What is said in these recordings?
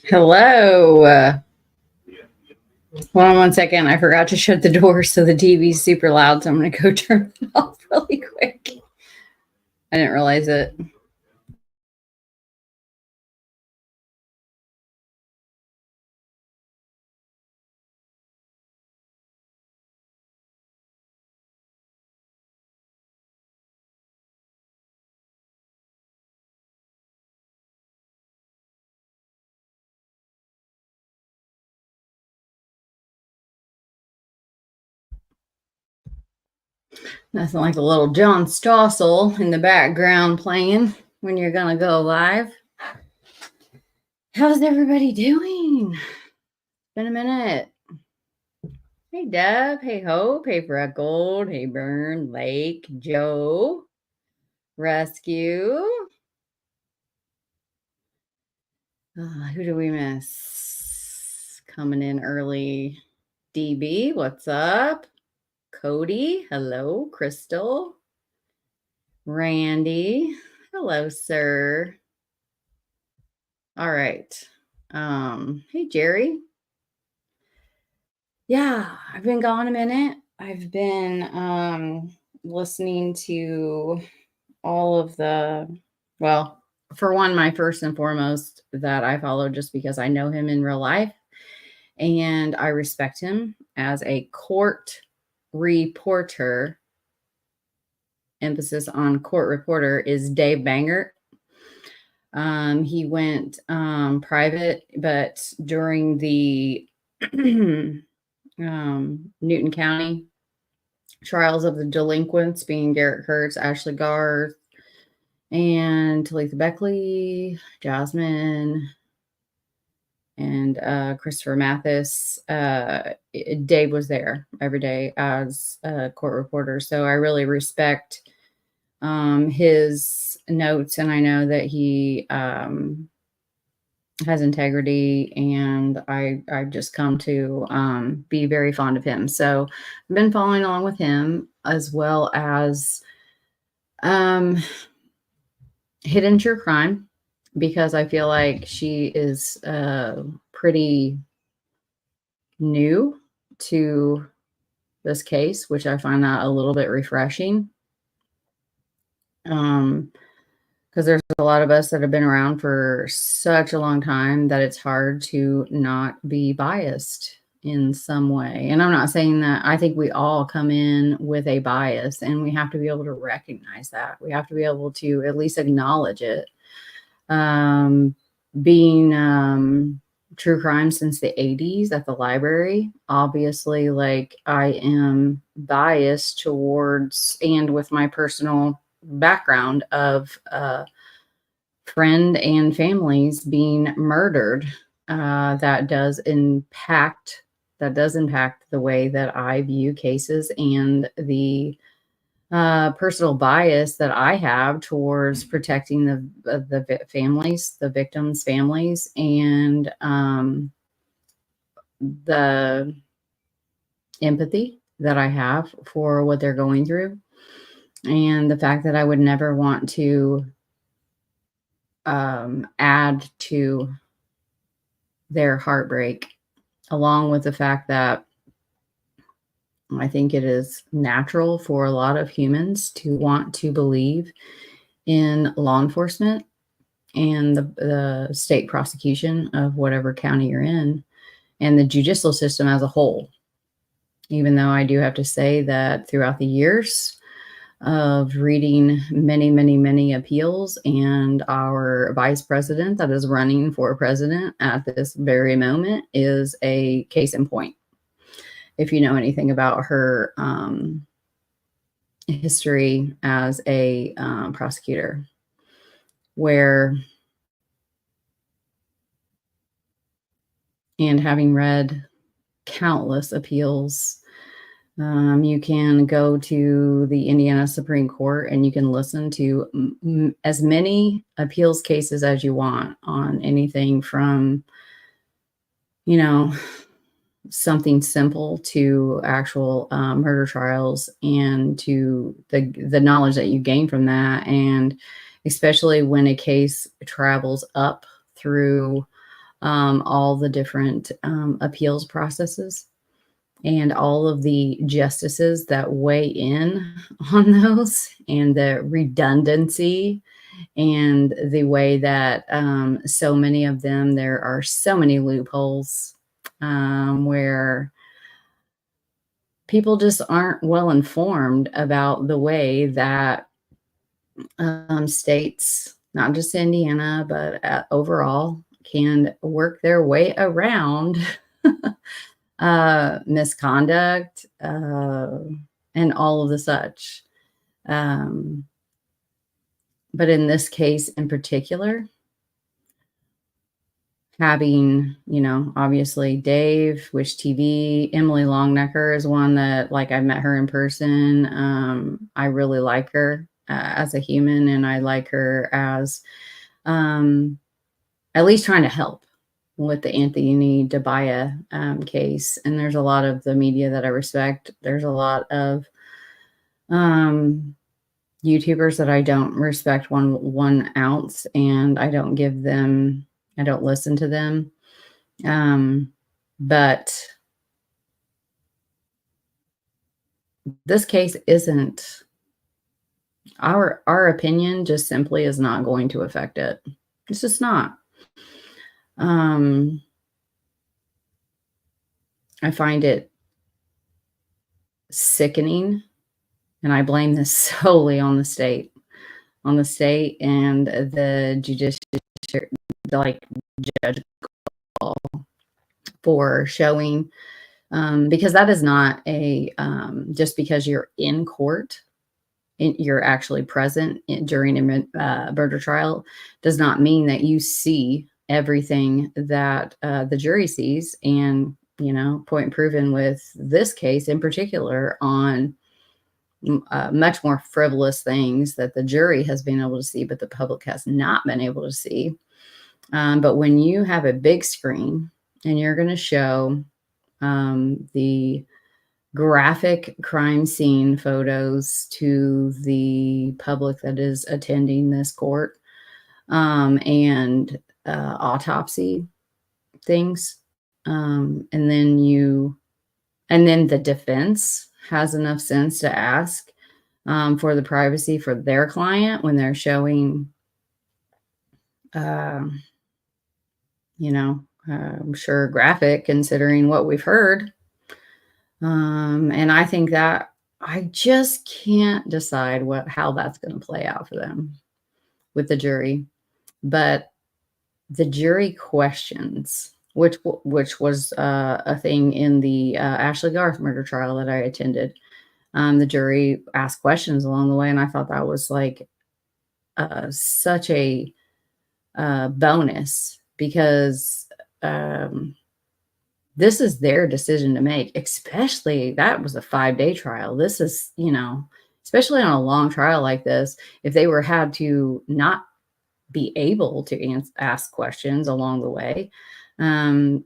Hello. Hold on one second. I forgot to shut the door, so the TV's super loud. So I'm going to go turn it off really quick. I didn't realize it. Nothing like a little John Stossel in the background playing when you're going to go live. How's everybody doing? It's been a minute. Hey, Deb. Hey, Hope. Hey, Freckled. Hey, Burn. Lake. Joe. Rescue. Who do we miss? Coming in early. DB, what's up? Cody, hello. Crystal. Randy, hello, sir. All right. Hey, Jerry. Yeah, I've been gone a minute. I've been listening to all of well, for one, my first and foremost that I follow just because I know him in real life and I respect him as a court reporter. Emphasis on court reporter is Dave Bangert. He went private, but during the Newton County trials of the delinquents, being Garrett Kurtz, Ashley Garth, and Talitha Beckley, Jasmine, and Christopher Mathis, Dave was there every day as a court reporter. So I really respect his notes, and I know that he has integrity, and I've just come to be very fond of him. So I've been following along with him, as well as Hidden True Crime, because I feel like she is pretty new to this case, which I find that a little bit refreshing. Because there's a lot of us that have been around for such a long time that it's hard to not be biased in some way. And I'm not saying that. I think we all come in with a bias, and we have to be able to recognize that. We have to be able to at least acknowledge it. Being true crime since the 80s at the library, obviously, like, I am biased towards, and with my personal background of friend and families being murdered, that does impact the way that I view cases, and the personal bias that I have towards protecting the families, the victims' families, and the empathy that I have for what they're going through, and the fact that I would never want to add to their heartbreak, along with the fact that I think it is natural for a lot of humans to want to believe in law enforcement and the state prosecution of whatever county you're in, and the judicial system as a whole. Even though I do have to say that throughout the years of reading many appeals, and our vice president that is running for president at this very moment is a case in point. If you know anything about her history as a prosecutor, and having read countless appeals, you can go to the Indiana Supreme Court and you can listen to as many appeals cases as you want on anything from, something simple to actual murder trials, and to the knowledge that you gain from that. And especially when a case travels up through all the different appeals processes and all of the justices that weigh in on those, and the redundancy, and the way that so many of them, there are so many loopholes where people just aren't well informed about the way that states, not just Indiana, but overall, can work their way around misconduct and all of the such. But in this case in particular, having, obviously Dave, Wish TV, Emily Longnecker is one that, like, I met her in person. I really like her as a human, and I like her as at least trying to help with the Anthony Dabaya case. And there's a lot of the media that I respect. There's a lot of YouTubers that I don't respect one ounce, and I don't listen to them. But this case isn't, our opinion just simply is not going to affect it. It's just not. I find it sickening, and I blame this solely on the state and the judicial, judge call for showing, because that is not a, just because you're in court, you're actually present during a murder trial, does not mean that you see everything that the jury sees. And, point proven with this case in particular on much more frivolous things that the jury has been able to see, but the public has not been able to see. But when you have a big screen and you're going to show the graphic crime scene photos to the public that is attending this court, and autopsy things, and then the defense has enough sense to ask for the privacy for their client when they're showing, I'm sure graphic, considering what we've heard. And I think that I just can't decide how that's going to play out for them with the jury. But the jury questions, which was a thing in the Ashley Garth murder trial that I attended. The jury asked questions along the way, and I thought that was like such a bonus, because this is their decision to make. Especially, that was a 5-day trial. This is, especially on a long trial like this, if they had to not be able to ask questions along the way, they're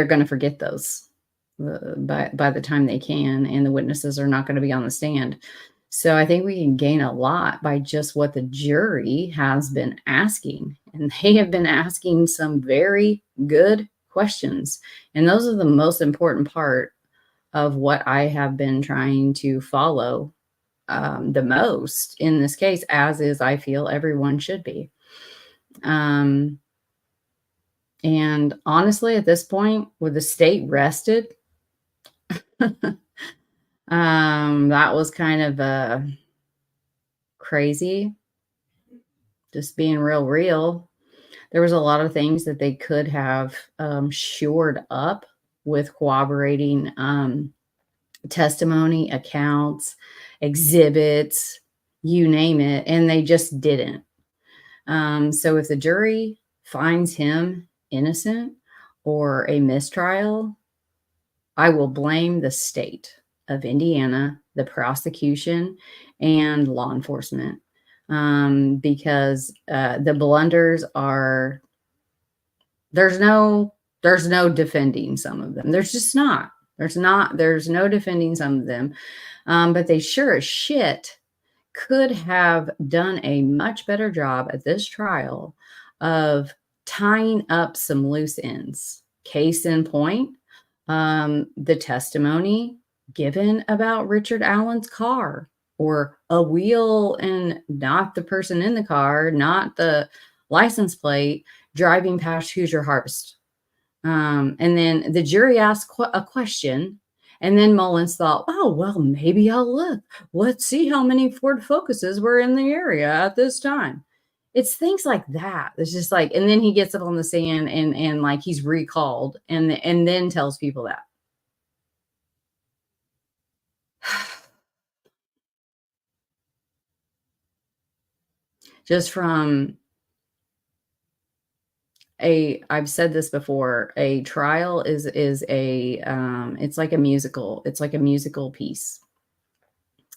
going to forget those by the time they can, and the witnesses are not going to be on the stand. So I think we can gain a lot by just what the jury has been asking, and they have been asking some very good questions. And those are the most important part of what I have been trying to follow the most in this case, as is, I feel, everyone should be. And honestly, at this point, with the state rested, that was kind of crazy. Just being real. There was a lot of things that they could have shored up with corroborating testimony, accounts, exhibits, you name it, and they just didn't. So if the jury finds him innocent or a mistrial, I will blame the state of Indiana, the prosecution, and law enforcement, because the blunders are, there's no defending some of them. There's just not. There's no defending some of them. But they sure as shit could have done a much better job at this trial of tying up some loose ends. Case in point, the testimony given about Richard Allen's car, or a wheel and not the person in the car, not the license plate, driving past Hoosier Harvest. And then the jury asked a question, and then Mullins thought, oh, well, maybe I'll look. Let's see how many Ford Focuses were in the area at this time. It's things like that. It's just like, and then he gets up on the stand and like he's recalled and then tells people that. Just from I've said this before, a trial is a it's like a musical. It's like a musical piece,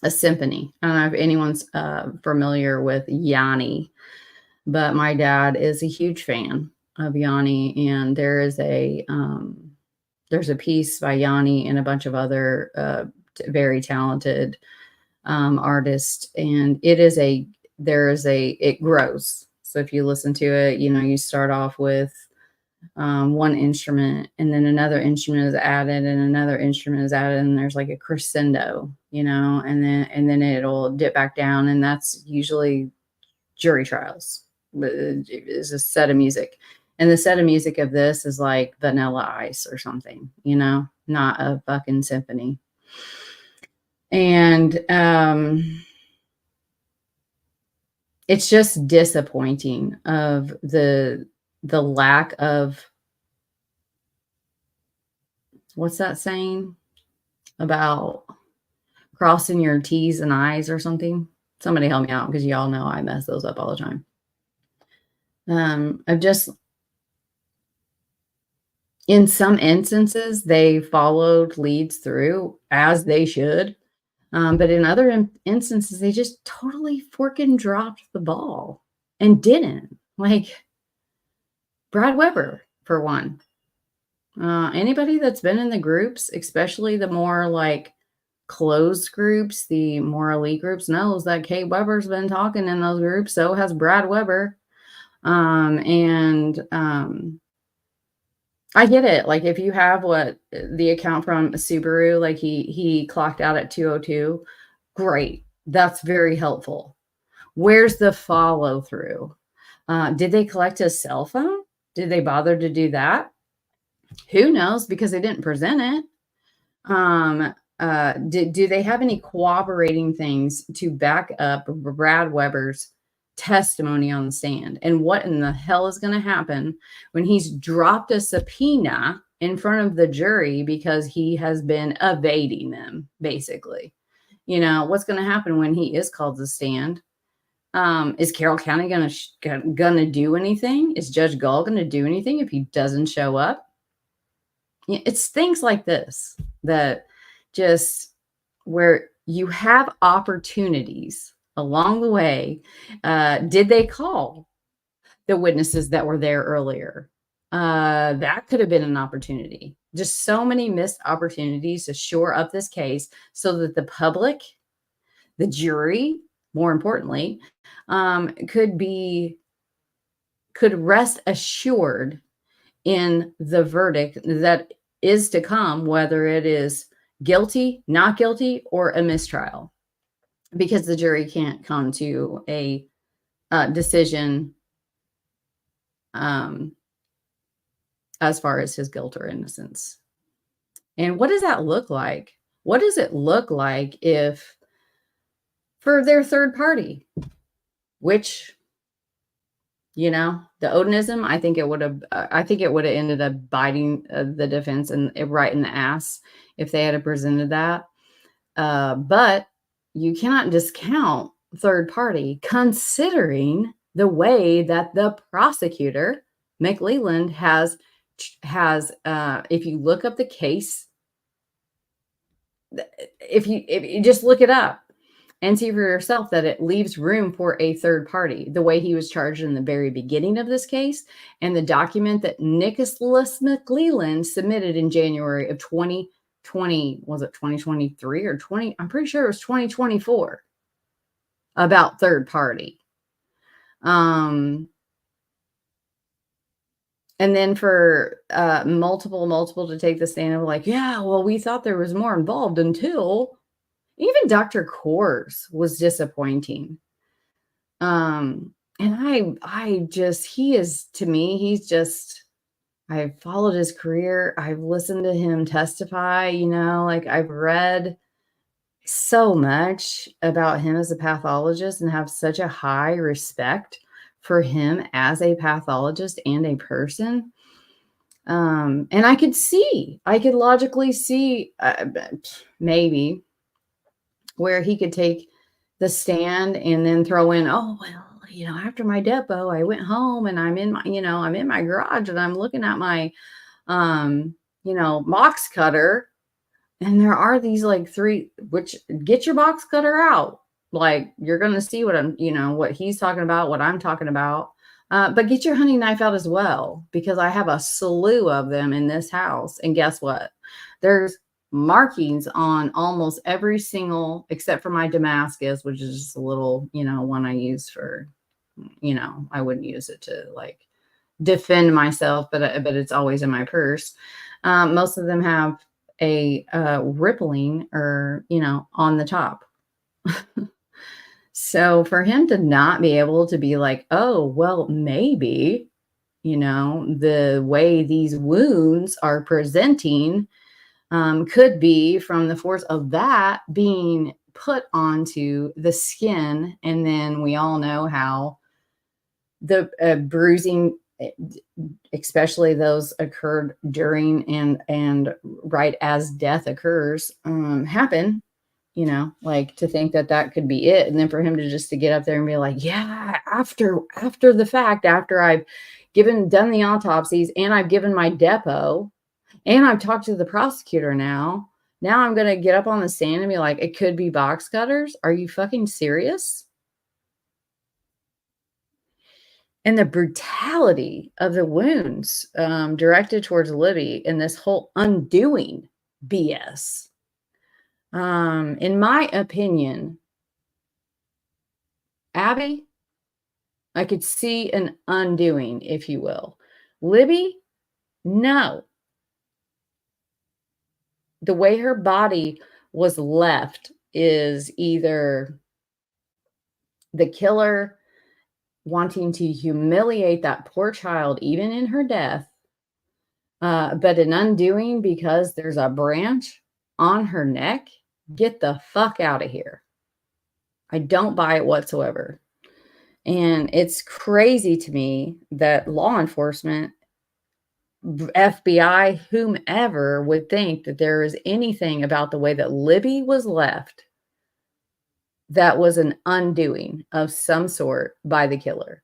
a symphony. I don't know if anyone's familiar with Yanni, but my dad is a huge fan of Yanni, and there's a piece by Yanni and a bunch of other very talented artists, and it grows. So if you listen to it, you start off with one instrument, and then another instrument is added, and another instrument is added, and there's like a crescendo, and then it'll dip back down, and that's usually jury trials. It's a set of music, and the set of music of this is like Vanilla Ice or something, not a fucking symphony. And it's just disappointing of the lack of, what's that saying about crossing your T's and I's or something? Somebody help me out, because y'all know I mess those up all the time. I've just, in some instances, they followed leads through as they should. But in other instances, they just totally freaking dropped the ball and didn't. Like Brad Weber, for one. Anybody that's been in the groups, especially the more like closed groups, the more elite groups, knows that Kate Weber's been talking in those groups. So has Brad Weber. I get it. Like if you have the account from Subaru, like he clocked out at 2:02, great. That's very helpful. Where's the follow through? Did they collect his cell phone? Did they bother to do that? Who knows? Because they didn't present it. Do they have any cooperating things to back up Brad Weber's testimony on the stand? And what in the hell is going to happen when he's dropped a subpoena in front of the jury because he has been evading them, basically? What's going to happen when he is called to stand? Is Carroll County gonna do anything? Is Judge Gall going to do anything if he doesn't show up? It's things like this that just, where you have opportunities along the way. Did they call the witnesses that were there earlier? That could have been an opportunity. Just so many missed opportunities to shore up this case so that the public, the jury, more importantly, could rest assured in the verdict that is to come, whether it is guilty, not guilty, or a mistrial, because the jury can't come to a decision as far as his guilt or innocence. And what does that look like? What does it look like if, for their third party, which, the Odenism, I think it would have ended up biting the defense right in the ass if they had presented that. But you cannot discount third party, considering the way that the prosecutor, McLeland, has if you look up the case, if you just look it up and see for yourself, that it leaves room for a third party, the way he was charged in the very beginning of this case, and the document that Nicholas McLeland submitted in January of 2020. was it 2023 or 20? I'm pretty sure it was 2024 about third party. And then for multiple to take the stand of like, yeah, well, we thought there was more involved until even Dr. Coors was disappointing. And I just, he is, to me, he's just, I've followed his career. I've listened to him testify, like I've read so much about him as a pathologist and have such a high respect for him as a pathologist and a person. And I could logically see maybe where he could take the stand and then throw in, oh, well, after my depo, I went home and I'm in my garage and I'm looking at my, box cutter. And there are these like three, which get your box cutter out. Like you're going to see what what he's talking about, what I'm talking about. But get your hunting knife out as well, because I have a slew of them in this house. And guess what? There's markings on almost every single, except for my Damascus, which is just a little, one I use for, I wouldn't use it to like defend myself, but it's always in my purse. Most of them have a rippling or, on the top. So for him to not be able to be like, oh, well, maybe, the way these wounds are presenting could be from the force of that being put onto the skin. And then we all know how the bruising, especially those occurred during and right as death occurs, happen, like to think that could be it. And then for him to get up there and be like, yeah, after the fact, after I've done the autopsies and I've given my depo and I've talked to the prosecutor now I'm going to get up on the stand and be like, it could be box cutters. Are you fucking serious? And the brutality of the wounds directed towards Libby and this whole undoing BS. In my opinion, Abby, I could see an undoing, if you will. Libby, no. The way her body was left is either the killer wanting to humiliate that poor child, even in her death, but an undoing because there's a branch on her neck. Get the fuck out of here. I don't buy it whatsoever. And it's crazy to me that law enforcement, FBI, whomever would think that there is anything about the way that Libby was left that was an undoing of some sort by the killer.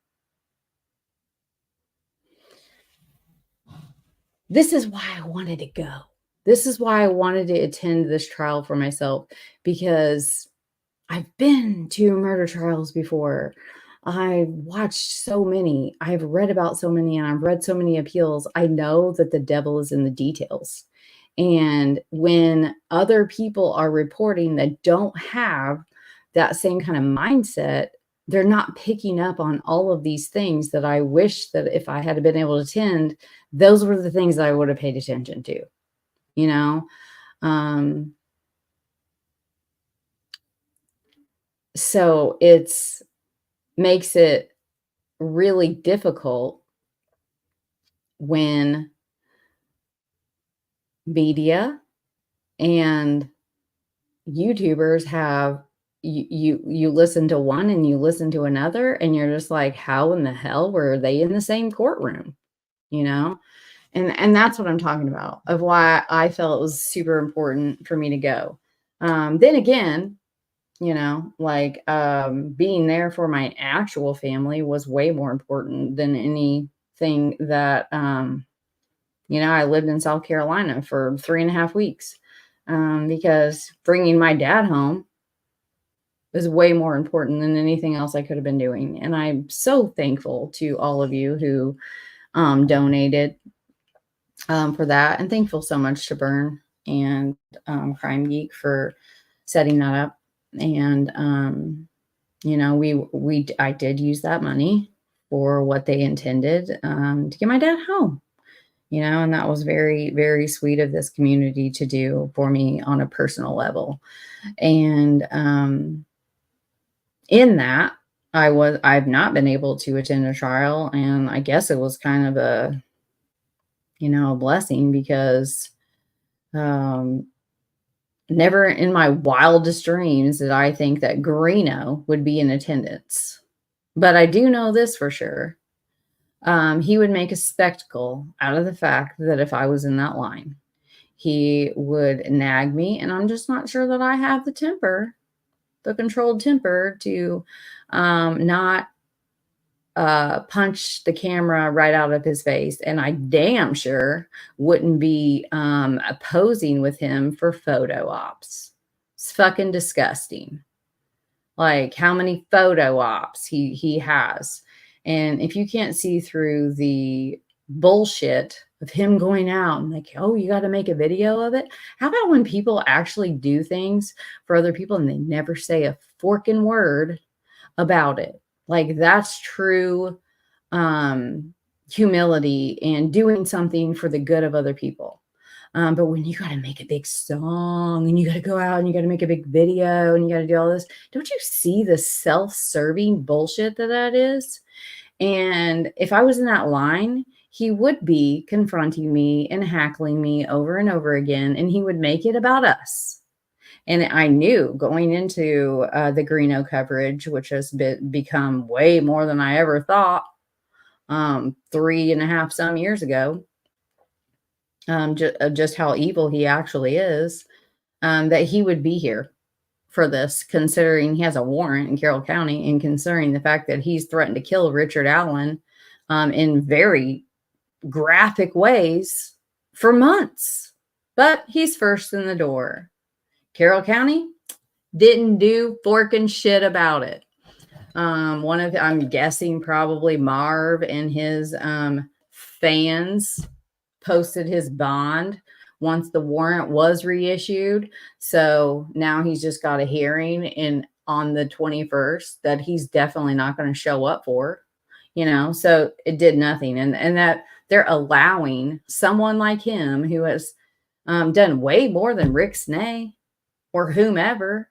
This is why I wanted to go. This is why I wanted to attend this trial for myself, because I've been to murder trials before. I've watched so many. I've read about so many, and I've read so many appeals. I know that the devil is in the details. And when other people are reporting that don't have that same kind of mindset, they're not picking up on all of these things that I wish that if I had been able to attend, those were the things that I would have paid attention to, So it's makes it really difficult when media and YouTubers have you listen to one and you listen to another and you're just like, how in the hell were they in the same courtroom? And that's what I'm talking about, of why I felt it was super important for me to go. Then again, being there for my actual family was way more important than anything that, I lived in South Carolina for 3.5 weeks, because bringing my dad home is way more important than anything else I could have been doing. And I'm so thankful to all of you who donated for that, and thankful so much to Burn. and Crime Geek for setting that up. And I did use that money for what they intended, to get my dad home. And that was very, very sweet of this community to do for me on a personal level. And in that, I've not been able to attend a trial, and I guess it was kind of a blessing, because never in my wildest dreams did I think that Greeno would be in attendance. But I do know this for sure. He would make a spectacle out of the fact that if I was in that line, he would nag me, and I'm just not sure that I have the controlled temper to not punch the camera right out of his face. And I damn sure wouldn't be posing with him for photo ops. It's fucking disgusting. Like, how many photo ops he has. And if you can't see through the bullshit of him going out and like, oh, you got to make a video of it. How about when people actually do things for other people and they never say a forking word about it? Like, that's true humility and doing something for the good of other people. But when you got to make a big song and you got to go out and you got to make a big video and you got to do all this, don't you see the self-serving bullshit that is? And if I was in that line, he would be confronting me and hackling me over and over again, and he would make it about us. And I knew going into the Greeno coverage, which has become way more than I ever thought 3.5 some years ago, just how evil he actually is, that he would be here for this, considering he has a warrant in Carroll County, and considering the fact that he's threatened to kill Richard Allen in very graphic ways for months. But he's first in the door. Carroll County didn't do forking shit about it. I'm guessing probably Marv and his fans posted his bond once the warrant was reissued. So now he's just got a hearing on the 21st that he's definitely not going to show up for, so it did nothing. And that they're allowing someone like him, who has done way more than Rick Snay or whomever,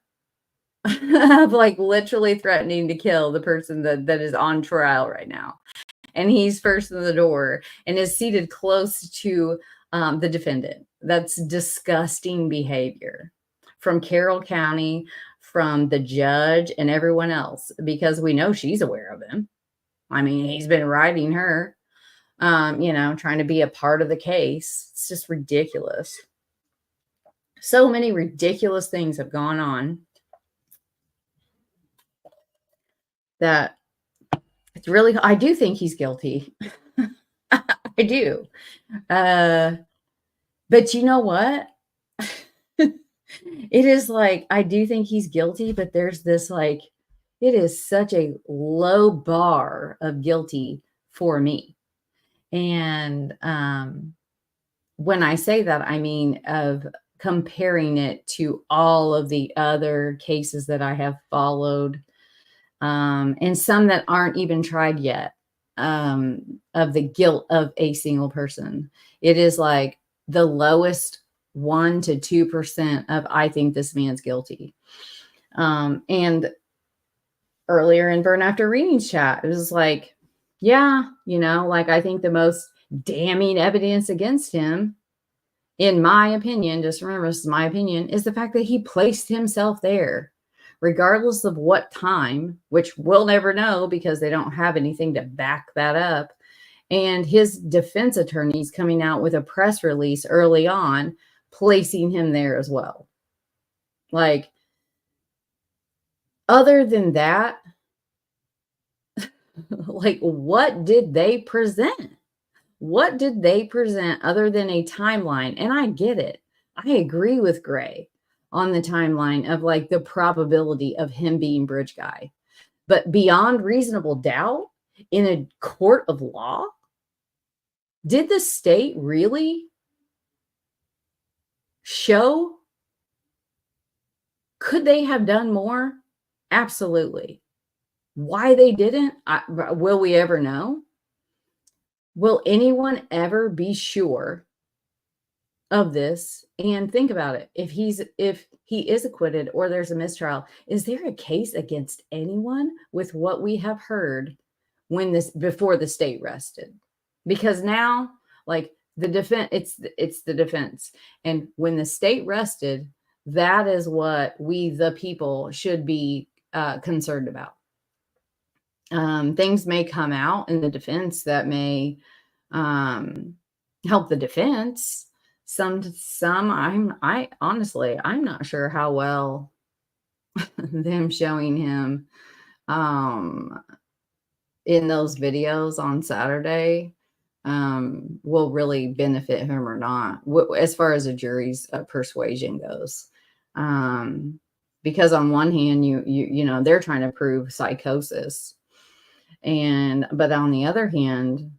of like literally threatening to kill the person that is on trial right now. And he's first in the door and is seated close to the defendant. That's disgusting behavior from Carroll County, from the judge and everyone else, because we know she's aware of him. I mean, he's been writing her, trying to be a part of the case. It's just ridiculous. So many ridiculous things have gone on that it's really, I do think he's guilty. I do. But you know what? It is like, I do think he's guilty, but there's this like, it is such a low bar of guilty for me. And when I say that, I mean of comparing it to all of the other cases that I have followed, and some that aren't even tried yet, of the guilt of a single person. It is like the lowest 1 to 2% of, I think this man's guilty. And earlier in Burn After Readings chat, it was like, yeah, like, I think the most damning evidence against him, in my opinion, just remember, this is my opinion, is the fact that he placed himself there, regardless of what time, which we'll never know because they don't have anything to back that up. And his defense attorneys coming out with a press release early on, placing him there as well. Like, other than that, like, what did they present? What did they present other than a timeline? And I get it. I agree with Gray on the timeline of like the probability of him being Bridge Guy. But beyond reasonable doubt in a court of law, did the state really show, could they have done more? Absolutely. Why they didn't, will we ever know? Will anyone ever be sure of this? And think about it. If he is acquitted or there's a mistrial, is there a case against anyone with what we have heard before the state rested? Because now, like, the defense, it's the defense. And when the state rested, that is what we, the people, should be concerned about. Things may come out in the defense that may help the defense. I honestly, I'm not sure how well them showing him in those videos on Saturday will really benefit him or not, as far as a jury's persuasion goes. Because on one hand, you know, they're trying to prove psychosis, but on the other hand,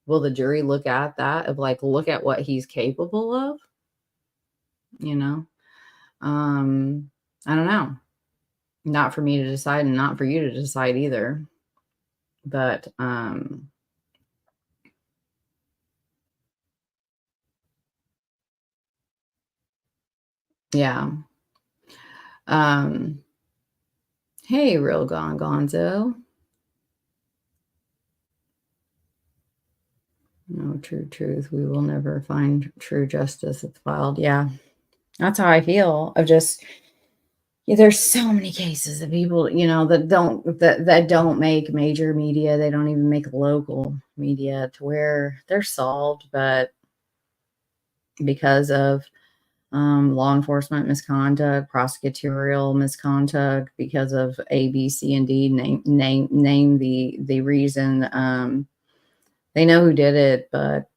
will the jury look at that of like, look at what he's capable of? You know, I don't know. Not for me to decide, and not for you to decide either. But yeah. Hey, real Gonzo. No true truth. We will never find true justice. It's wild. Yeah. That's how I feel. There's so many cases of people, you know, that don't make major media. They don't even make local media, to where they're solved, but because of law enforcement misconduct, prosecutorial misconduct, because of A, B, C, and D, name the reason. They know who did it, but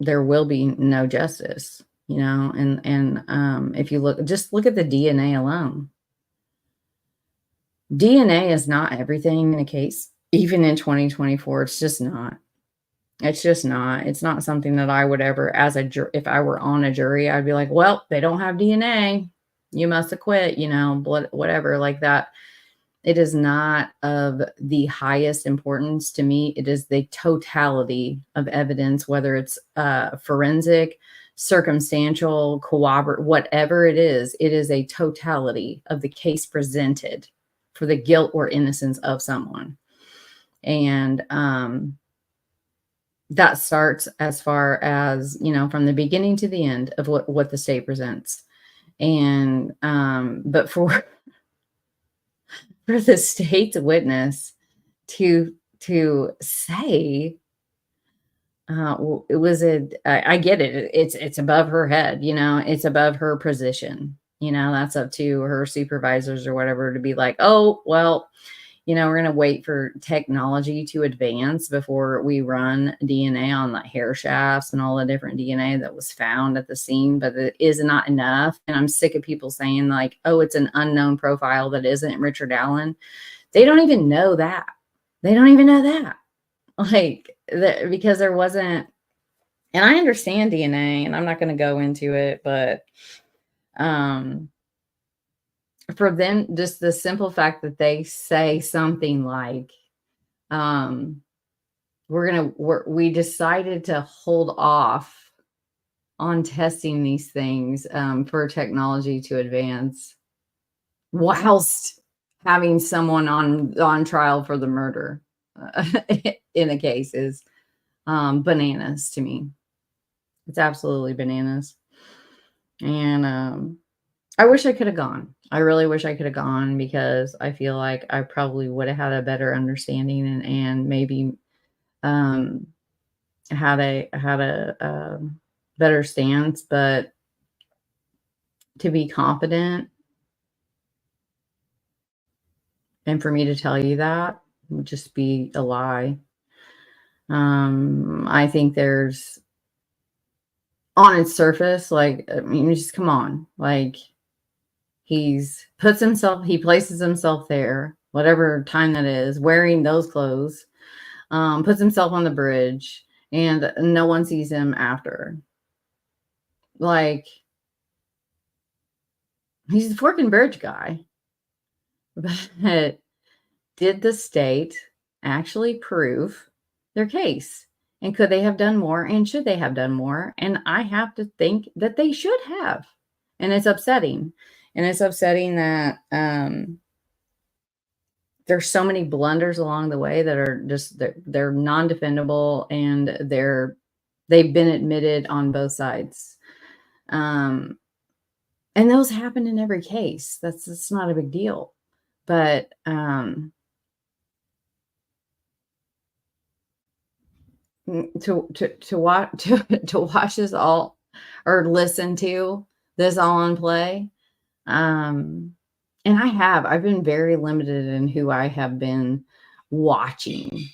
there will be no justice, you know. And if you look at the DNA alone. DNA is not everything in a case, even in 2024. It's just not. It's just not. It's not something that I would ever, if I were on a jury, I'd be like, well, they don't have DNA. You must acquit, you know, whatever, like that. It is not of the highest importance to me. It is the totality of evidence, whether it's forensic, circumstantial, corroborative, whatever it is a totality of the case presented for the guilt or innocence of someone. And that starts as far as, you know, from the beginning to the end of what the state presents. And but for the state's witness to say, it was I get it. It's above her head, you know, it's above her position. You know, that's up to her supervisors or whatever to be like, oh, well, you know, we're going to wait for technology to advance before we run DNA on the hair shafts and all the different DNA that was found at the scene, but it is not enough. And I'm sick of people saying like, oh, it's an unknown profile that isn't Richard Allen. They don't even know that. They don't even know that. Like, because there wasn't, and I understand DNA, and I'm not going to go into it, but for them, just the simple fact that they say something like, we decided to hold off on testing these things for technology to advance, whilst having someone on trial for the murder in a case, is bananas to me. It's absolutely bananas. And I wish I could have gone. I really wish I could have gone, because I feel like I probably would have had a better understanding and maybe had a better stance. But to be competent and for me to tell you that would just be a lie. I think there's, on its surface, like, I mean, just come on, like, he places himself there, whatever time that is, wearing those clothes, puts himself on the bridge, and no one sees him after. Like, he's the Fork and Bridge guy. But did the state actually prove their case? And could they have done more? And should they have done more? And I have to think that they should have. And it's upsetting. And it's upsetting that there's so many blunders along the way that are just they're non-defendable, and they've been admitted on both sides. And those happen in every case. That's not a big deal. But to watch to watch this all, or listen to this all on play. And I've been very limited in who I have been watching,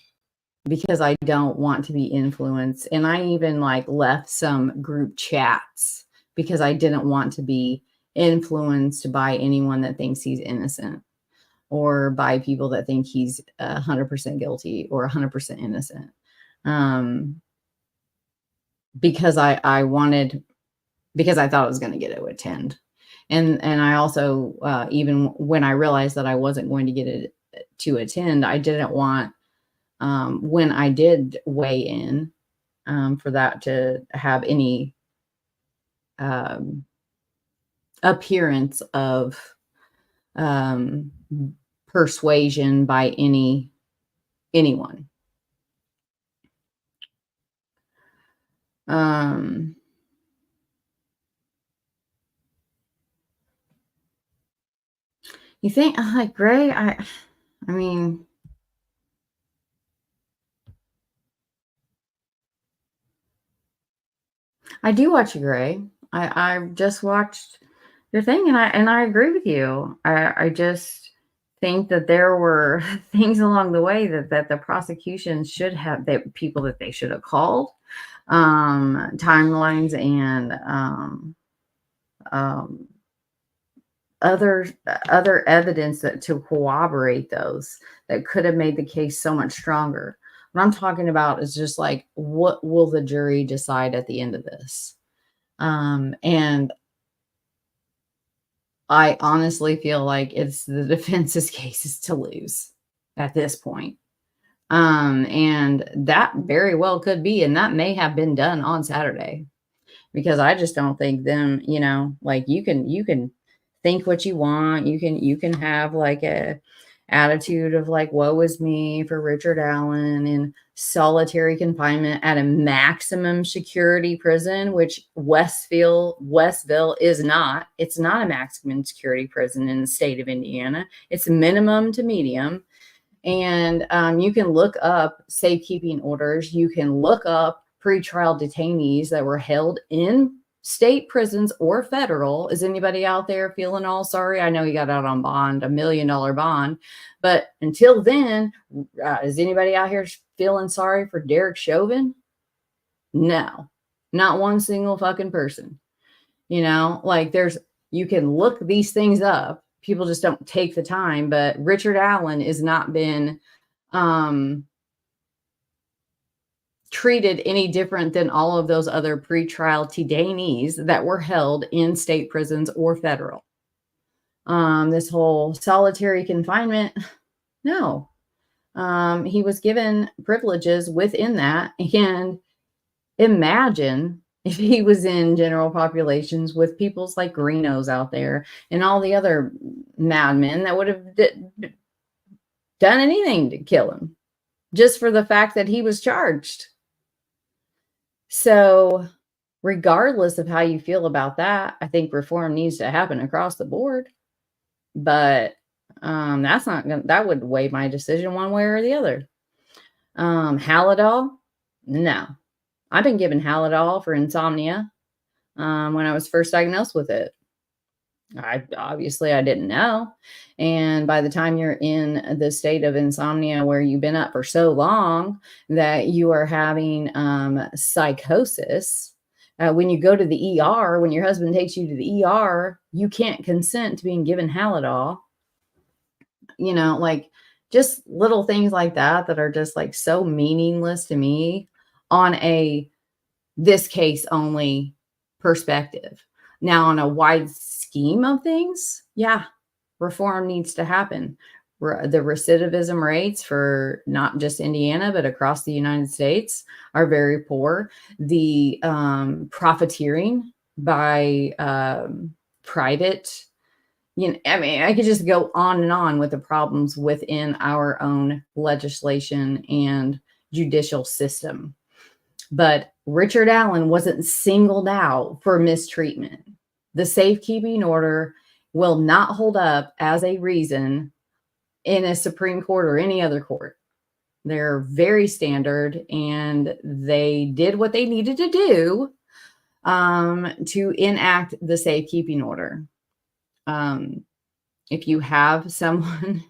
because I don't want to be influenced. And I even like left some group chats because I didn't want to be influenced by anyone that thinks he's innocent, or by people that think he's 100% guilty or 100% innocent. Because I wanted, because I thought I was going to get to attend. And I also, even when I realized that I wasn't going to get it to attend, I didn't want, when I did weigh in, for that to have any appearance of persuasion by anyone. You think, like, Gray? I mean, I do watch Gray. I just watched your thing, and I agree with you. I just think that there were things along the way that the prosecution should have, that people that they should have called, timelines, and other evidence that to corroborate those, that could have made the case so much stronger. What I'm talking about is just like, what will the jury decide at the end of this? And I honestly feel like it's the defense's cases to lose at this point. And that very well could be, and that may have been done on Saturday, because I just don't think them, like, you can think what you want. You can have like a attitude of like, woe is me for Richard Allen in solitary confinement at a maximum security prison, which Westville is not. It's not a maximum security prison in the state of Indiana. It's minimum to medium. And you can look up safekeeping orders. You can look up pretrial detainees that were held in state prisons or federal. Is anybody out there feeling all sorry? I know he got out on bond, $1 million bond. But until then, is anybody out here feeling sorry for Derek Chauvin? No, not one single fucking person. Like, you can look these things up. People just don't take the time. But Richard Allen has not been treated any different than all of those other pretrial detainees that were held in state prisons or federal. This whole solitary confinement, no. He was given privileges within that. And imagine if he was in general populations with peoples like Greeno's out there and all the other madmen that would have done anything to kill him just for the fact that he was charged. So regardless of how you feel about that, I think reform needs to happen across the board. But that's not gonna, that would weigh my decision one way or the other. Halidol, no. I've been given Halidol for insomnia when I was first diagnosed with it. I didn't know. And by the time you're in the state of insomnia where you've been up for so long that you are having psychosis, when you go to the ER, when your husband takes you to the ER, you can't consent to being given Halidol. Like, just little things like that are just like so meaningless to me on this case only perspective. Now, on a wide scheme of things, yeah, reform needs to happen. The recidivism rates for not just Indiana, but across the United States are very poor. The profiteering by private, I mean, I could just go on and on with the problems within our own legislation and judicial system. But Richard Allen wasn't singled out for mistreatment. The safekeeping order will not hold up as a reason in a Supreme Court or any other court. They're very standard, and they did what they needed to do to enact the safekeeping order. If you have someone,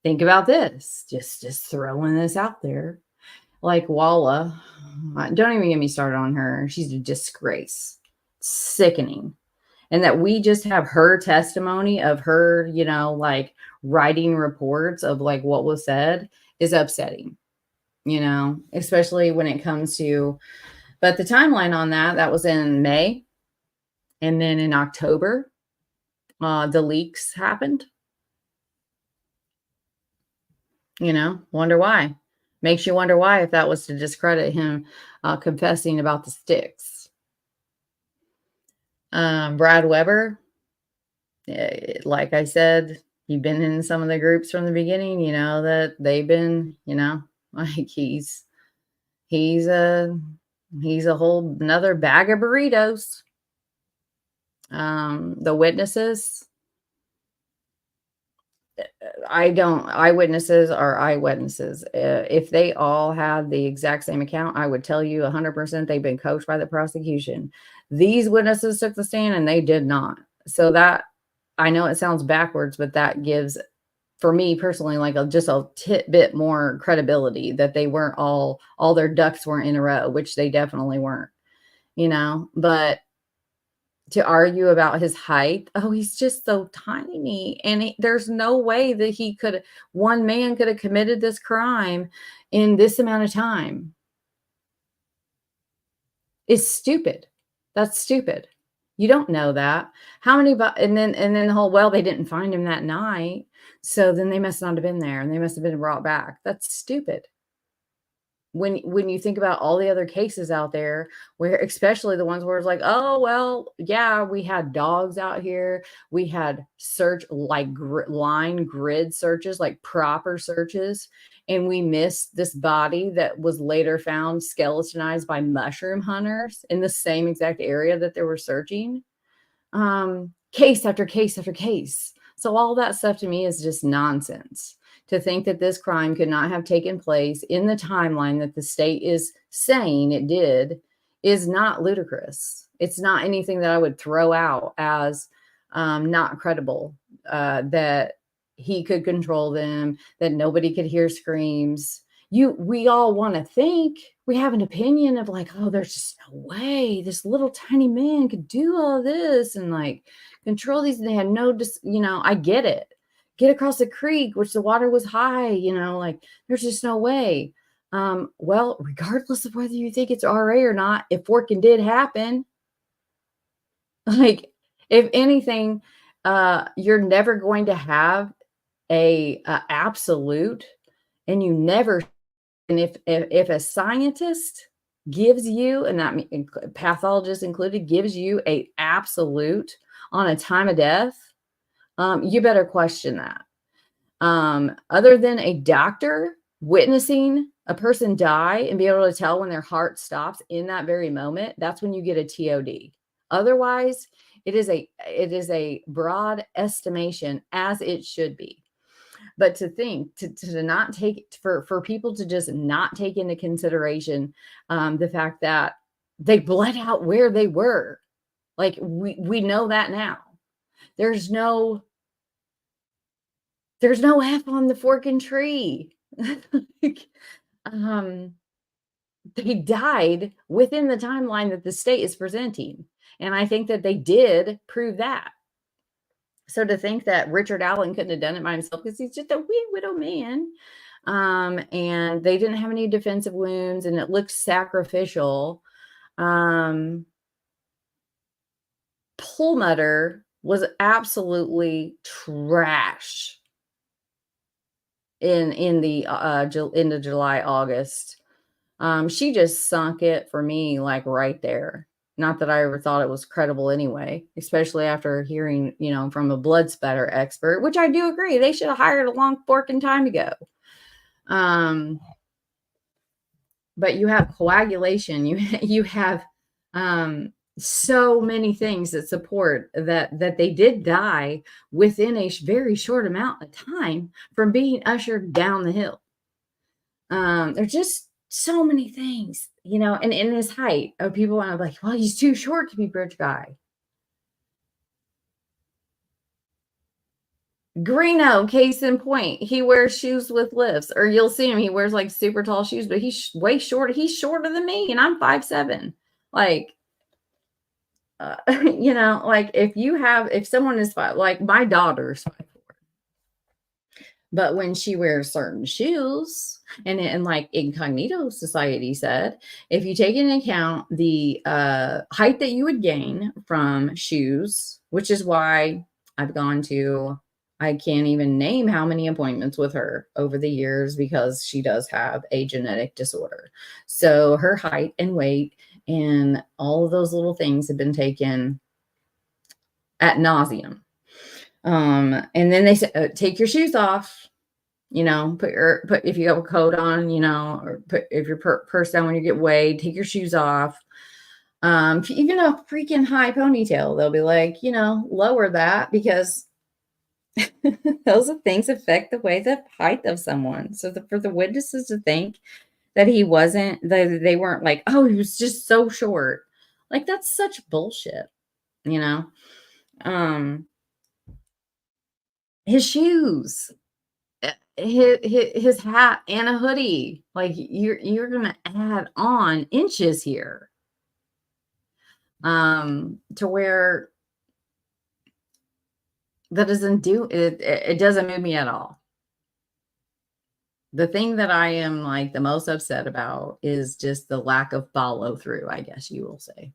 think about this, just throwing this out there, like Walla, don't even get me started on her. She's a disgrace, sickening. And that we just have her testimony of her, like writing reports of like what was said is upsetting, especially when it comes to, but the timeline on that was in May. And then in October, the leaks happened. Wonder why. Makes you wonder why, if that was to discredit him confessing about the sticks. Brad Weber, like I said, you've been in some of the groups from the beginning, that they've been, like he's a whole another bag of burritos. The witnesses, eyewitnesses are eyewitnesses. If they all had the exact same account, I would tell you 100% they've been coached by the prosecution. These witnesses took the stand and they did not. So that, I know it sounds backwards, but that gives, for me personally, like just a bit more credibility that they weren't all their ducks weren't in a row, which they definitely weren't, but to argue about his height. Oh, he's just so tiny. And there's no way that one man could have committed this crime in this amount of time. It's stupid. That's stupid. You don't know that. How many, and then the whole, well, they didn't find him that night. So then they must not have been there and they must have been brought back. That's stupid. When you think about all the other cases out there, where especially the ones where it's like, oh, well, yeah, we had dogs out here. We had line grid searches, like proper searches. And we missed this body that was later found skeletonized by mushroom hunters in the same exact area that they were searching. Case after case after case. So all that stuff to me is just nonsense. To think that this crime could not have taken place in the timeline that the state is saying it did is not ludicrous. It's not anything that I would throw out as not credible, that he could control them, that nobody could hear screams. We all want to think, we have an opinion of like, oh, there's just no way this little tiny man could do all this and like control these. And they had no, I get it. Get across the creek, which the water was high, like there's just no way. Well, regardless of whether you think it's RA or not, if working did happen, like if anything, you're never going to have a absolute, and you never, and if a scientist gives you, and that pathologist included, gives you a absolute on a time of death, you better question that. Other than a doctor witnessing a person die and be able to tell when their heart stops in that very moment, that's when you get a TOD. Otherwise, it is a broad estimation, as it should be. But to think to not take, for people to just not take into consideration the fact that they bled out where they were, like we know that now. There's no F on the forking tree. They died within the timeline that the state is presenting. And I think that they did prove that. So to think that Richard Allen couldn't have done it by himself, because he's just a wee widow man. And they didn't have any defensive wounds and it looked sacrificial. Perlmutter was absolutely trash in the into July, August. She just sunk it for me, like right there. Not that I ever thought it was credible anyway, especially after hearing, from a blood spatter expert, which I do agree. They should have hired a long forking time ago. But you have coagulation, you have so many things that support that they did die within a very short amount of time from being ushered down the hill. There's just so many things, and in his height of people want to be like, well, he's too short to be bridge guy. Greeno, case in point, he wears shoes with lifts, or you'll see him, he wears like super tall shoes, but he's way shorter. He's shorter than me, and I'm 5'7". Like, like if someone is like my daughter's 5'4", but when she wears certain shoes, and like Incognito Society said, if you take into account the height that you would gain from shoes, which is why I can't even name how many appointments with her over the years, because she does have a genetic disorder. So her height and weight and all of those little things have been taken ad nauseum. And then they say, take your shoes off, put if you have a coat on, or if your purse down when you get weighed, take your shoes off. Even a freaking high ponytail, they'll be like, lower that, because those things affect the way the height of someone. So for the witnesses to think that they weren't like, oh, he was just so short. Like, that's such bullshit, his shoes, his hat and a hoodie. Like, you're going to add on inches here, to where that doesn't do it. It doesn't move me at all. The thing that I am like the most upset about is just the lack of follow through, I guess you will say,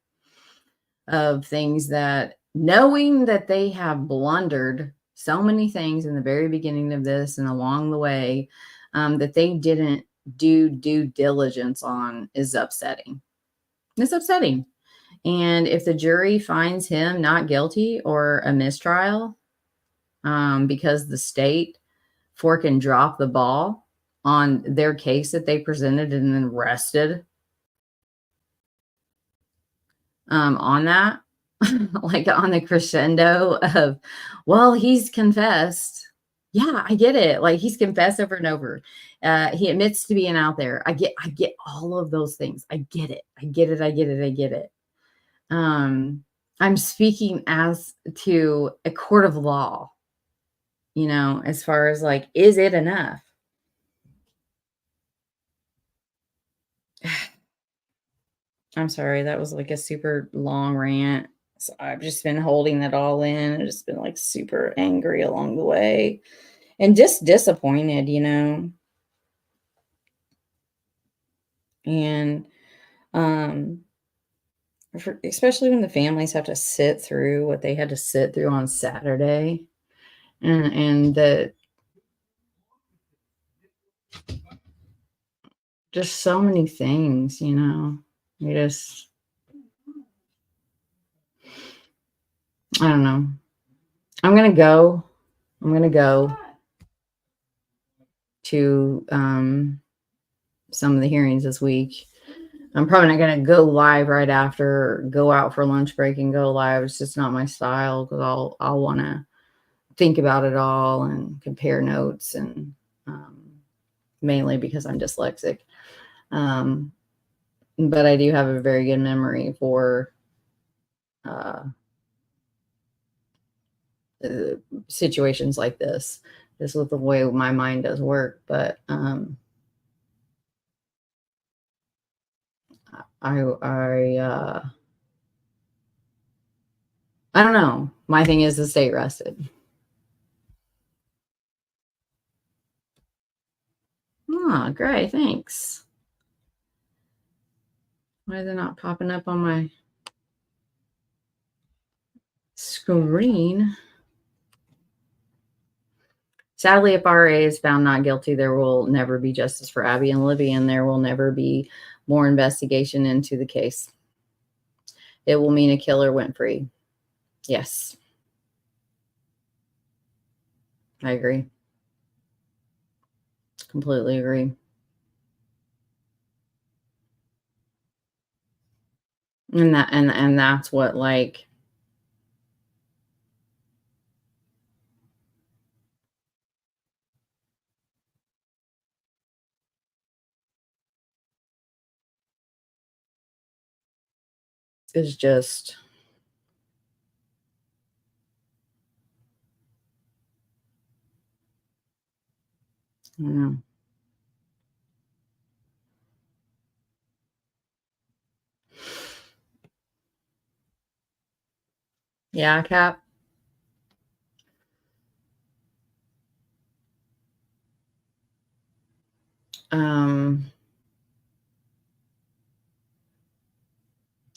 of things that, knowing that they have blundered so many things in the very beginning of this and along the way, that they didn't do due diligence on, is upsetting. It's upsetting. And if the jury finds him not guilty or a mistrial, because the state fork and drop the ball on their case that they presented and then rested on that, like on the crescendo of, well, he's confessed. Yeah, I get it. Like, he's confessed over and over. He admits to being out there. I get all of those things. I get it. I get it. I'm speaking as to a court of law, as far as like, is it enough? I'm sorry, that was like a super long rant. So I've just been holding that all in. I've just been like super angry along the way and just disappointed, And especially when the families have to sit through what they had to sit through on Saturday, and the just so many things, You just, I don't know. I'm gonna go to some of the hearings this week. I'm probably not going to go live right after, go out for lunch break and go live. It's just not my style, because I'll want to think about it all and compare notes, and mainly because I'm dyslexic. But I do have a very good memory for situations like this, just with the way my mind does work. But I don't know. My thing is the state rested. Oh, great. Thanks. Why is it not popping up on my? screen. Sadly, if RA is found not guilty, there will never be justice for Abby and Libby, and there will never be more investigation into the case. It will mean a killer went free. Yes. I agree. Completely agree. And that's what, like, is just, I don't know. Yeah, Cap.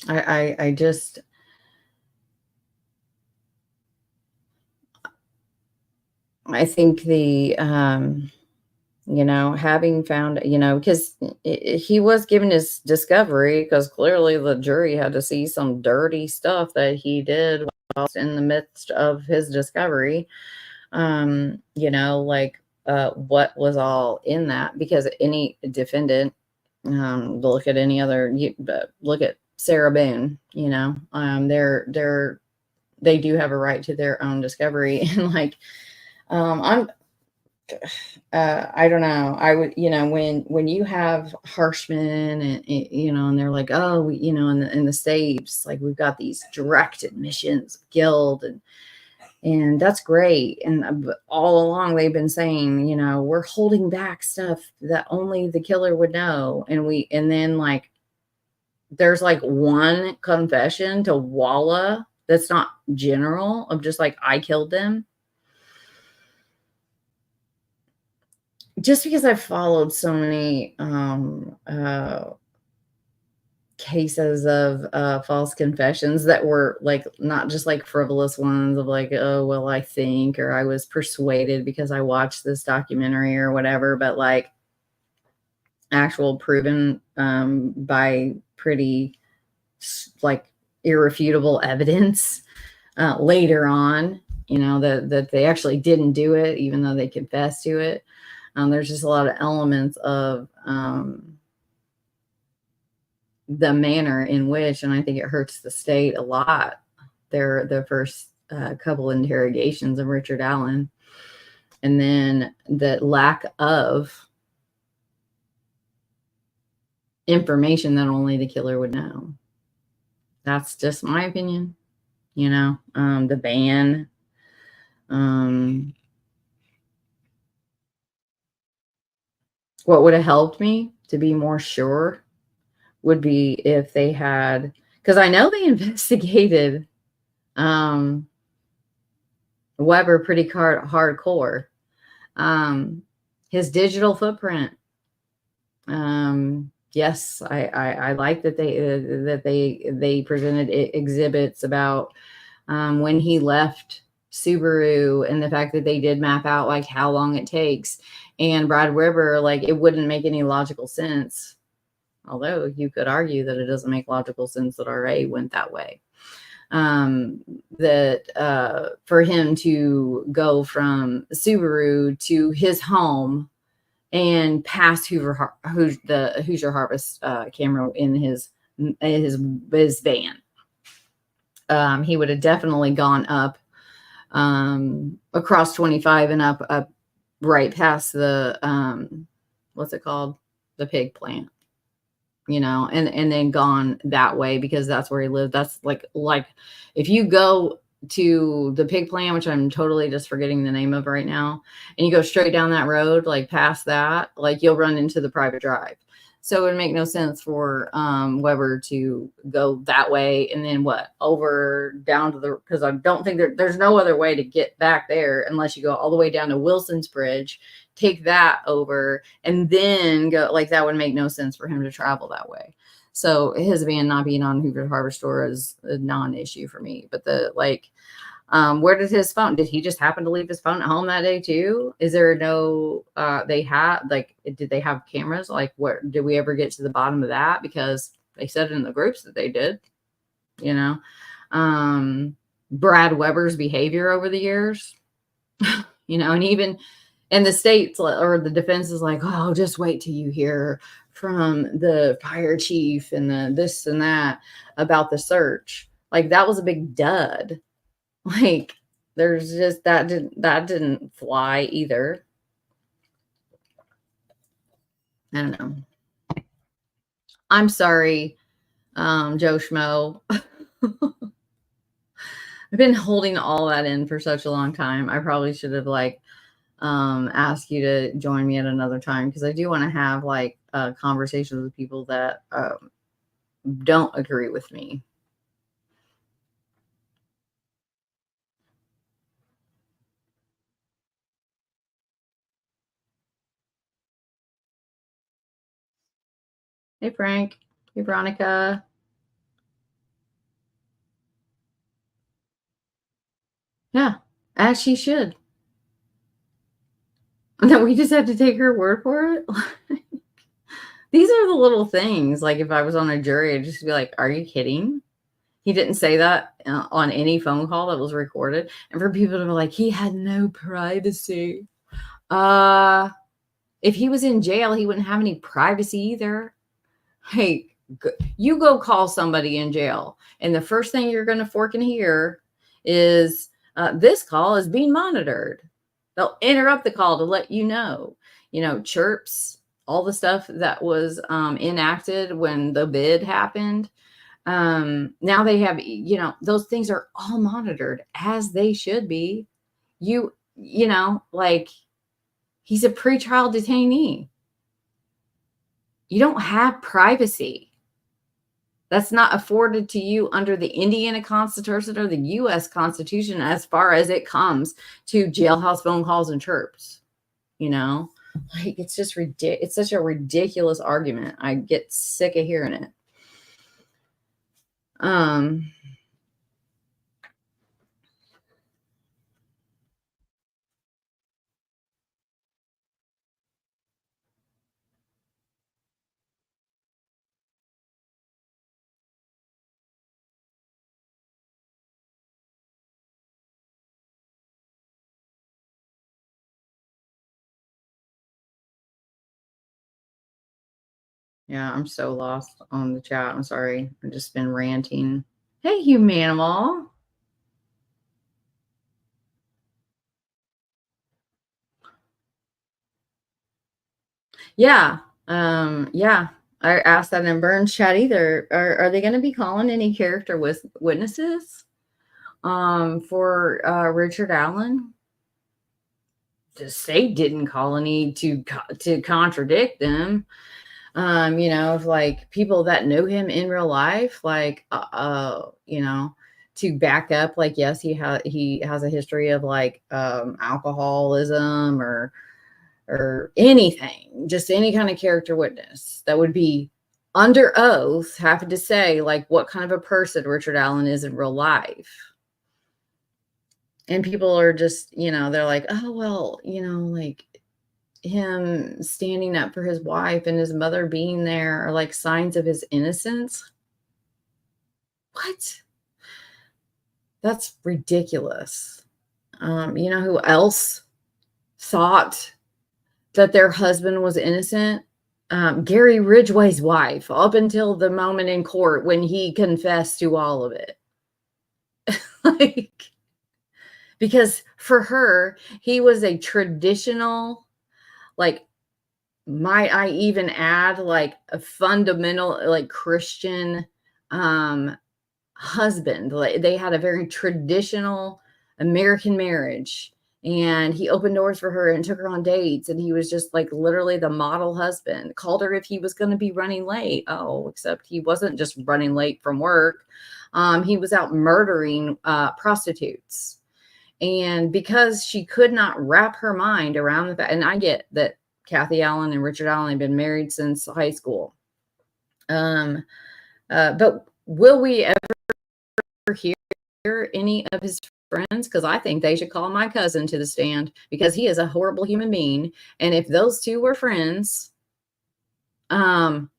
I just, I think the, having found, because he was given his discovery, because clearly the jury had to see some dirty stuff that he did whilst in the midst of his discovery. Like, what was all in that, because any defendant, look at any other, look at Sarah Boone, they do have a right to their own discovery. And like, I don't know. I would, when you have Harshman and they're like, oh, in the States, like we've got these direct admissions of guilt, and that's great. And all along they've been saying, we're holding back stuff that only the killer would know. And then like, there's like one confession to Walla that's not general, of just like, I killed them. Just because I've followed so many cases of false confessions that were like not just like frivolous ones of like, oh, well, I think, or I was persuaded because I watched this documentary or whatever, but like actual proven by pretty like irrefutable evidence later on, that they actually didn't do it, even though they confessed to it. There's just a lot of elements of the manner in which, and I think it hurts the state a lot, the first couple interrogations of Richard Allen, and then the lack of information that only the killer would know. That's just my opinion. The ban. What would have helped me to be more sure would be if they had, because I know they investigated Weber pretty hardcore. His digital footprint. Yes, I like that they presented exhibits about when he left Subaru, and the fact that they did map out like how long it takes. And Brad Weber, like, it wouldn't make any logical sense. Although you could argue that it doesn't make logical sense that RA went that way. That for him to go from Subaru to his home and past Hoosier Harvest camera in his van, he would have definitely gone up across 25 and up right past the what's it called, the pig plant, and then gone that way, because that's where he lived. That's like if you go to the pig plant, which I'm totally just forgetting the name of right now, and you go straight down that road, like past that, like you'll run into the private drive. So it would make no sense for Weber to go that way and then over down to because I don't think there's no other way to get back there unless you go all the way down to Wilson's Bridge, take that over, and then go. Like, that would make no sense for him to travel that way. So his van not being on Hoover Harbor Store is a non-issue for me. But where did his phone? Did he just happen to leave his phone at home that day too? Is there no? Did they have cameras? Like, where did we ever get to the bottom of that? Because they said in the groups that they did. You know, Brad Weber's behavior over the years. And even in the states or the defense is like, oh, just wait till you hear from the fire chief and the this and that about the search. Like, that was a big dud. Like, there's just that didn't fly either. I don't know. I'm sorry, Joe Schmo. I've been holding all that in for such a long time. I probably should have asked you to join me at another time, because I do want to have conversations with people that don't agree with me. Hey, Frank. Hey, Veronica. Yeah, as she should. No, we just have to take her word for it. These are the little things. Like, if I was on a jury, I'd just be like, are you kidding? He didn't say that on any phone call that was recorded. And for people to be like, he had no privacy. If he was in jail, he wouldn't have any privacy either. Hey, you go call somebody in jail, and the first thing you're going to fork and hear is, this call is being monitored. They'll interrupt the call to let you know, chirps, all the stuff that was enacted when the bid happened. Now they have, those things are all monitored, as they should be. He's a pretrial detainee. You don't have privacy. That's not afforded to you under the Indiana Constitution or the U.S. Constitution as far as it comes to jailhouse phone calls and chirps. It's just ridiculous. It's such a ridiculous argument. I get sick of hearing it. Yeah, I'm so lost on the chat. I'm sorry. I've just been ranting. Hey, Humanimal. Yeah. Yeah. I asked that in Burns chat either. Are they going to be calling any character witnesses for Richard Allen? The state didn't call any to contradict them. Of people that know him in real life, to back up, yes, he has a history of alcoholism or anything, just any kind of character witness that would be under oath, having to say what kind of a person Richard Allen is in real life. And people are just, they're like, oh, well, him standing up for his wife and his mother being there are signs of his innocence. What? That's ridiculous. Who else thought that their husband was innocent? Gary Ridgway's wife, up until the moment in court when he confessed to all of it. Because for her, he was a traditional, might I even add, a fundamental, Christian husband. They had a very traditional American marriage, and he opened doors for her and took her on dates, and he was just literally the model husband. Called her if he was going to be running late. Oh, except he wasn't just running late from work. He was out murdering prostitutes. And because she could not wrap her mind around the fact, and I get that Kathy Allen and Richard Allen have been married since high school. Um, but will we ever hear any of his friends? Because I think they should call my cousin to the stand because he is a horrible human being. And if those two were friends, um,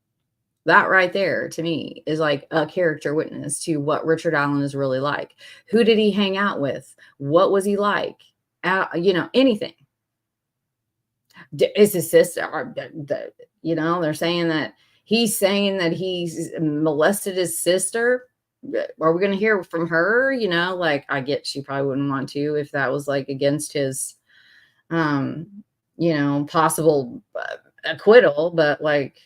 that right there to me is like a character witness to what Richard Allen is really like. Who did he hang out with? What was he like? Anything. Is his sister? They're saying that he's molested his sister. Are we going to hear from her? Like I get she probably wouldn't want to if that was like against his, um, possible acquittal, but like.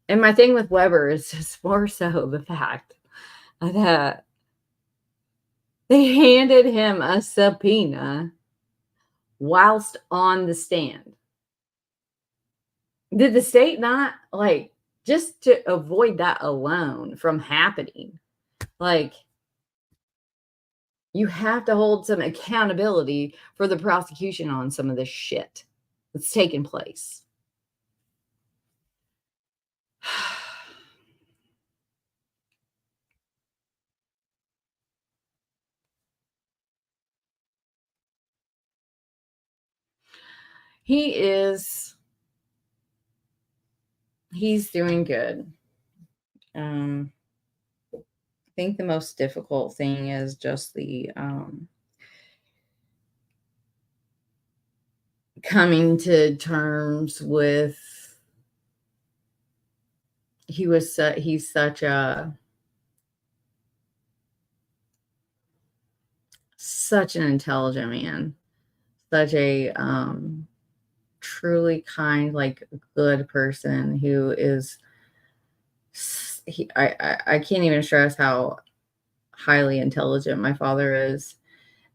And my thing with Weber is just more so the fact that they handed him a subpoena whilst on the stand. Did the state not, like, just to avoid that alone from happening, like, you have to hold some accountability for the prosecution on some of this shit that's taking place. He is he's doing good. I think the most difficult thing is just the, coming to terms with he's such an intelligent man, such a truly kind, like good person who is I can't even stress how highly intelligent my father is,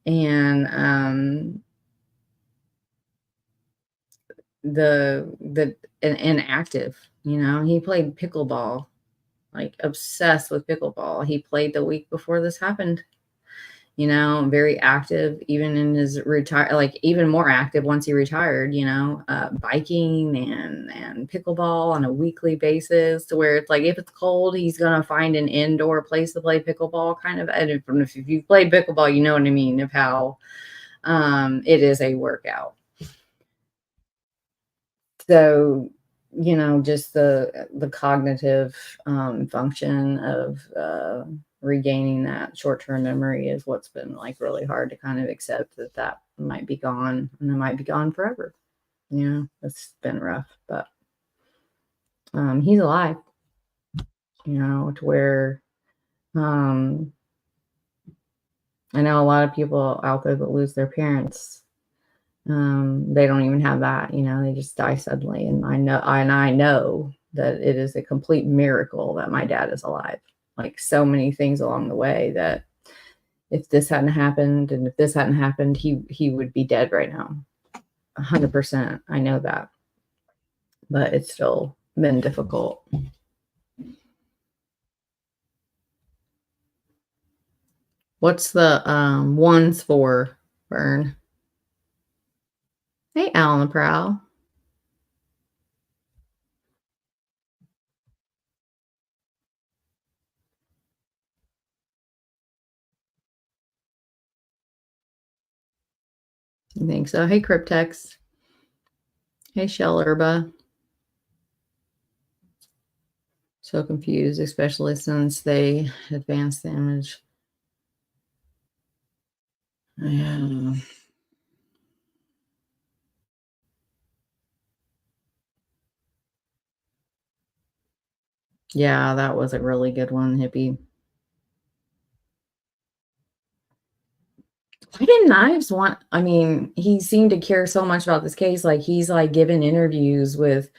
and and active. He played pickleball, like obsessed with pickleball. He played the week before this happened. Very active, even in his retire, like even more active once he retired, biking and pickleball on a weekly basis to where it's like, if it's cold, he's going to find an indoor place to play pickleball kind of. And if you play pickleball, you know what I mean, of how, it is a workout. So, just the cognitive, function of, regaining that short-term memory is what's been like really hard to kind of accept that might be gone and it might be gone forever. It's been rough, but, he's alive, to where, um, I know a lot of people out there that lose their parents. They don't even have that, they just die suddenly. And I know that it is a complete miracle that my dad is alive. Like so many things along the way that if this hadn't happened and if this hadn't happened, he would be dead right now. 100%. I know that. But it's still been difficult. What's the ones for, Vern? Hey, Alan the Prowl. You think so? Hey, Cryptex. Hey, Shell Herba. So confused, especially since they advanced the image. Yeah. Yeah, that was a really good one, Hippie. Why did Knives want? I mean, he seemed to care so much about this case. Like he's like given interviews with,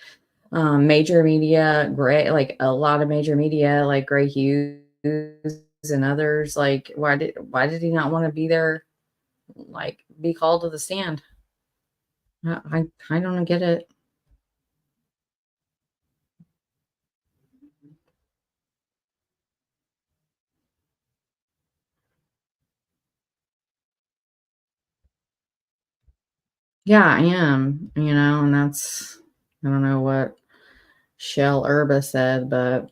major media, Gray, like a lot of major media, like Gray Hughes and others. Like, why did he not want to be there? Like, be called to the stand? I don't get it. Yeah, I am. And that's I don't know what Shell Herba said, but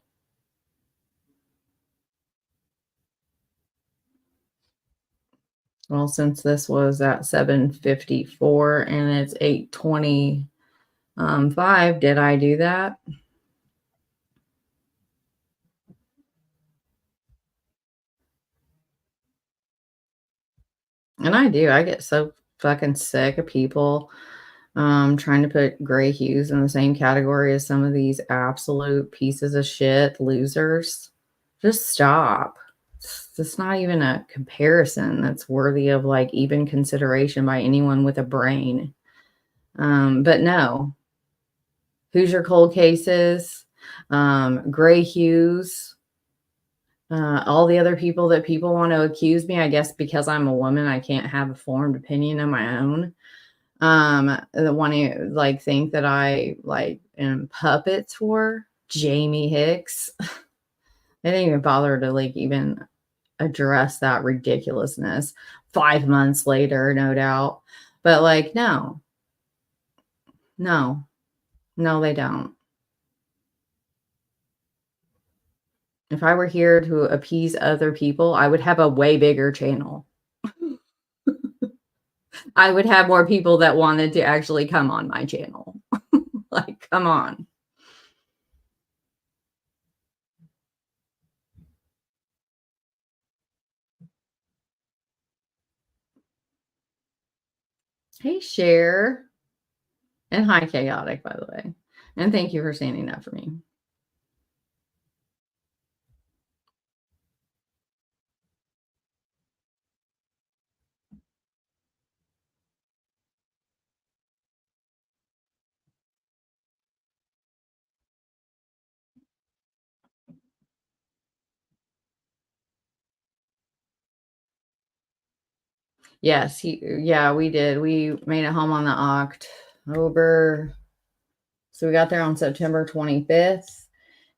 well, since this was at 7:54 and it's 8:25, did I do that? And I do. I get so fucking sick of people trying to put gray hues in the same category as some of these absolute pieces of shit losers. Just stop. It's not even a comparison that's worthy of like even consideration by anyone with a brain. But no, Hoosier cold cases, gray hues, all the other people that people want to accuse me, I guess because I'm a woman, I can't have a formed opinion of my own. The one who like think that I like am puppets for Jamie Hicks. I didn't even bother to like even address that ridiculousness 5 months later, no doubt. But like, no, no, no, they don't. If I were here to appease other people, I would have a way bigger channel. I would have more people that wanted to actually come on my channel. Like, come on. Hey, Cher. And hi, Chaotic, by the way. And thank you for standing up for me. Yes, yeah, we did. We made it home on the October. So we got there on September 25th.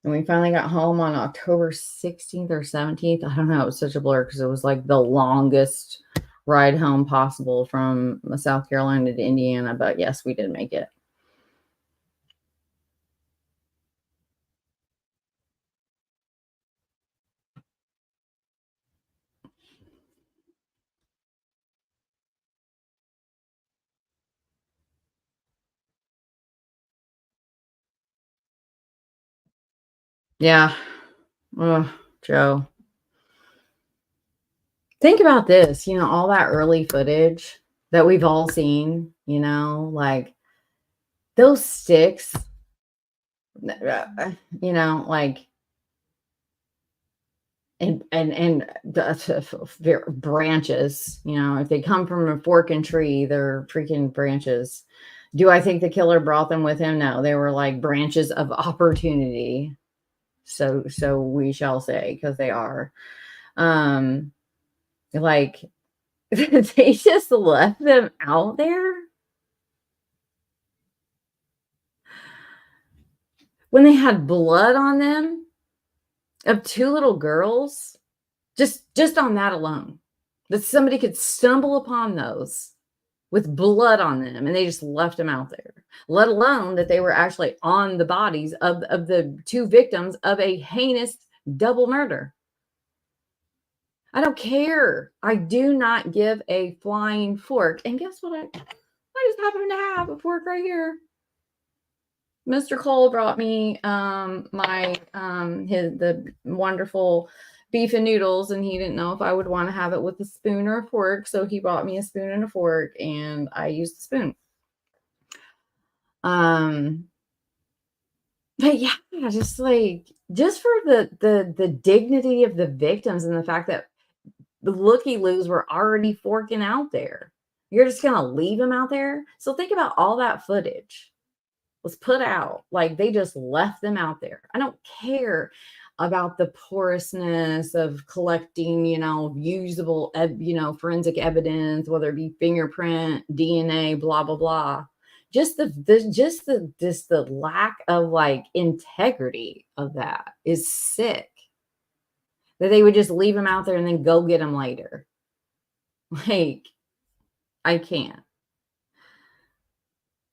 And we finally got home on October 16th or 17th. I don't know. It was such a blur because it was like the longest ride home possible from South Carolina to Indiana. But yes, we did make it. Yeah. Oh, Joe. Think about this, all that early footage that we've all seen, like those sticks, like, and the branches, if they come from a forking tree, they're freaking branches. Do I think the killer brought them with him? No, they were like branches of opportunity. So we shall say, because they are. Like they just left them out there when they had blood on them of two little girls. Just on that alone, that somebody could stumble upon those with blood on them and they just left them out there, let alone that they were actually on the bodies of the two victims of a heinous double murder. I don't care. I do not give a flying fork. And guess what? I just happen to have a fork right here. Mr. Cole brought me the wonderful beef and noodles, and he didn't know if I would want to have it with a spoon or a fork, so he bought me a spoon and a fork, and I used the spoon. But yeah, just for the dignity of the victims and the fact that the looky-loos were already forking out there. You're just gonna leave them out there? So think about all that footage was put out, like they just left them out there. I don't care about the porousness of collecting, usable, forensic evidence, whether it be fingerprint, DNA, blah blah blah. Just the lack of like integrity of that is sick. That they would just leave them out there and then go get them later. Like, I can't.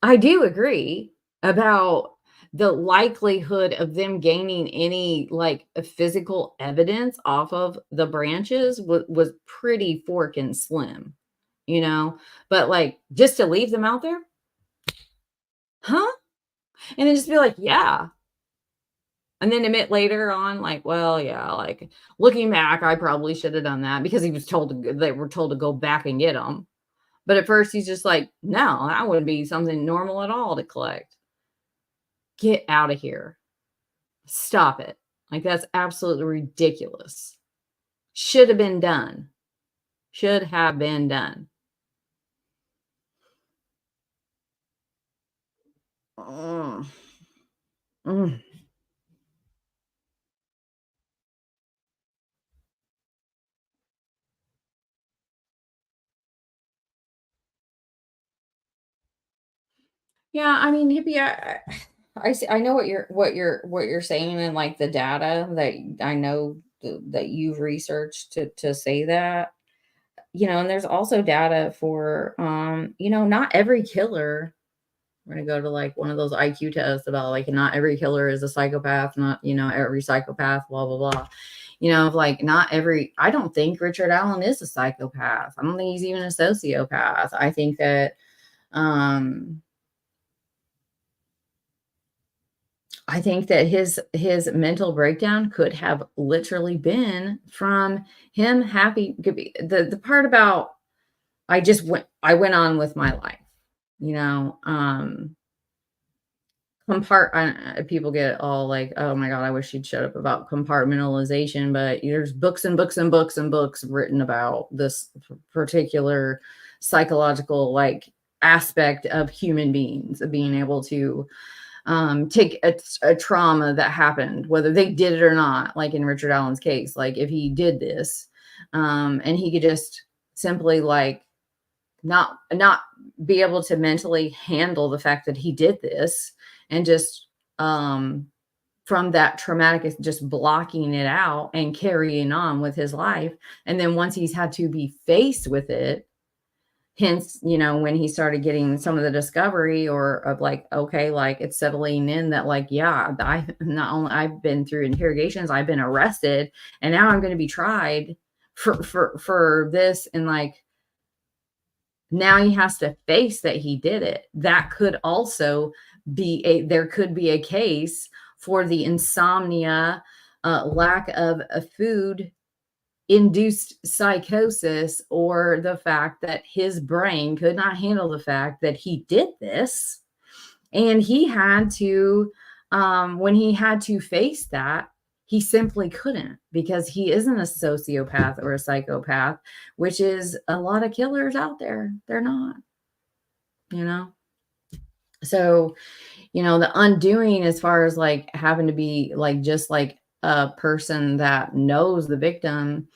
I do agree about the likelihood of them gaining any like physical evidence off of the branches was pretty forking slim, you know? But like just to leave them out there, huh? And then just be like, yeah. And then admit later on, like, well, yeah, like looking back, I probably should have done that because he was told they were told to go back and get them. But at first, he's just like, no, that wouldn't be something normal at all to collect. Get out of here. Stop it. Like, that's absolutely ridiculous. Should have been done. Should have been done. Mm. Mm. Yeah, I mean, hippie, I see, I know what you're saying, and like the data that I know that you've researched to say that, and there's also data for, not every killer. We're gonna go to like one of those IQ tests about like not every killer is a psychopath, not every psychopath, blah blah blah. Like not every. I don't think Richard Allen is a psychopath. I don't think he's even a sociopath. Um I think that his mental breakdown could have literally been from him happy. The part about I went on with my life, you know. People get all like, oh my god, I wish you'd shut up about compartmentalization, but there's books and books and books and books written about this particular psychological like aspect of human beings, of being able to take a trauma that happened, whether they did it or not, like in Richard Allen's case, like if he did this, and he could just simply like not be able to mentally handle the fact that he did this, and just from that traumatic is just blocking it out and carrying on with his life. And then once he's had to be faced with it, hence, when he started getting some of the discovery or of like, okay, like it's settling in that like, yeah, I not only I've been through interrogations, I've been arrested, and now I'm going to be tried for this. And like, now he has to face that he did it. That could also there could be a case for the insomnia, lack of a food induced psychosis, or the fact that his brain could not handle the fact that he did this. And he had to, when he had to face that, he simply couldn't, because he isn't a sociopath or a psychopath, which is a lot of killers out there. They're not, you know? So, the undoing, as far as like having to be like just like a person that knows the victim,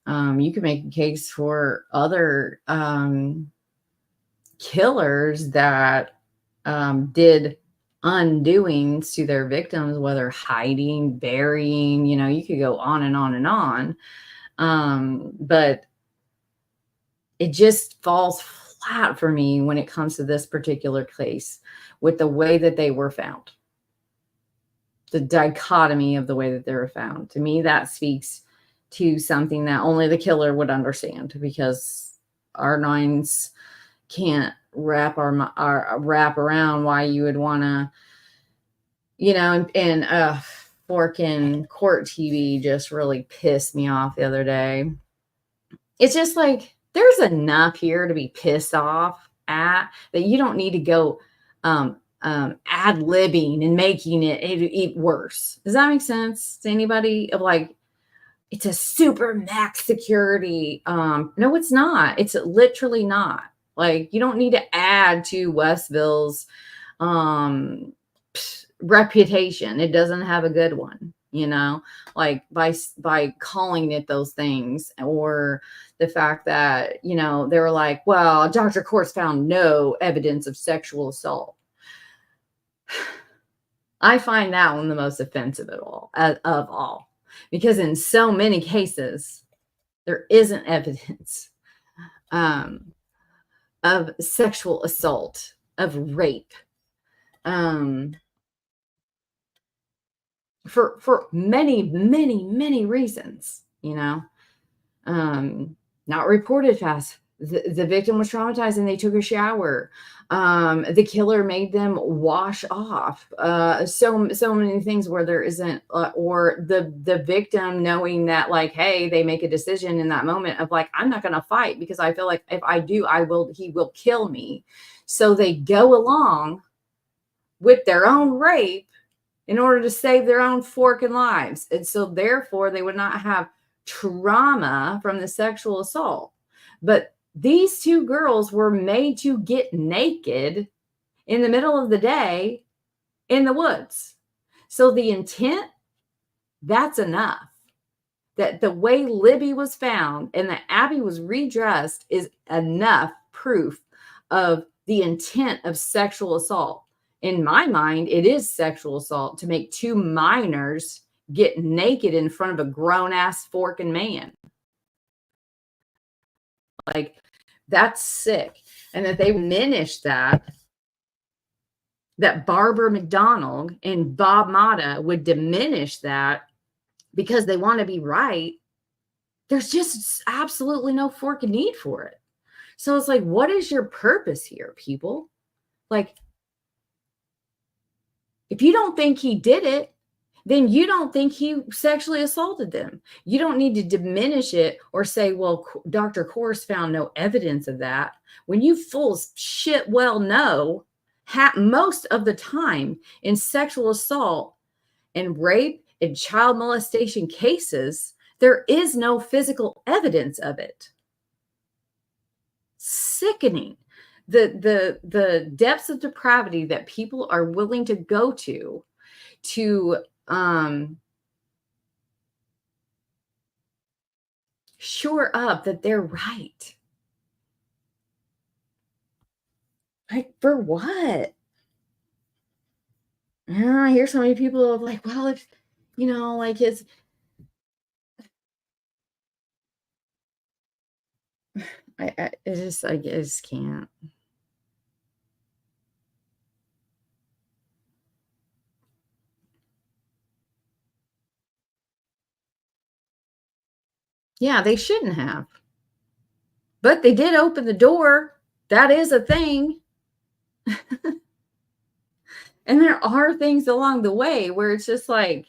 you can make a case for other killers that did undoings to their victims, whether hiding, burying, you could go on and on and on. But it just falls flat for me when it comes to this particular case with the way that they were found. The dichotomy of the way that they were found. To me, that speaks to something that only the killer would understand, because our minds can't wrap wrap around why you would want to, and forking court TV just really pissed me off the other day. It's just like, there's enough here to be pissed off at, that you don't need to go ad-libbing and making it worse. Does that make sense to anybody? Of like, it's a super max security. No, it's not. It's literally not. Like, you don't need to add to Westville's reputation. It doesn't have a good one, like by calling it those things, or the fact that, they were like, well, Dr. Courts found no evidence of sexual assault. I find that one the most offensive of all, because in so many cases, there isn't evidence of sexual assault, of rape, For many reasons, not reported fast. The victim was traumatized and they took a shower. The killer made them wash off. So many things where there isn't, or the victim knowing that, like, hey, they make a decision in that moment of like, I'm not going to fight because I feel like if I do, he will kill me. So they go along with their own rape in order to save their own forking lives. And so therefore they would not have trauma from the sexual assault. But these two girls were made to get naked in the middle of the day in the woods. So the intent, that's enough. That the way Libby was found and that Abby was redressed is enough proof of the intent of sexual assault. In my mind, it is sexual assault to make two minors get naked in front of a grown-ass forking man. Like, that's sick. And that they diminished that Barbara McDonald and Bob Mata would diminish that because they want to be right. There's just absolutely no forking need for it. So it's like, what is your purpose here, people? Like, if you don't think he did it, then you don't think he sexually assaulted them. You don't need to diminish it or say, well, Dr. Kors found no evidence of that. When you full shit well know, most of the time in sexual assault and rape and child molestation cases, there is no physical evidence of it. Sickening. The depths of depravity that people are willing to go to shore up that they're right. Like, for what? I hear so many people like, well, if like it's I just can't. Yeah, they shouldn't have. But they did open the door. That is a thing. And there are things along the way where it's just like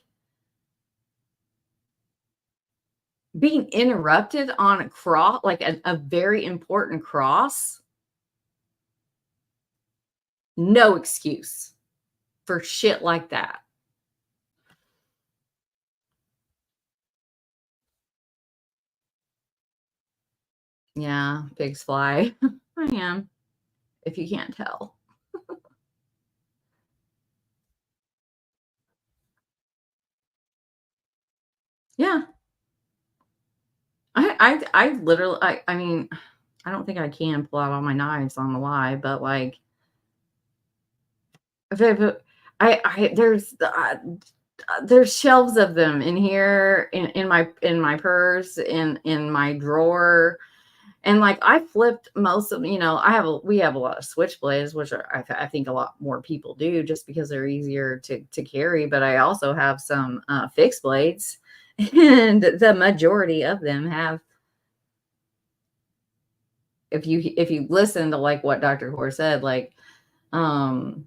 being interrupted on a cross, like a very important cross. No excuse for shit like that. Yeah, pigs fly. I am, if you can't tell. Yeah. I literally, I mean, I don't think I can pull out all my knives on the lie, but like, if there's shelves of them in here in my purse in my drawer. And like I flipped most of, we have a lot of switchblades, which I think a lot more people do just because they're easier to carry. But I also have some fixed blades, and the majority of them have. If you listen to like what Dr. Hoare said, like, that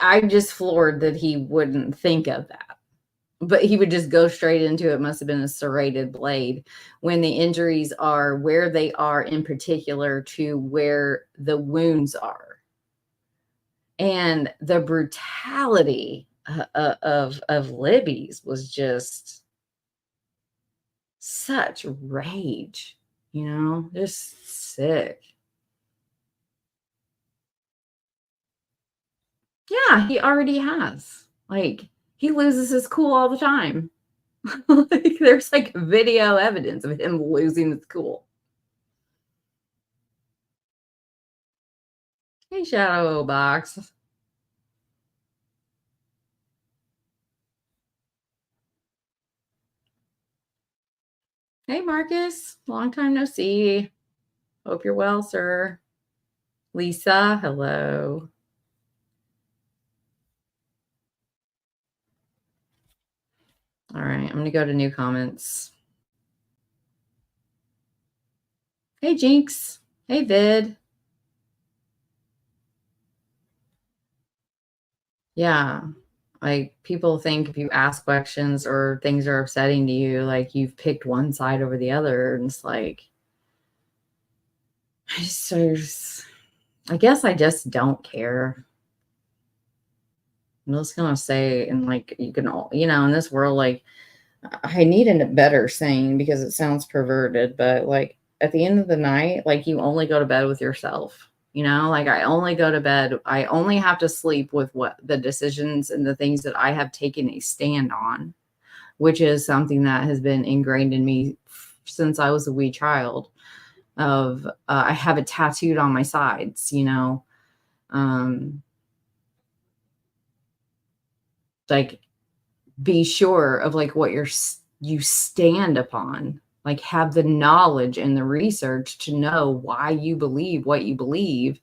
I'm just floored that he wouldn't think of that. But he would just go straight into it. Must have been a serrated blade when the injuries are where they are, in particular to where the wounds are. And the brutality of Libby's was just such rage, just sick. Yeah, he already has. Like, he loses his cool all the time. Like, there's like video evidence of him losing his cool. Hey, Shadow Box. Hey, Marcus. Long time no see. Hope you're well, sir. Lisa, hello. All right, I'm going to go to new comments. Hey, Jinx. Hey, Vid. Yeah. Like people think if you ask questions or things are upsetting to you, like you've picked one side over the other. And it's like, I guess I just don't care. I'm just gonna say, and like you can all, in this world, like I need a better saying because it sounds perverted, but like at the end of the night, like you only go to bed with yourself. Like I only go to bed, I only have to sleep with what the decisions and the things that I have taken a stand on, which is something that has been ingrained in me since I was a wee child. I have it tattooed on my sides, um, like be sure of like what you stand upon, like have the knowledge and the research to know why you believe what you believe.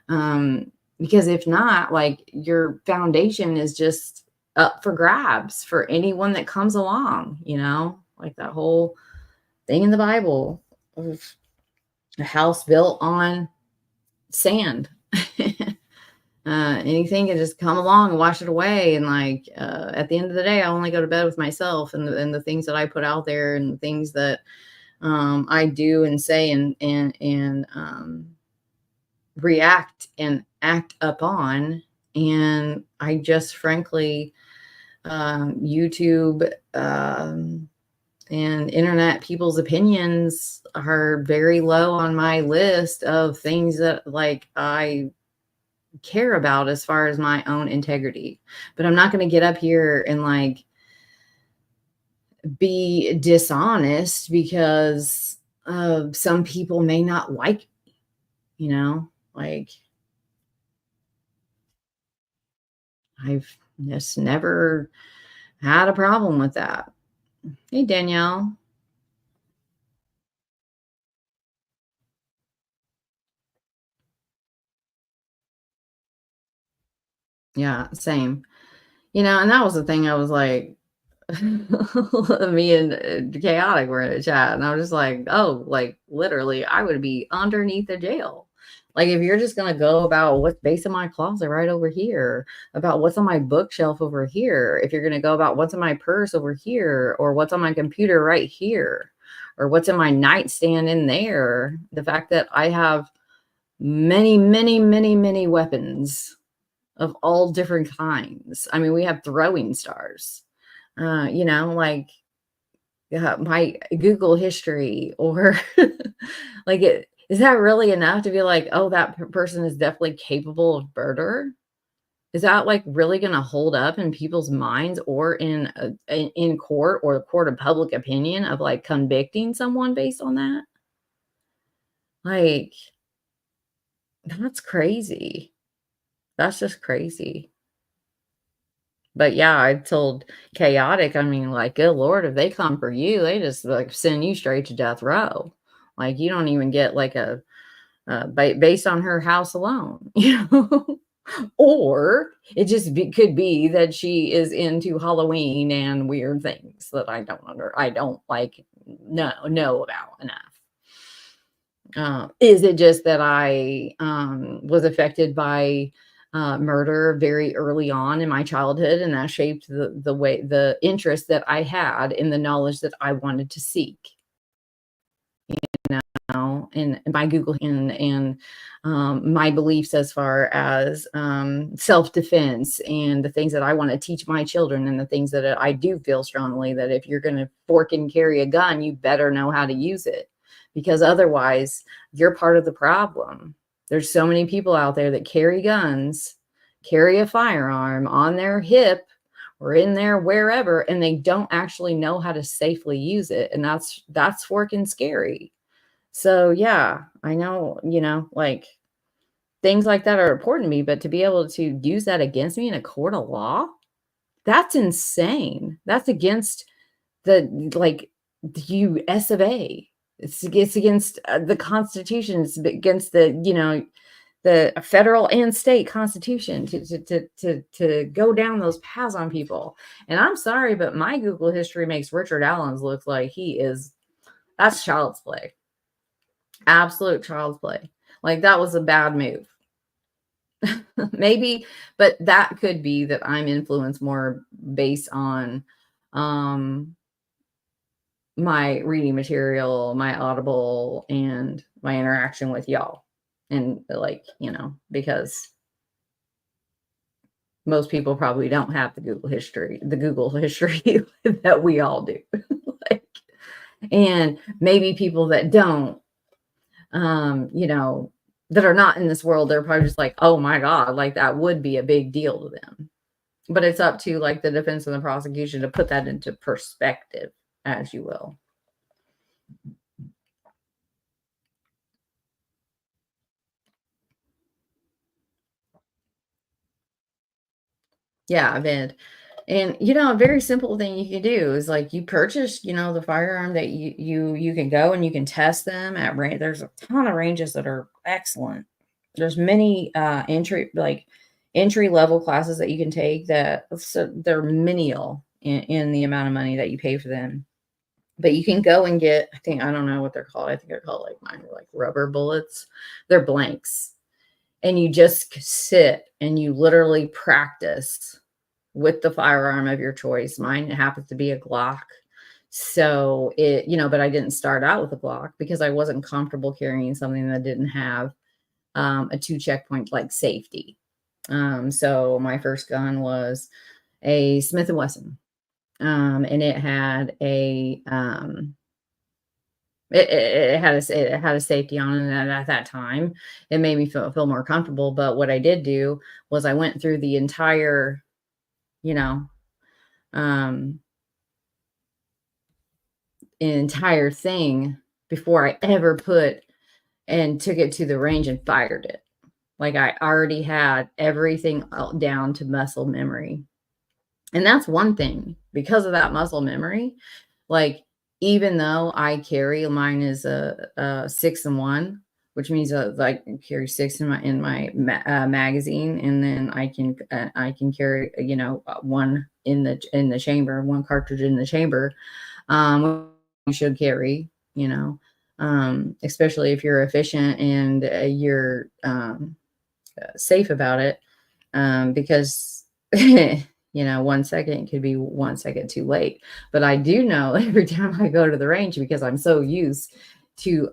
Because if not, like your foundation is just up for grabs for anyone that comes along, like that whole thing in the Bible of a house built on sand. Anything can just come along and wash it away. And like at the end of the day, I only go to bed with myself and the things that I put out there and the things that I do and say and react and act upon. And I just frankly, YouTube and internet people's opinions are very low on my list of things that like I care about as far as my own integrity. But I'm not going to get up here and like be dishonest because some people may not like, like I've just never had a problem with that. Hey, Danielle. Yeah, same. And that was the thing. I was like, me and Chaotic were in a chat, and I was just like, oh, like literally, I would be underneath the jail. Like, if you're just gonna go about what's based in my closet right over here, about what's on my bookshelf over here, if you're gonna go about what's in my purse over here, or what's on my computer right here, or what's in my nightstand in there, the fact that I have many, many, many, many weapons of all different kinds. I mean, we have throwing stars, like my Google history or like is that really enough to be like, oh, that person is definitely capable of murder? Is that like really going to hold up in people's minds or in court or court of public opinion of like convicting someone based on that? Like, that's crazy. That's just crazy. But yeah, I told Chaotic, I mean, like, good Lord, if they come for you, they just like send you straight to death row. Like, you don't even get like based on her house alone, or it just could be that she is into Halloween and weird things that I don't like know about enough. Is it just that I was affected by murder very early on in my childhood, and that shaped the interest that I had in the knowledge that I wanted to seek? And my Google and my beliefs as far as self-defense and the things that I want to teach my children, and the things that I do feel strongly that if you're going to fork and carry a gun, you better know how to use it, because otherwise you're part of the problem. There's so many people out there that carry guns, carry a firearm on their hip or in there wherever, and they don't actually know how to safely use it. And that's freaking scary. So yeah, I know, like things like that are important to me, but to be able to use that against me in a court of law, that's insane. That's against the US of A. It's against the Constitution. It's against the, the federal and state constitution to go down those paths on people. And I'm sorry, but my Google history makes Richard Allen's look like that's child's play. Absolute child's play. Like, that was a bad move. Maybe, but that could be that I'm influenced more based on my reading material, my Audible, and my interaction with y'all. And like, because most people probably don't have the Google history that we all do. Like, and maybe people that don't, that are not in this world, they're probably just like, oh my God, like that would be a big deal to them. But it's up to like the defense and the prosecution to put that into perspective, as you will. Yeah, I've been. And a very simple thing you can do is like you purchase, the firearm that you can go and you can test them at range. There's a ton of ranges that are excellent. There's many entry level classes that you can take that, so they're menial in the amount of money that you pay for them. But you can go and get, I don't know what they're called. I think they're called, like, mine are like rubber bullets. They're blanks. And you just sit and you literally practice with the firearm of your choice. Mine happens to be a Glock. So but I didn't start out with a Glock because I wasn't comfortable carrying something that didn't have a 2 checkpoint like safety. So my first gun was a Smith & Wesson. And it had it had a safety on it, and at that time, it made me feel more comfortable. But what I did do was I went through the entire, an entire thing before I ever took it to the range and fired it. Like, I already had everything down to muscle memory. And that's one thing, because of that muscle memory, like, even though I carry, mine is a 6-in-1, which means I carry 6 in my magazine, and then I can carry one in the chamber, one cartridge in the chamber. You should carry, especially if you're efficient and you're safe about it, because 1 second could be 1 second too late. But I do know every time I go to the range, because I'm so used to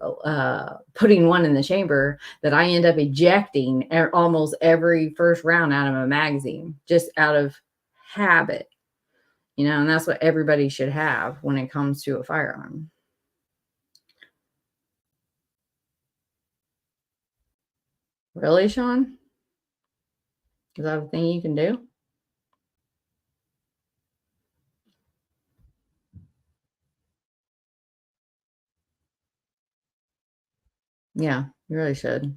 putting one in the chamber, that I end up ejecting almost every first round out of a magazine, just out of habit, and that's what everybody should have when it comes to a firearm. Really, Sean? Is that a thing you can do? Yeah, you really should.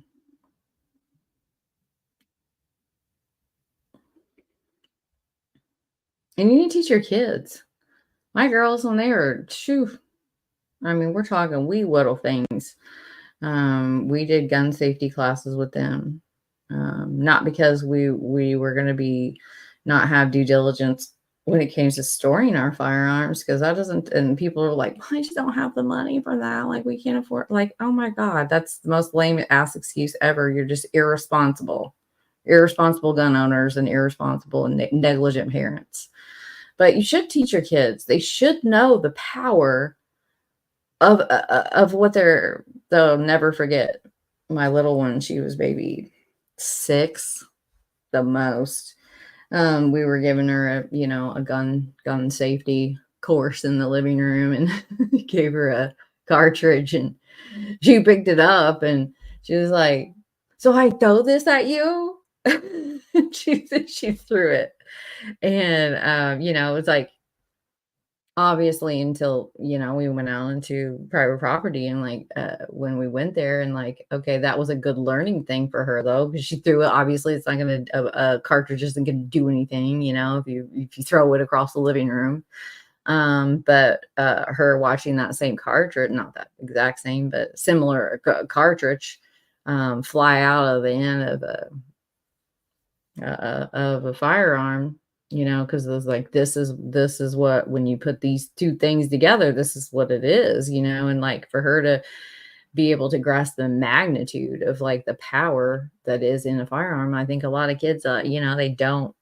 And you need to teach your kids. My girls, when they were, I mean, we're talking wee little things. We did gun safety classes with them. Not because we were going to be not have due diligence when it came to storing our firearms, because that doesn't, and people are like, I just don't have the money for that. Like, we can't afford, like, oh my God, that's the most lame ass excuse ever. You're just irresponsible gun owners and irresponsible and negligent parents. But you should teach your kids. They should know the power of what they'll never forget. My little one, she was maybe 6, the most. We were giving her a gun safety course in the living room, and gave her a cartridge, and she picked it up and she was like, so I throw this at you? she threw it. And it's like, obviously, until we went out into private property, and like when we went there, and like, okay, that was a good learning thing for her, though, because she threw it. Obviously, it's not gonna a cartridge isn't gonna do anything, if you throw it across the living room. But her watching that same cartridge, not that exact same, but similar cartridge, fly out of the end of a firearm, because it was like, this is what, when you put these two things together, this is what it is, and like for her to be able to grasp the magnitude of like the power that is in a firearm. I think a lot of kids, they don't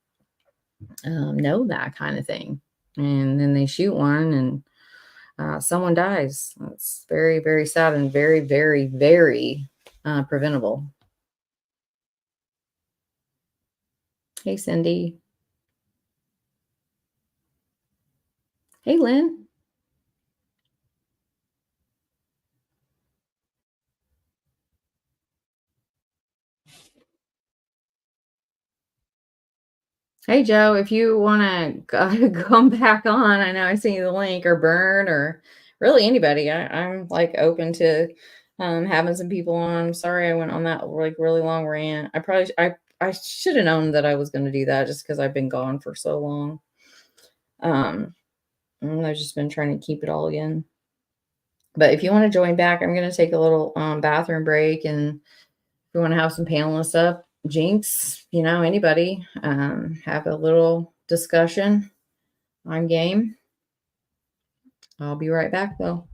know that kind of thing, and then they shoot one and someone dies. It's very, very sad and very, very, very preventable. Hey, Cindy. Hey, Lynn. Hey, Joe, if you want to come back on, I know I sent you the link, or Burn, or really anybody. I'm like open to having some people on. Sorry, I went on that like really long rant. I should have known that I was going to do that just because I've been gone for so long. And I've just been trying to keep it all in. But if you want to join back, I'm going to take a little bathroom break, and if you want to have some panelists up, Jinx, anybody, have a little discussion. I'm game. I'll be right back though.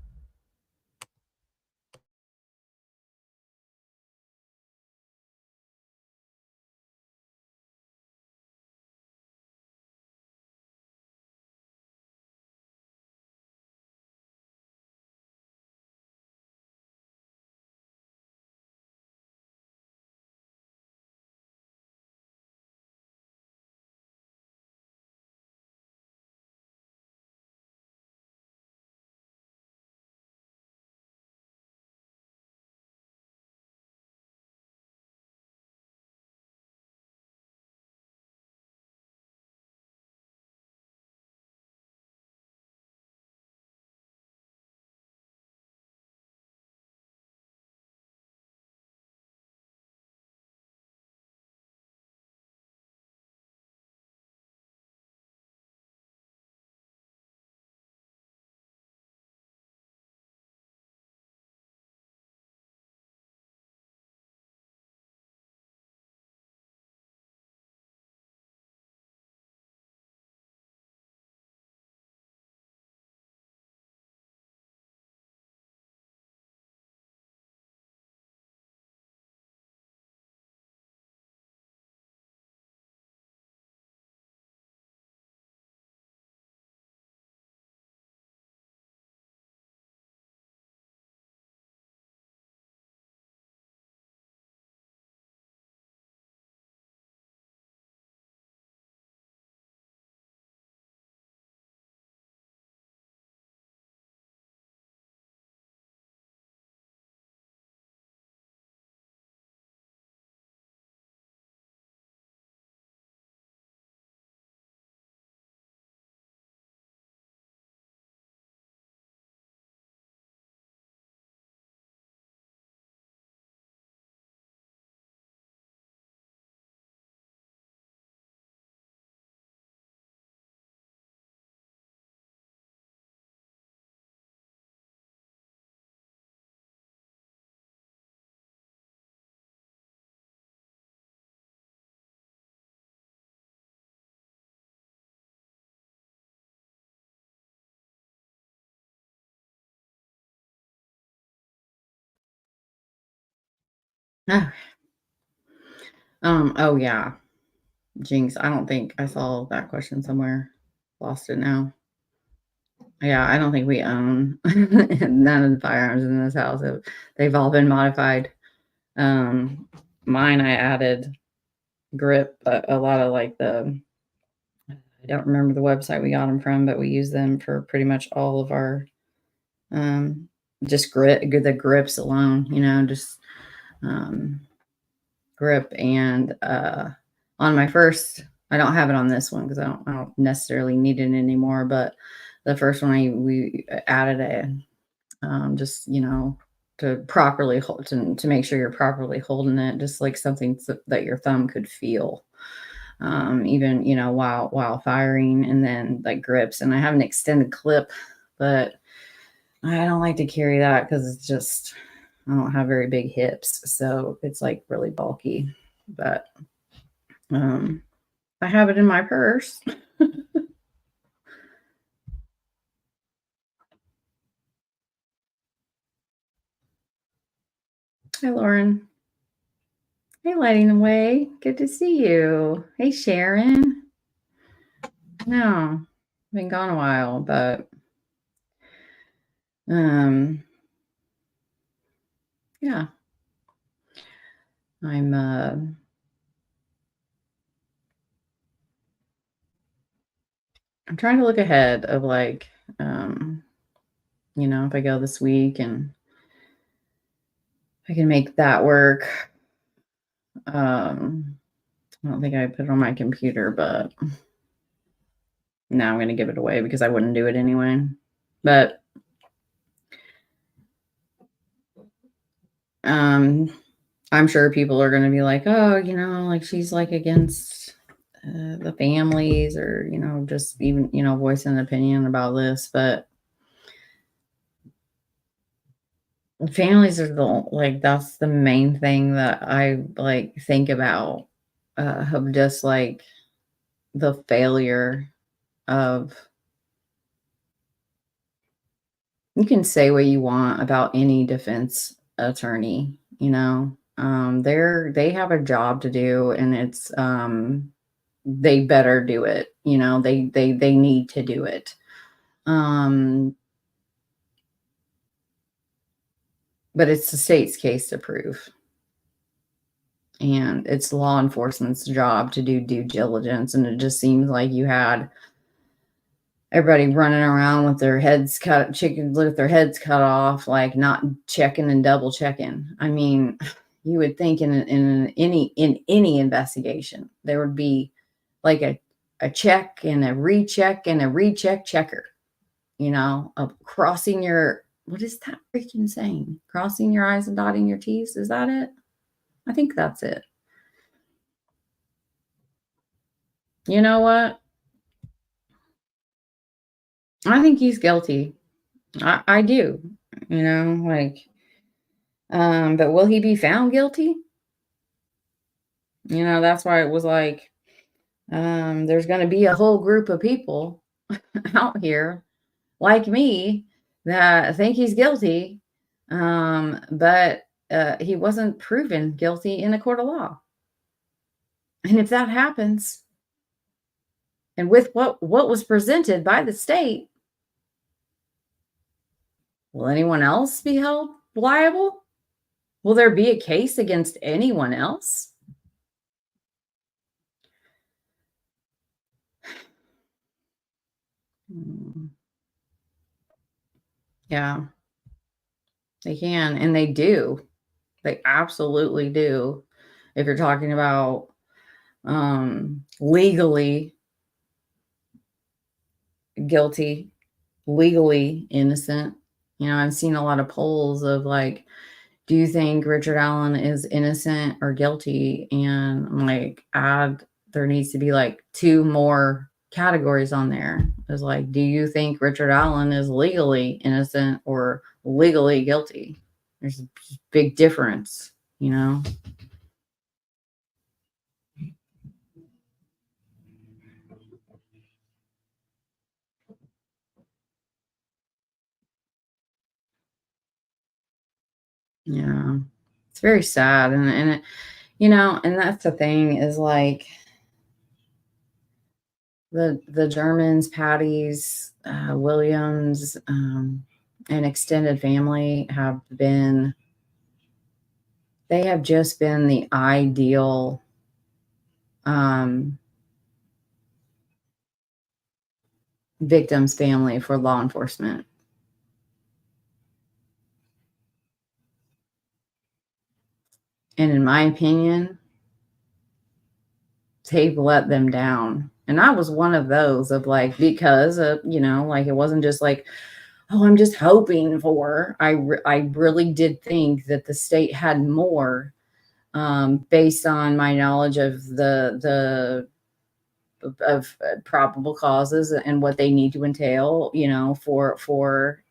Ah, oh yeah, Jinx. I don't think I saw that question somewhere. Lost it now. Yeah, I don't think we own none of the firearms in this house. They've all been modified. Mine, I added grip, but a lot of like I don't remember the website we got them from, but we use them for pretty much all of our um, just the grips alone, just um, grip. And on my first, I don't have it on this one because I don't necessarily need it anymore. But the first one, we added just to properly hold, to make sure you're properly holding it, just like something that your thumb could feel, even while firing, and then like grips. And I have an extended clip, but I don't like to carry that because it's just I don't have very big hips, so it's like really bulky, but I have it in my purse. Hi, Lauren. Hey, Lighting Away. Good to see you. Hey, Sharon. No, been gone a while, but yeah, I'm trying to look ahead of like, if I go this week and I can make that work. I don't think I put it on my computer, but now I'm going to give it away because I wouldn't do it anyway. But I'm sure people are going to be like, oh, like she's like against the families or, just even, voicing an opinion about this. But families are that's the main thing that I like think about, of just like the failure of, you can say what you want about any defense attorney, they have a job to do, and it's, they better do it, they need to do it. But it's the state's case to prove. And it's law enforcement's job to do due diligence. And it just seems like you had everybody running around with their heads cut, chickens with their heads cut off, like not checking and double checking. I mean, you would think in any investigation there would be like a check and a recheck and a recheck checker, of crossing your, what is that freaking saying? Crossing your I's and dotting your T's. Is that it? I think that's it. You know what? I think he's guilty. I do, but will he be found guilty? That's why it was like, there's going to be a whole group of people out here like me that think he's guilty. But he wasn't proven guilty in a court of law. And if that happens, and with what was presented by the state, will anyone else be held liable? Will there be a case against anyone else? Yeah, they can, and they do. They absolutely do. If you're talking about legally guilty, legally innocent. I've seen a lot of polls of like, do you think Richard Allen is innocent or guilty? And I'm like, there needs to be like 2 more categories on there. It's like, do you think Richard Allen is legally innocent or legally guilty? There's a big difference, Yeah, it's very sad. And it, and that's the thing is like the Germans, Patty's, Williams, and extended family they have just been the ideal victim's family for law enforcement. And in my opinion, they've let them down. And I was one of those of like, because of, like, it wasn't just like, oh, I'm just hoping for, I really did think that the state had more, based on my knowledge of of probable causes and what they need to entail, for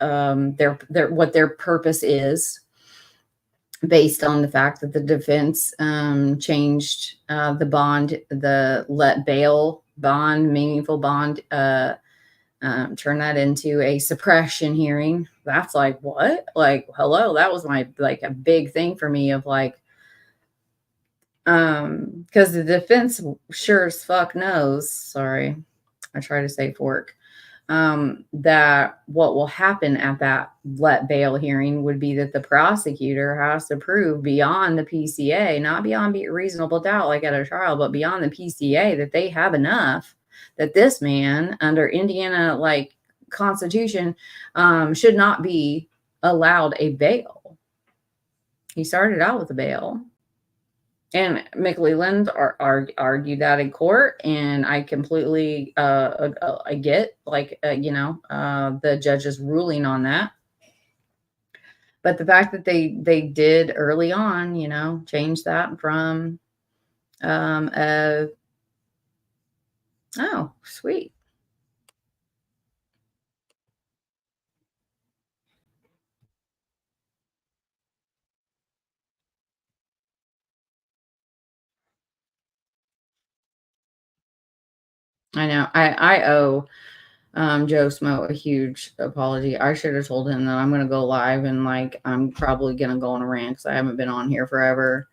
their what their purpose is. based on the fact that the defense changed the bond, the let bail bond, meaningful bond, turn that into a suppression hearing. That's like, what? Like, hello, that was my, like, a big thing for me of like, because the defense sure as fuck knows, sorry, I try to say fork, that what will happen at that let bail hearing would be that the prosecutor has to prove beyond the PCA, not beyond reasonable doubt like at a trial, but beyond the PCA, that they have enough, that this man under Indiana like Constitution should not be allowed a bail. He started out with a bail. And McLeland argued that in court, and I completely I get, like, the judge's ruling on that. But the fact that they did early on, change that from oh, sweet. I know. I owe Joe Smo a huge apology. I should have told him that I'm going to go live, and like I'm probably going to go on a rant because I haven't been on here forever.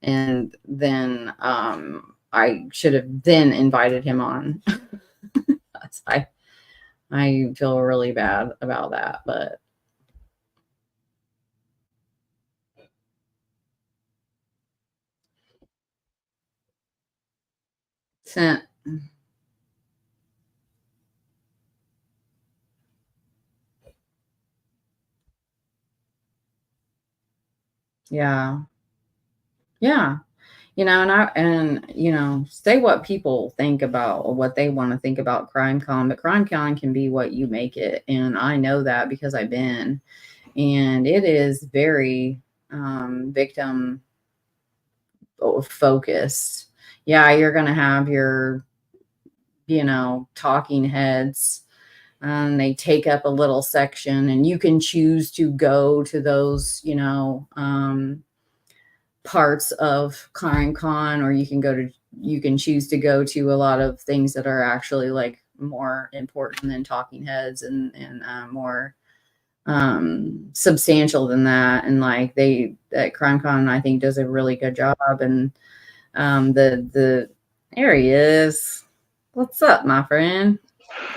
And then I should have then invited him on. I feel really bad about that, but sent. Yeah. Yeah. Say what people think about, or what they want to think about CrimeCon, but CrimeCon can be what you make it. And I know that because I've been, and it is very victim focused. Yeah, you're going to have your, talking heads. They take up a little section, and you can choose to go to those, parts of CrimeCon, or you can choose to go to a lot of things that are actually like more important than talking heads, and more substantial than that. And like at CrimeCon, I think, does a really good job. And the there he is. What's up, my friend?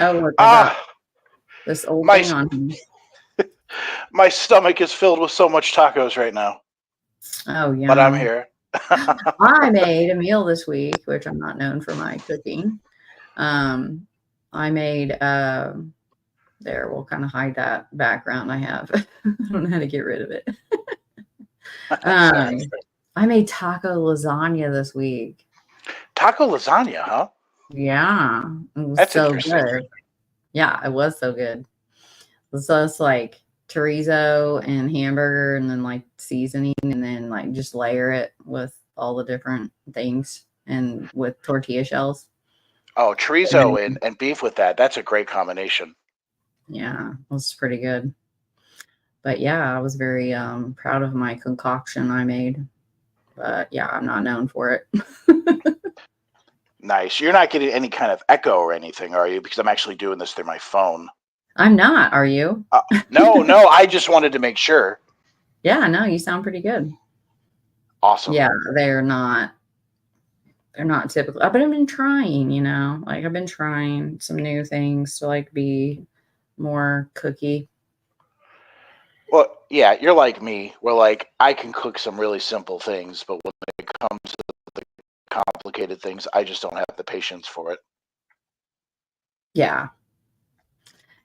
Oh, look, I got this old thing on him. My stomach is filled with so much tacos right now. Oh, yeah. But I'm here. I made a meal this week, which I'm not known for my cooking. I made there, we'll kind of hide that background I have. I don't know how to get rid of it. I made taco lasagna this week. Taco lasagna, huh? Yeah. It was That's so interesting. good. Yeah, it was so good. So it's like chorizo and hamburger, and then like seasoning, and then like just layer it with all the different things, and with tortilla shells. Oh, chorizo and beef with that. That's a great combination. Yeah, it was pretty good. But yeah, I was very proud of my concoction I made. But yeah, I'm not known for it. Nice. You're not getting any kind of echo or anything, are you? Because I'm actually doing this through my phone. I'm not. Are you? No. I just wanted to make sure. Yeah, no, you sound pretty good. Awesome. Yeah, they're not typical. But I've been trying, like I've been trying some new things to like be more cookie. Well, yeah, you're like me. Where like I can cook some really simple things, but when it comes to the complicated things, I just don't have the patience for it. Yeah.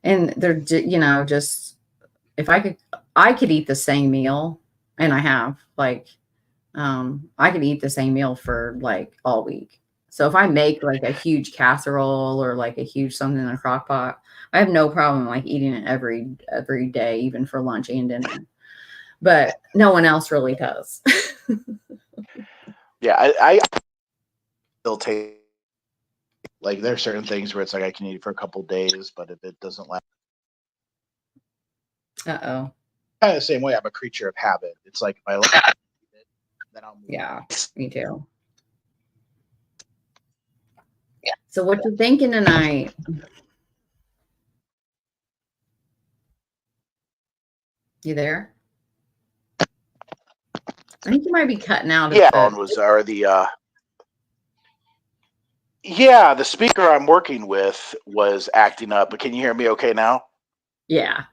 And they're, just, if I could eat the same meal, and I have, like, I could eat the same meal for like all week. So if I make like a huge casserole, or like a huge something in a crock pot, I have no problem like eating it every day, even for lunch and dinner. But no one else really does. Yeah, I still take, like, there are certain things where it's like I can eat it for a couple days, but if it doesn't last. Uh-oh. kind of the same way. I'm a creature of habit. It's like if I like it, then I'll move. Yeah, me too. Yeah. So what you thinking tonight? You there? I think you might be cutting out. Yeah, the speaker I'm working with was acting up, but can you hear me okay now? Yeah.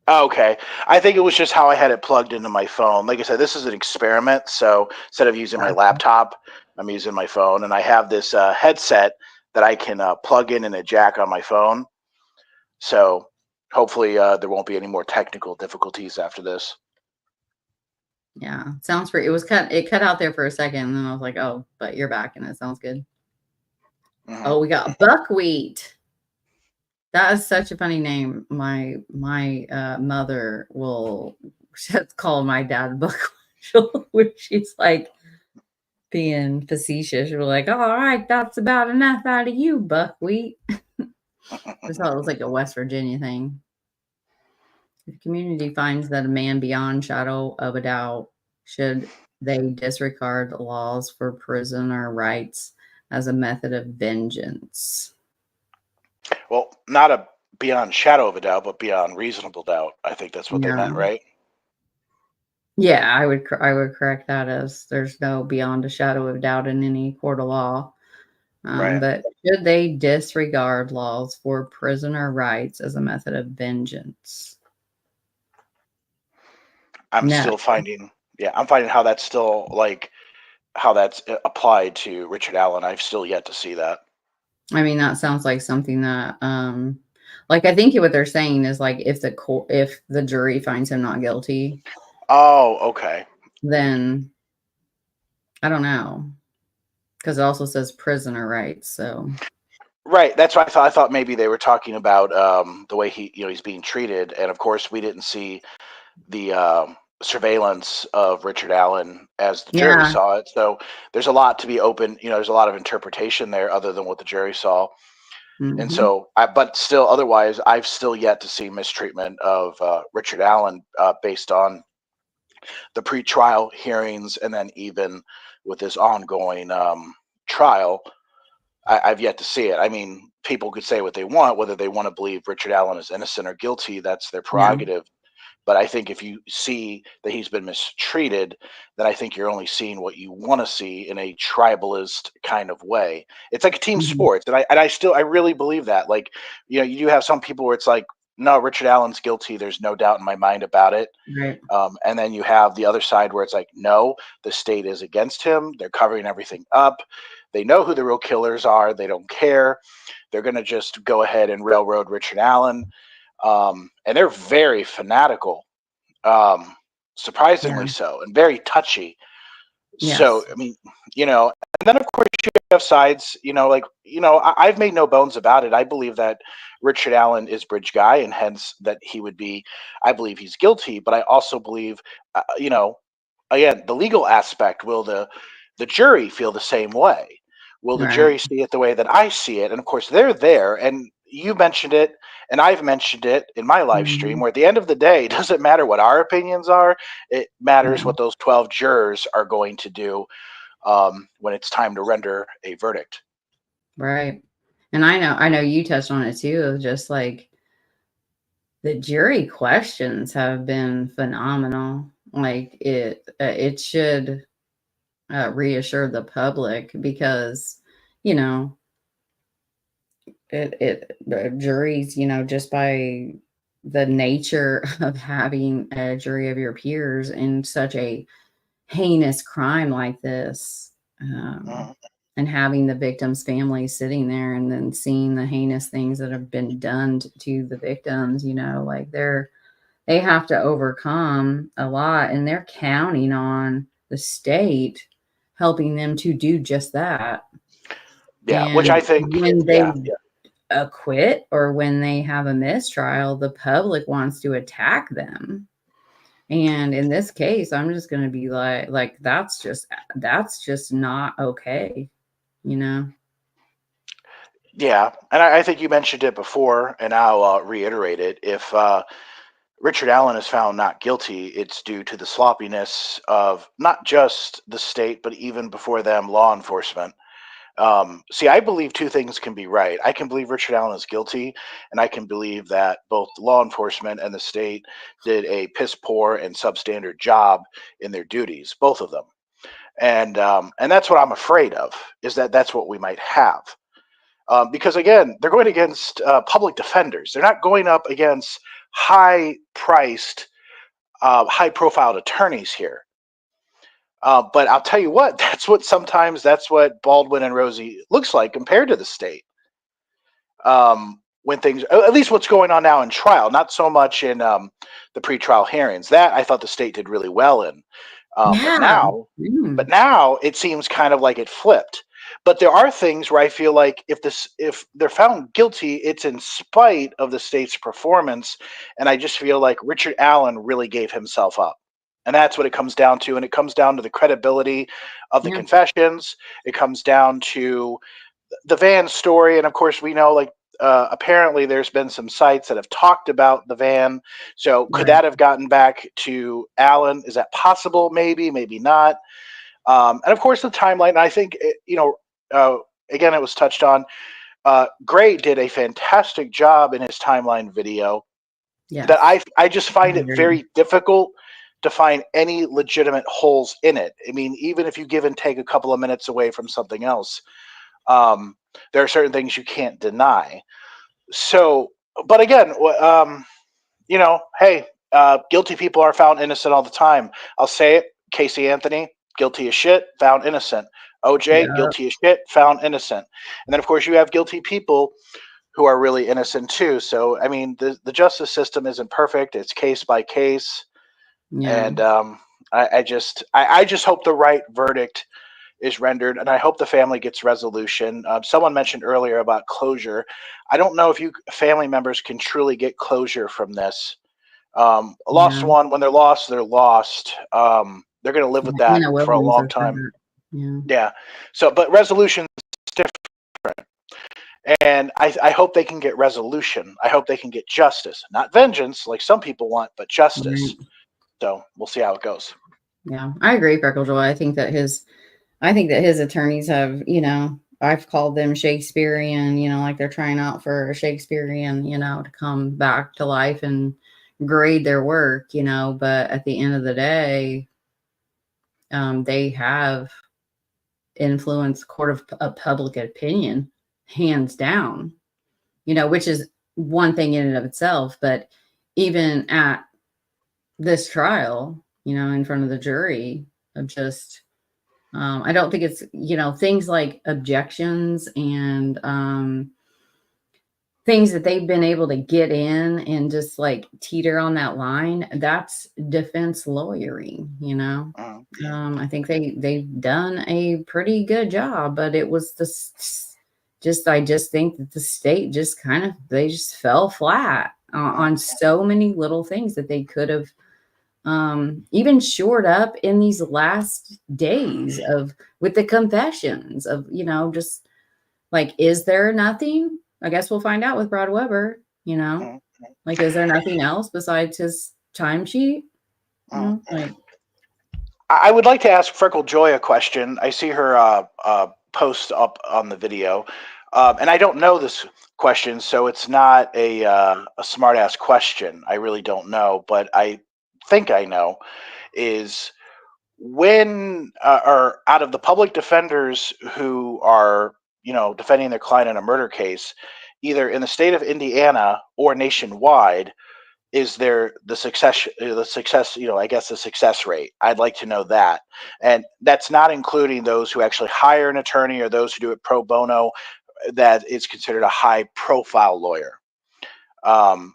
Okay. I think it was just how I had it plugged into my phone. Like I said, this is an experiment. So instead of using my laptop, I'm using my phone. And I have this headset that I can plug in a jack on my phone. So hopefully there won't be any more technical difficulties after this. Yeah. Sounds pretty. It cut out there for a second. And then I was like, oh, but you're back and it sounds good. Mm-hmm. Oh, we got buckwheat. That is such a funny name. My mother will just call my dad buckwheat when she's like being facetious. We're like, all right, that's about enough out of you, buckwheat. I thought it was like a West Virginia thing. If the community finds that a man beyond shadow of a doubt, should they disregard the laws for prisoner rights as a method of vengeance? Well, not a beyond shadow of a doubt, but beyond reasonable doubt. I think that's what they meant, right? Yeah, I would correct that as there's no beyond a shadow of doubt in any court of law. Right. But should they disregard laws for prisoner rights as a method of vengeance? I'm finding how that's still how that's applied to Richard Allen. I've still yet to see that. I mean, that sounds like something that, I think what they're saying is like if the jury finds him not guilty. Oh, okay. Then I don't know, because it also says prisoner rights. So right, that's what I thought maybe they were talking about the way he's being treated, and of course we didn't see the surveillance of Richard Allen as the jury saw it. So there's a lot to be open. There's a lot of interpretation there other than what the jury saw. Mm-hmm. And so, but still, otherwise, I've still yet to see mistreatment of Richard Allen based on the pre-trial hearings, and then even with this ongoing trial, I've yet to see it. I mean, people could say what they want, whether they want to believe Richard Allen is innocent or guilty, that's their prerogative. Yeah. But I think if you see that he's been mistreated, then I think you're only seeing what you want to see in a tribalist kind of way. It's like a team sport, and I really believe that. Like, you do have some people where it's like, no, Richard Allen's guilty. There's no doubt in my mind about it. Right. And then you have the other side where it's like, no, the state is against him. They're covering everything up. They know who the real killers are. They don't care. They're going to just go ahead and railroad Richard Allen. And they're very fanatical, surprisingly so, and very touchy. Yes. So, I mean, and then of course you have sides, I've made no bones about it. I believe that Richard Allen is bridge guy, and hence that he would be, I believe he's guilty, but I also believe, again, the legal aspect, will the jury feel the same way? Will the jury see it the way that I see it? And of course they're there, and you mentioned it, and I've mentioned it in my live stream, where at the end of the day, it doesn't matter what our opinions are. It matters what those 12 jurors are going to do when it's time to render a verdict. Right. And I know you touched on it too, just like the jury questions have been phenomenal. Like it should reassure the public, because, juries, just by the nature of having a jury of your peers in such a heinous crime like this, and having the victim's family sitting there and then seeing the heinous things that have been done to the victims, like they have to overcome a lot, and they're counting on the state helping them to do just that. Yeah, and which I think when they acquit or when they have a mistrial, the public wants to attack them. And in this case, I'm just going to be like, that's just not okay, Yeah. And I think you mentioned it before, and I'll reiterate it. If Richard Allen is found not guilty, it's due to the sloppiness of not just the state, but even before them, law enforcement. See, I believe two things can be right. I can believe Richard Allen is guilty, and I can believe that both law enforcement and the state did a piss poor and substandard job in their duties, both of them. And that's what I'm afraid of, is that that's what we might have. Because again, they're going against public defenders. They're not going up against high-priced, high-profile attorneys here. But I'll tell you what, that's what Baldwin and Rosie looks like compared to the state. When things, at least what's going on now in trial, not so much in the pretrial hearings. That I thought the state did really well in. Yeah. But now it seems kind of like it flipped. But there are things where I feel like if they're found guilty, it's in spite of the state's performance, and I just feel like Richard Allen really gave himself up. And that's what it comes down to. And it comes down to the credibility of the confessions. It comes down to the van story. And of course, we know, like, apparently there's been some sites that have talked about the van. So could that have gotten back to Allen? Is that possible? Maybe, maybe not. And of course, the timeline. I think, again, it was touched on. Gray did a fantastic job in his timeline video. That I just find it very difficult to find any legitimate holes in it. I mean, even if you give and take a couple of minutes away from something else, there are certain things you can't deny. So, but again, hey, guilty people are found innocent all the time. I'll say it. Casey Anthony, guilty as shit, found innocent. OJ, guilty as shit, found innocent. And then, of course, you have guilty people who are really innocent too. So, I mean, the justice system isn't perfect. It's case by case. And I just hope the right verdict is rendered, and I hope the family gets resolution. Someone mentioned earlier about closure. I don't know if you family members can truly get closure from this. A lost one, when they're lost, they're lost. They're going to live with that for a long time. Yeah. So, but resolution is different. And I hope they can get resolution. I hope they can get justice, not vengeance like some people want, but justice. So we'll see how it goes. Yeah, I agree, Freckle Joy. I think that his attorneys have, I've called them Shakespearean, like they're trying out for a Shakespearean, to come back to life and grade their work, but at the end of the day, they have influenced court of public opinion, hands down, which is one thing in and of itself. But even at this trial, in front of the jury, of just, I don't think it's, things like objections and things that they've been able to get in and just like teeter on that line. That's defense lawyering, I think they've done a pretty good job, but it was I just think that the state just they just fell flat on so many little things that they could have even shored up in these last days with the confessions of, just like, is there nothing? I guess we'll find out with Brad Weber, like, is there nothing else besides his timesheet? Like, I would like to ask Freckle Joy a question. I see her post up on the video, and I don't know this question, so it's not a smart ass question. I really don't know, but I think I know is when or out of the public defenders who are defending their client in a murder case, either in the state of Indiana or nationwide, is there the success I guess the success rate? I'd like to know that. And that's not including those who actually hire an attorney or those who do it pro bono. That is considered a high profile lawyer.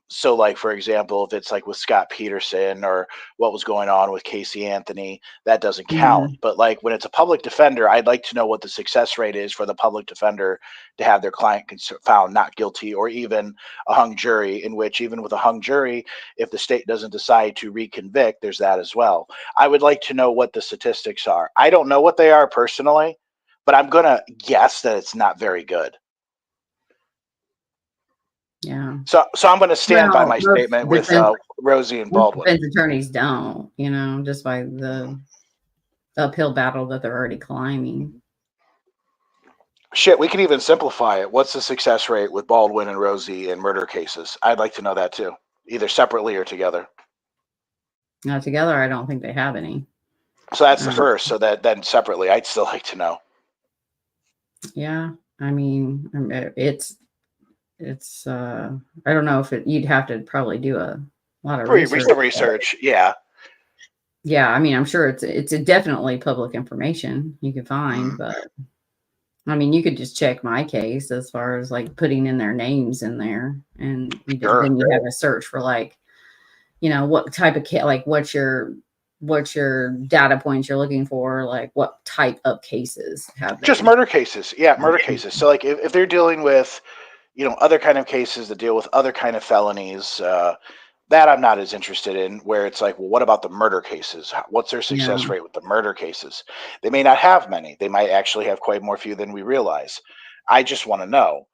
So like, for example, if it's like with Scott Peterson or what was going on with Casey Anthony, that doesn't count. But like when it's a public defender, I'd like to know what the success rate is for the public defender to have their client found not guilty, or even a hung jury, in which even with a hung jury, if the state doesn't decide to reconvict, there's that as well. I would like to know what the statistics are. I don't know what they are personally, but I'm going to guess that it's not very good. Yeah. So I'm going to stand by my Most statement with defense, Rosie and most Baldwin. defense attorneys don't, just by the uphill battle that they're already climbing. Shit, we can even simplify it. What's the success rate with Baldwin and Rosie in murder cases? I'd like to know that too, either separately or together. Now, together, I don't think they have any. So that's the first. So that then separately, I'd still like to know. Yeah, I mean, it's. I don't know if you'd have to probably do a lot of research. Yeah. Yeah, I mean, I'm sure it's definitely public information you can find, but I mean, you could just check my case as far as like putting in their names in there, and then you have a search for like, what type of like what's your data points you're looking for, like what type of cases have they? Just murder cases. Yeah, murder cases. So like if they're dealing with, other kind of cases that deal with other kind of felonies, that I'm not as interested in, where it's like, well, what about the murder cases? What's their success rate with the murder cases? They may not have many. They might actually have quite more few than we realize. I just want to know.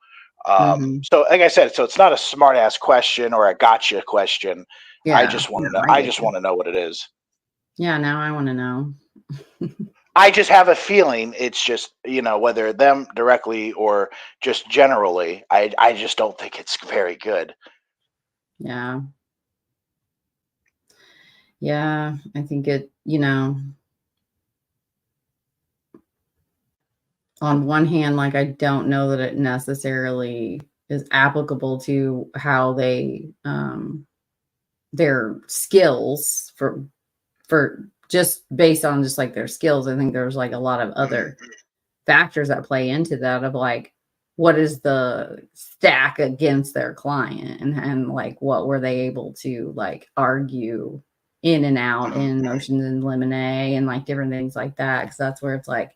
So like I said, so it's not a smart ass question or a gotcha question. Yeah, I just want to know. I just want to know what it is. Yeah, now I want to know. I just have a feeling it's just, whether them directly or just generally, I just don't think it's very good. Yeah. Yeah, I think it, on one hand, like I don't know that it necessarily is applicable to how they their skills for just based on just like their skills. I think there's like a lot of other factors that play into that of like what is the stack against their client, and like what were they able to like argue in and out in motions in limine and like different things like that, because that's where it's like,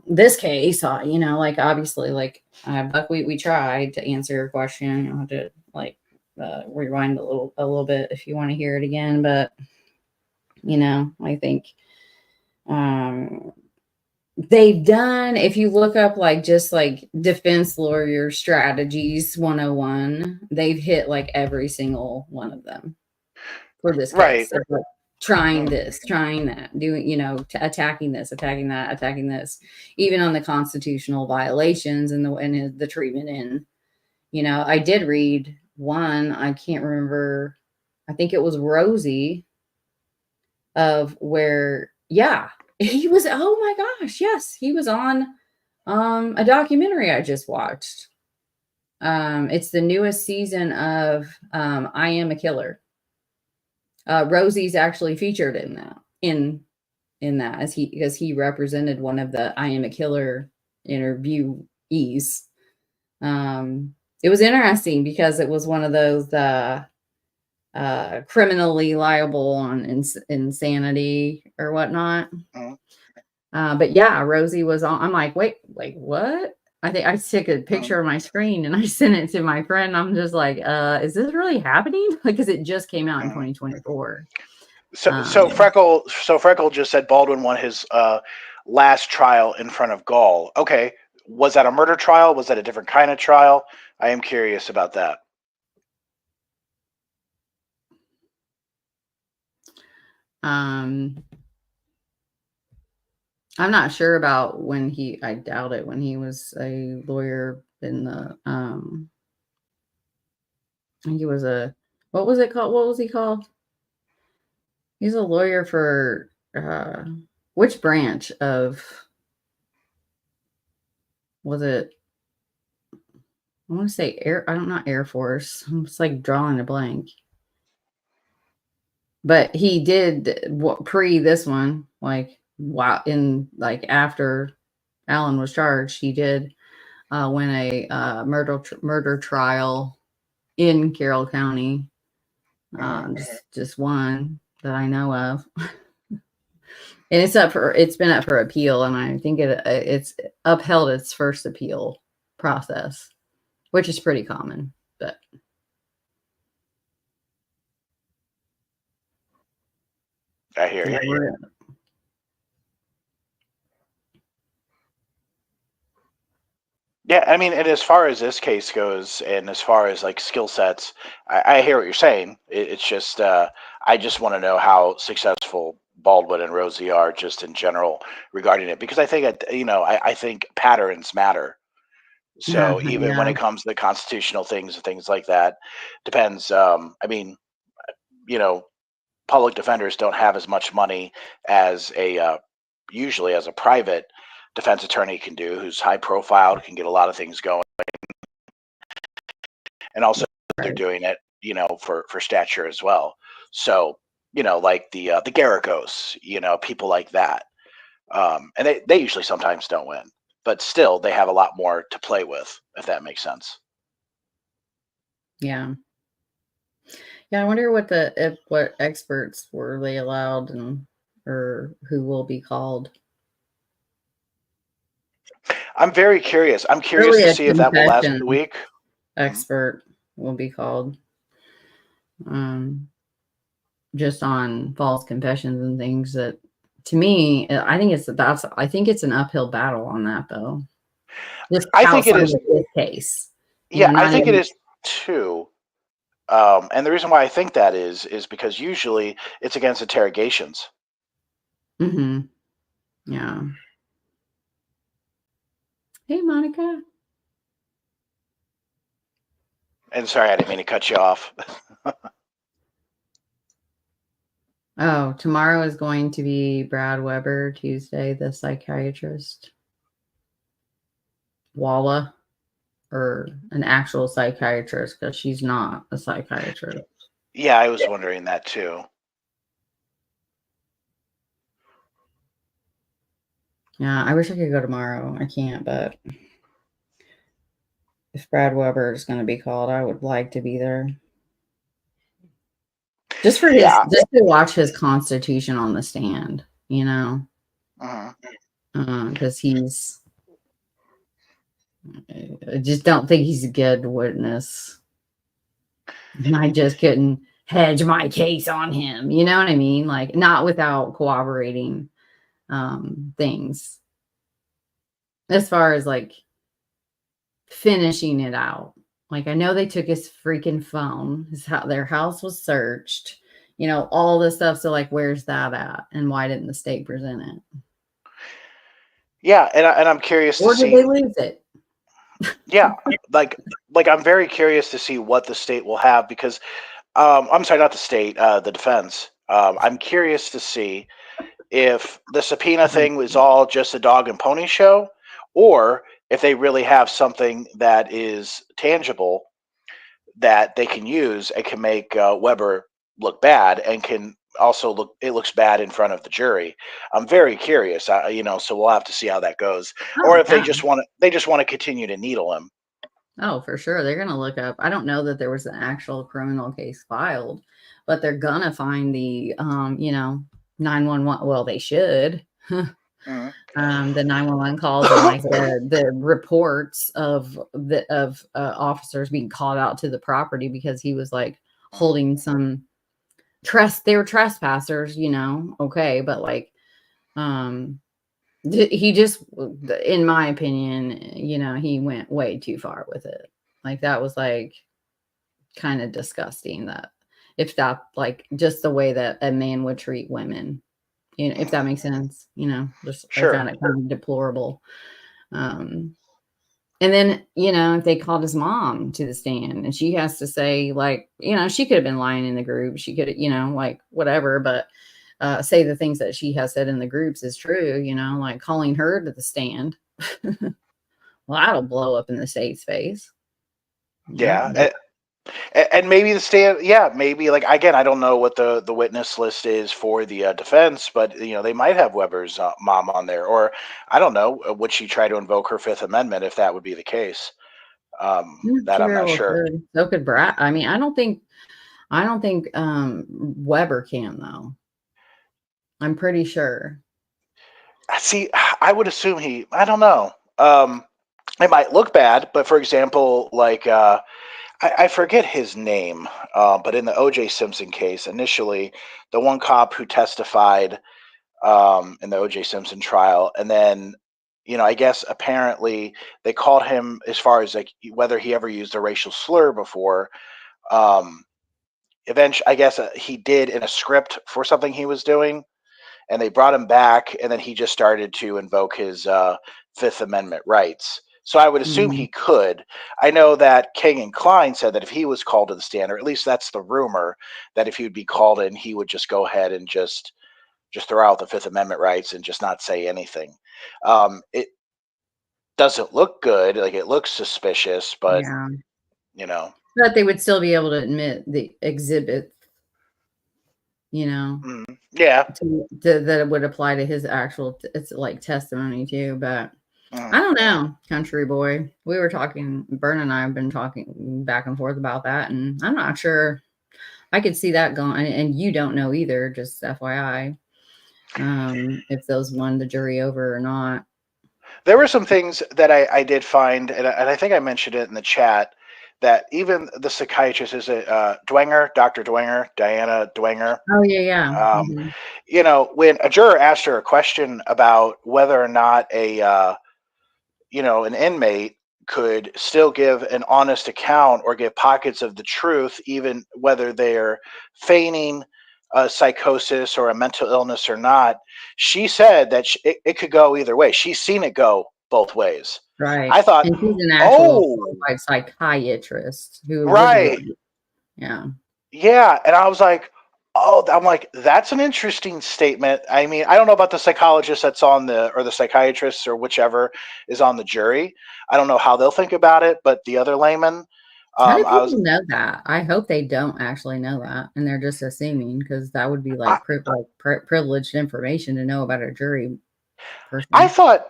this case, like obviously, like Buckwheat, we tried to answer your question. You'll have to like rewind a little bit if you want to hear it again, but I think they've done, if you look up like just like defense lawyer strategies 101, they've hit like every single one of them for this case. So, like, trying this, trying that, doing, attacking this, attacking that, attacking this, even on the constitutional violations and the treatment in, I did read one, I can't remember, I think it was Rosie, of where, he was, oh my gosh, yes, he was on a documentary I just watched. It's the newest season of I Am a Killer. Rosie's actually featured in that because he represented one of the I Am a Killer interviewees. It was interesting because it was one of those criminally liable on insanity or whatnot. But yeah, Rosie was on. I'm like, wait, what? I think I took a picture of my screen and I sent it to my friend. I'm just like, is this really happening? Because it just came out in 2024. So Freckle just said Baldwin won his last trial in front of Gall. Okay, was that a murder trial? Was that a different kind of trial? I am curious about that. I'm not sure about I doubt it, when he was a lawyer in the, I think he was what was it called? What was he called? He's a lawyer for, which branch of, was it? I want to say not Air Force. I'm just like drawing a blank. But he did pre this one, like after Alan was charged, he did win a murder trial in Carroll County. Just one that I know of. And it's been up for appeal, and I think it's upheld its first appeal process, which is pretty common, but I hear you. Yeah, I mean, and as far as this case goes, and as far as like skill sets, I hear what you're saying. It's just, I just want to know how successful Baldwin and Rosie are, just in general regarding it, because I think, I think patterns matter. So even when Yeah, it comes to the constitutional things and things like that, depends. I mean, you know, public defenders don't have as much money as usually as a private defense attorney can do, who's high profile, can get a lot of things going, and also they're right. doing it, for stature as well. So, like the Garagos, people like that, and they usually sometimes don't win, but still they have a lot more to play with, if that makes sense. Yeah. Yeah, I wonder what experts were they allowed and or who will be called. I'm very curious. I'm curious Really to a see if that will last the confession week. Mhm. expert will be called. Um, just on false confessions and things that to me, I think it's an uphill battle on that though. Just I think it outside of is. this case. Yeah, I Not think it even is too. And the reason why I think that is because usually it's against interrogations. mhm. Yeah. Hey Monica. And sorry, I didn't mean to cut you off. Oh, tomorrow is going to be Brad Weber, Tuesday, the psychiatrist. Walla, or an actual psychiatrist, because she's not a psychiatrist. Yeah, I was wondering that too. Yeah, I wish I could go tomorrow. I can't, but if Brad Weber is going to be called, I would like to be there. Just Yeah. just to watch his constitution on the stand, Mhm. because I just don't think he's a good witness. And I just couldn't hedge my case on him. You know what I mean? Like, not without corroborating things as far as like finishing it out. Like, I know they took his freaking phone, their house was searched, all this stuff. So, like, where's that at? And why didn't the state present it? Yeah, and I'm curious to Or did they see. lose it? Yeah, like I'm very curious to see what the state will have, because I'm sorry, not the state, the defense. I'm curious to see if the subpoena thing was all just a dog and pony show, or if they really have something that is tangible that they can use and can make Weber look bad, and can also looks bad in front of the jury. I'm very curious, so we'll have to see how that goes, or Oh, if yeah. they just want to continue to needle him. Oh, for sure. They're going to look up. I don't know that there was an actual criminal case filed, but they're going to find the, 911. Well, they should. Mhm. The 911 calls and like the reports of officers being called out to the property because he was like holding some they were trespassers, okay, but like, um, he just, in my opinion, he went way too far with it. Like, that was like kind of disgusting, that if that, like, just the way that a man would treat women, if that makes sense, just I Sure. found it kind of deplorable. Um, and then, if they called his mom to the stand and she has to say, like, she could have been lying in the group. She could, like, whatever, but say the things that she has said in the groups is true, like calling her to the stand. Well, that'll blow up in the state's face. Yeah. But And maybe the stand, yeah, maybe, like, again, I don't know what the witness list is for the defense, but they might have Weber's mom on there, or I don't know, would she try to invoke her Fifth Amendment if that would be the case? That she I'm very not well sure. could. So could Brad. I mean, I don't think Weber can though. I'm pretty sure. See, I would assume I don't know. It might look bad, but for example, like I forget his name, but in the O.J. Simpson case, initially, the one cop who testified in the O.J. Simpson trial, and then I guess apparently they called him, as far as like whether he ever used a racial slur before. Eventually, I guess he did in a script for something he was doing, and they brought him back, and then he just started to invoke his Fifth Amendment rights. So I would assume he could. I know that King and Klein said that if he was called to the stand, or at least that's the rumor, that if he would be called in, he would just go ahead and just throw out the Fifth Amendment rights and just not say anything. It doesn't look good, like it looks suspicious, but Yeah. But they would still be able to admit the exhibit, yeah, that would apply to his actual, it's like testimony too. But I don't know, country boy. We were talking, Bern and I have been talking back and forth about that, and I'm not sure I could see that going, and you don't know either, just FYI, if those won the jury over or not. There were some things that I did find, and I think I mentioned it in the chat, that even the psychiatrist, is it Dwenger, Dr. Dwenger, Diana Dwenger? Oh, yeah. When a juror asked her a question about whether or not an inmate could still give an honest account or give pockets of the truth, even whether they're feigning a psychosis or a mental illness or not, she said that it could go either way. She's seen it go both ways. Right. I thought, and she's an actual qualified psychiatrist who right. really, yeah. Yeah. And I was like, oh, I'm like, that's an interesting statement. I mean, I don't know about the psychologist that's on or the psychiatrist or whichever is on the jury. I don't know how they'll think about it, but the other layman, How do people know that? I hope they don't actually know that, and they're just assuming, because that would be like privileged information to know about a jury person. I thought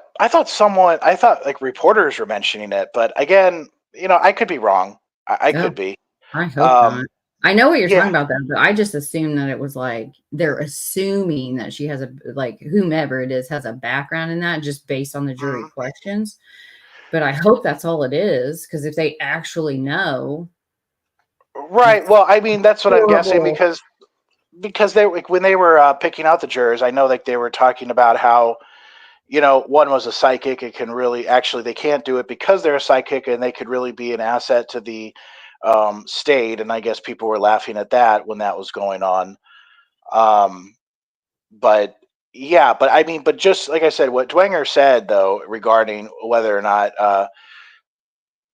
like reporters were mentioning it, but again, I could be wrong. I could be. I hope not. I know what you're talking about, but I just assumed that it was like they're assuming that she has whomever it is has a background in that, just based on the jury questions. But I hope that's all it is, because if they actually know, right? Well, I mean, that's what I'm guessing, because they, like, when they were picking out the jurors, I know like they were talking about how one was a psychic. It can really, actually, they can't do it because they're a psychic, and they could really be an asset to the state. And I guess people were laughing at that when that was going on. But yeah, but I mean, but just like I said, what Dwenger said though regarding whether or not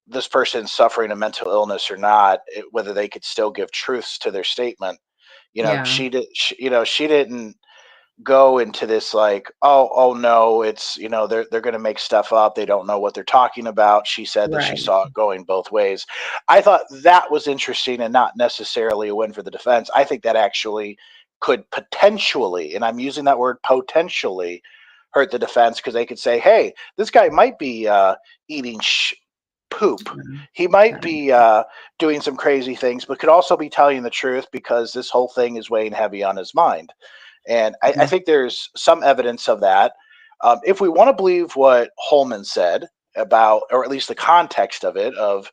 this person's suffering a mental illness or not, whether they could still give truths to their statement. She didn't go into this like, oh no, it's they're going to make stuff up, they don't know what they're talking about. She said that she saw it going both ways. I thought that was interesting, and not necessarily a win for the defense. I think that actually could potentially, and I'm using that word potentially, hurt the defense, because they could say, hey, this guy might be eating poop. He might be doing some crazy things, but could also be telling the truth, because this whole thing is weighing heavy on his mind. And I think there's some evidence of that. If we want to believe what Holman said about, or at least the context of it, of,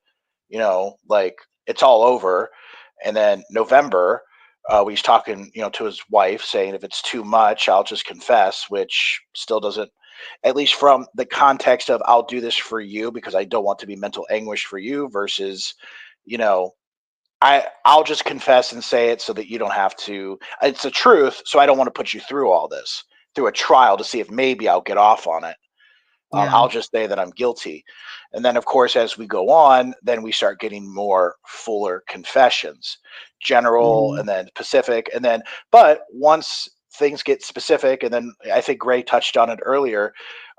like, it's all over. And then November, when he's talking, to his wife, saying, if it's too much, I'll just confess, which still doesn't, at least from the context of, I'll do this for you because I don't want to be mental anguish for you, versus, I'll just confess and say it so that you don't have to. It's the truth, so I don't want to put you through all this, through a trial, to see if maybe I'll get off on it. I'll just say that I'm guilty. And then, of course, as we go on, then we start getting more fuller confessions, general, and then specific. And then, but once things get specific, and then I think Gray touched on it earlier,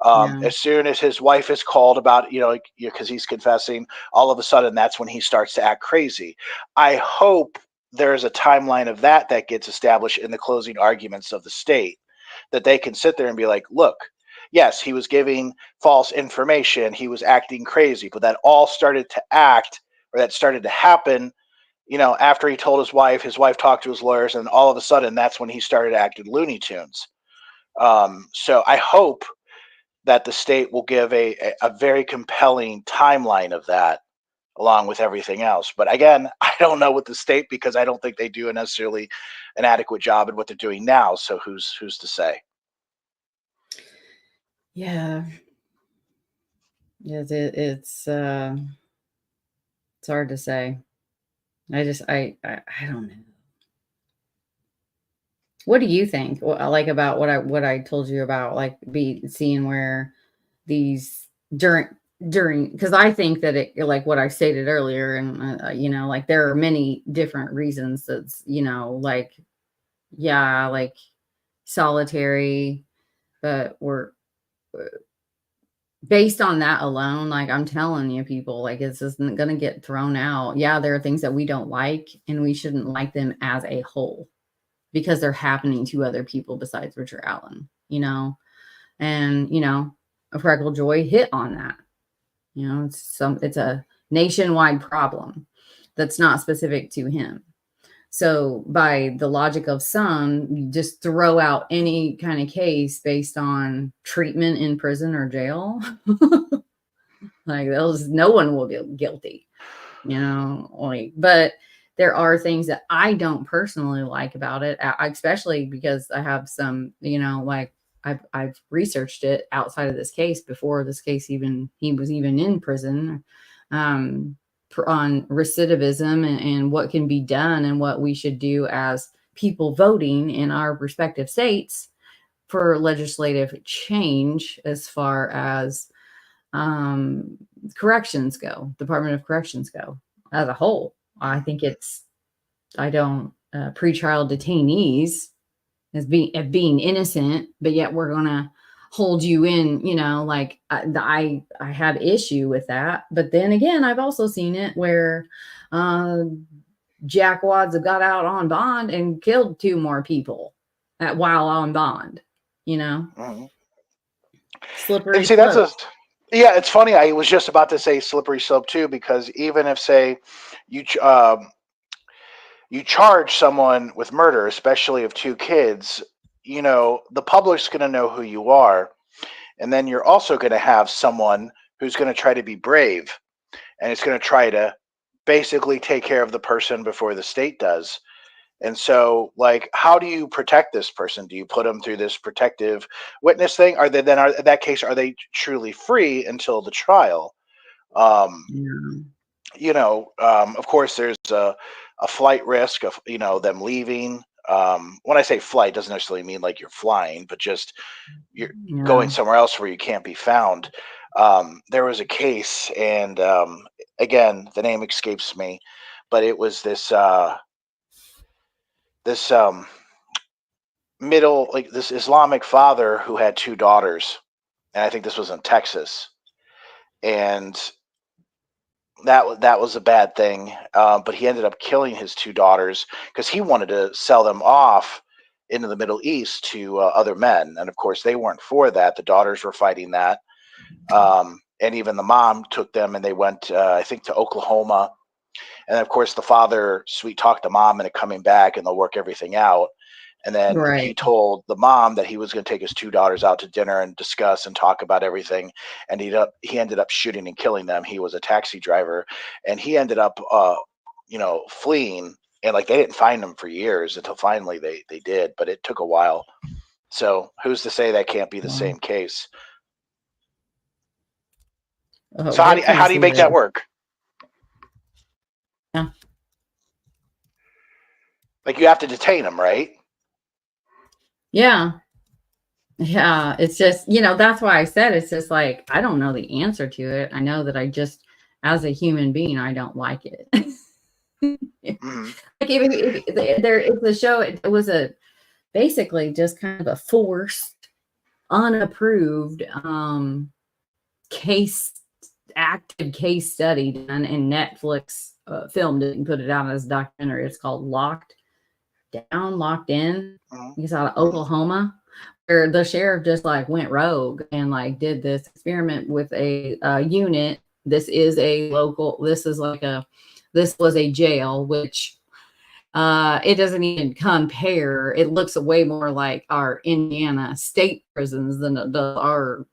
as soon as his wife is called about, because he's confessing, all of a sudden that's when he starts to act crazy. I hope there's a timeline of that gets established in the closing arguments of the state, that they can sit there and be like, look, yes, he was giving false information, he was acting crazy, but that all started to happen, after he told his wife talked to his lawyers, and all of a sudden that's when he started acting Looney Tunes. So I hope that the state will give a very compelling timeline of that, along with everything else. But again, I don't know with the state, because I don't think they do necessarily an adequate job at what they're doing now. So who's to say? Yeah. It's hard to say. I don't know. What do you think? Like about what I told you about, like seeing where these during, because I think that it, like what I stated earlier, and like there are many different reasons that's like, yeah, like solitary, but we're based on that alone, like I'm telling you, people, like it's just going to get thrown out. Yeah, there are things that we don't like, and we shouldn't like them as a whole because they're happening to other people besides Richard Allen, and a Freckled Joy hit on that. It's a nationwide problem that's not specific to him. So by the logic of some, you just throw out any kind of case based on treatment in prison or jail. Like no one will be guilty, but there are things that I don't personally like about it, especially because I have some, like I've researched it outside of this case before this case he was even in prison, on recidivism and what can be done and what we should do as people voting in our respective states for legislative change as far as corrections go, Department of Corrections go as a whole. I think pretrial detainees as being innocent, but yet we're gonna hold you in, like I have issue with that. But then again, I've also seen it where jackwads have got out on bond and killed 2 more people while on bond, Mm-hmm. slippery And see, slope. yeah, it's funny. I was just about to say slippery slope too, because even if, say, you you charge someone with murder, especially of 2 kids, the public's going to know who you are, and then you're also going to have someone who's going to try to be brave, and it's going to try to basically take care of the person before the state does. And so, like, how do you protect this person? Do you put them through this protective witness thing? In that case, are they truly free until the trial? Of course, there's a flight risk of them leaving. When I say flight, doesn't necessarily mean like you're flying, but just you're going somewhere else where you can't be found. There was a case, and again, the name escapes me, but it was this this Islamic father who had 2 daughters, and I think this was in Texas, and that was a bad thing. But he ended up killing his 2 daughters because he wanted to sell them off into the Middle East to other men, and of course they weren't for that. The daughters were fighting that, and even the mom took them, and they went, I think, to Oklahoma. And of course, the father sweet talked the mom into coming back, and they'll work everything out. And then he told the mom that he was going to take his 2 daughters out to dinner and discuss and talk about everything. And he ended up shooting and killing them. He was a taxi driver, and he ended up, fleeing. And like they didn't find him for years until finally they did, but it took a while. So who's to say that can't be the same case? So how do you make that work? Yeah. Like you have to detain them, right? Yeah. Yeah. It's just, that's why I said it's just like, I don't know the answer to it. I know that as a human being, I don't like it. Mm-hmm. Like if there is the show, it was basically just kind of a forced, unapproved active case study done, and Netflix filmed it and put it out as a documentary. It's called Locked In. Mm-hmm. He's out of Oklahoma, where the sheriff just like went rogue and like did this experiment with a unit. This was a jail, which it doesn't even compare. It looks way more like our Indiana state prisons than our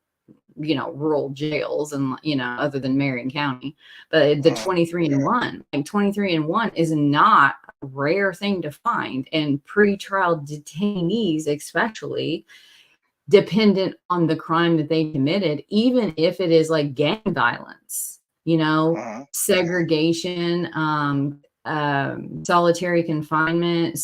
rural jails, and other than Marion County. But the 23-and-1, like 23-and-1 is not a rare thing to find, and pretrial detainees especially dependent on the crime that they committed, even if it is like gang violence, you know, segregation, solitary confinement,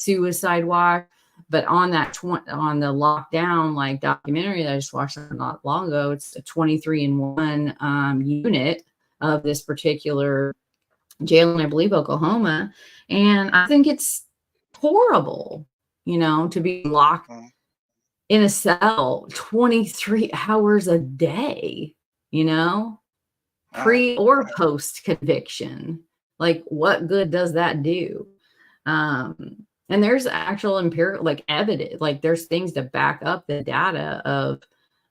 suicide watch. But on that on the lockdown like documentary that I just watched not long ago, it's a 23-in-1 unit of this particular jail in, I believe, Oklahoma. And I think it's horrible, you know, to be locked in a cell 23 hours a day, you know, pre or post conviction. Like, what good does that do? And there's actual empirical, like, evidence, like there's things to back up the data of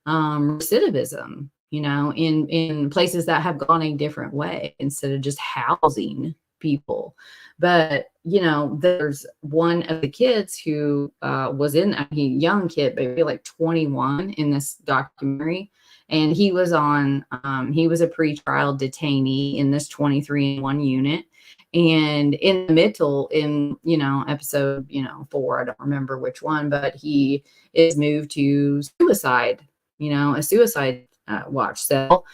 recidivism, you know, in places that have gone a different way instead of just housing people. But, you know, there's one of the kids who was in a young kid, maybe like 21 in this documentary. And he was on, he was a pretrial detainee in this 23-in-1 unit. And in the middle, in, you know, episode, you know, 4, I don't remember which one, but he is moved to suicide, you know, a suicide watch cell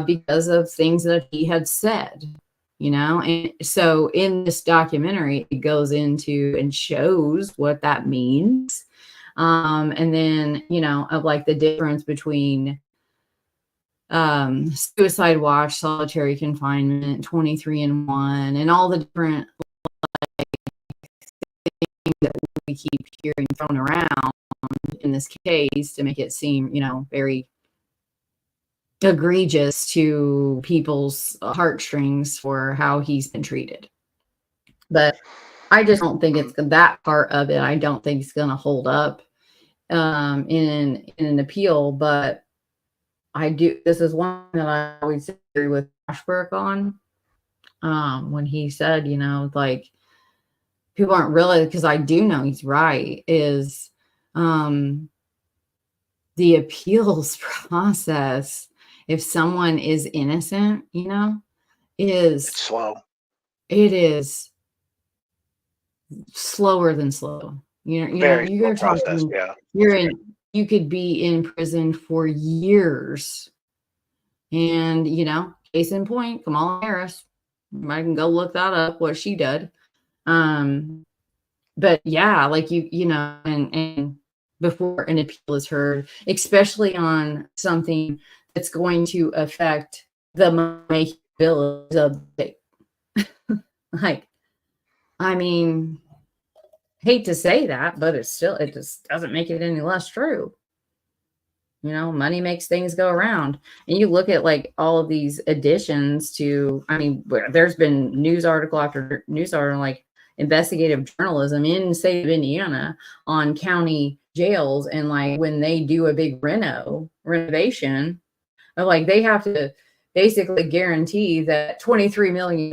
because of things that he had said, you know. And so in this documentary, it goes into and shows what that means. And then, you know, of like the difference between suicide watch, solitary confinement, 23-in-1, and all the different things that we keep hearing thrown around in this case to make it seem, you know, very egregious to people's heartstrings for how he's been treated. But I just don't think it's that part of it. I don't think it's going to hold up in an appeal. But I do. This is one that I always agree with Ashbrook on when he said, you know, like, people aren't really, because I do know he's right, is the appeals process, if someone is innocent, you know, is it's slow. It is slower than slow. You know, you're talking, yeah. You could be in prison for years. And, you know, case in point, Kamala Harris, I can go look that up, what she did. But yeah, like you know, and before an appeal is heard, especially on something that's going to affect the making ability of the state. Like, I mean, hate to say that, but it just doesn't make it any less true. You know, money makes things go around. And you look at like all of these additions to, I mean, there's been news article after news article, like investigative journalism in the state of Indiana on county jails. And like when they do a big renovation, like they have to basically guarantee that $23 million,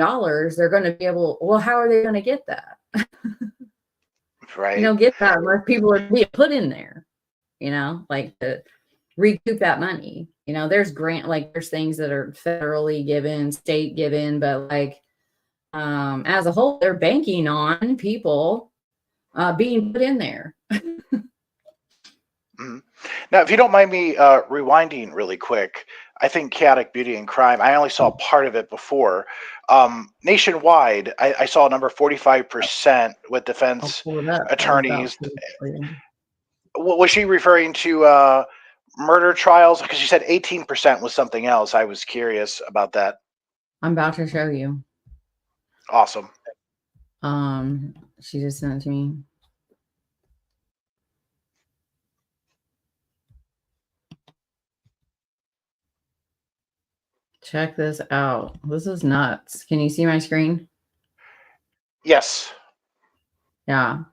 they're going to be able, well, how are they going to get that? Right. You don't get that unless people are being put in there, you know, like to recoup that money. You know, there's there's things that are federally given, state given, but like as a whole, they're banking on people being put in there. Now, if you don't mind me rewinding really quick, I think Chaotic Beauty and Crime, I only saw part of it before. Nationwide, I saw a number 45% with defense attorneys. Was she referring to murder trials? Because she said 18% was something else. I was curious about that. I'm about to show you. Awesome. She just sent it to me. Check this out. This is nuts. Can you see my screen? Yes. Yeah.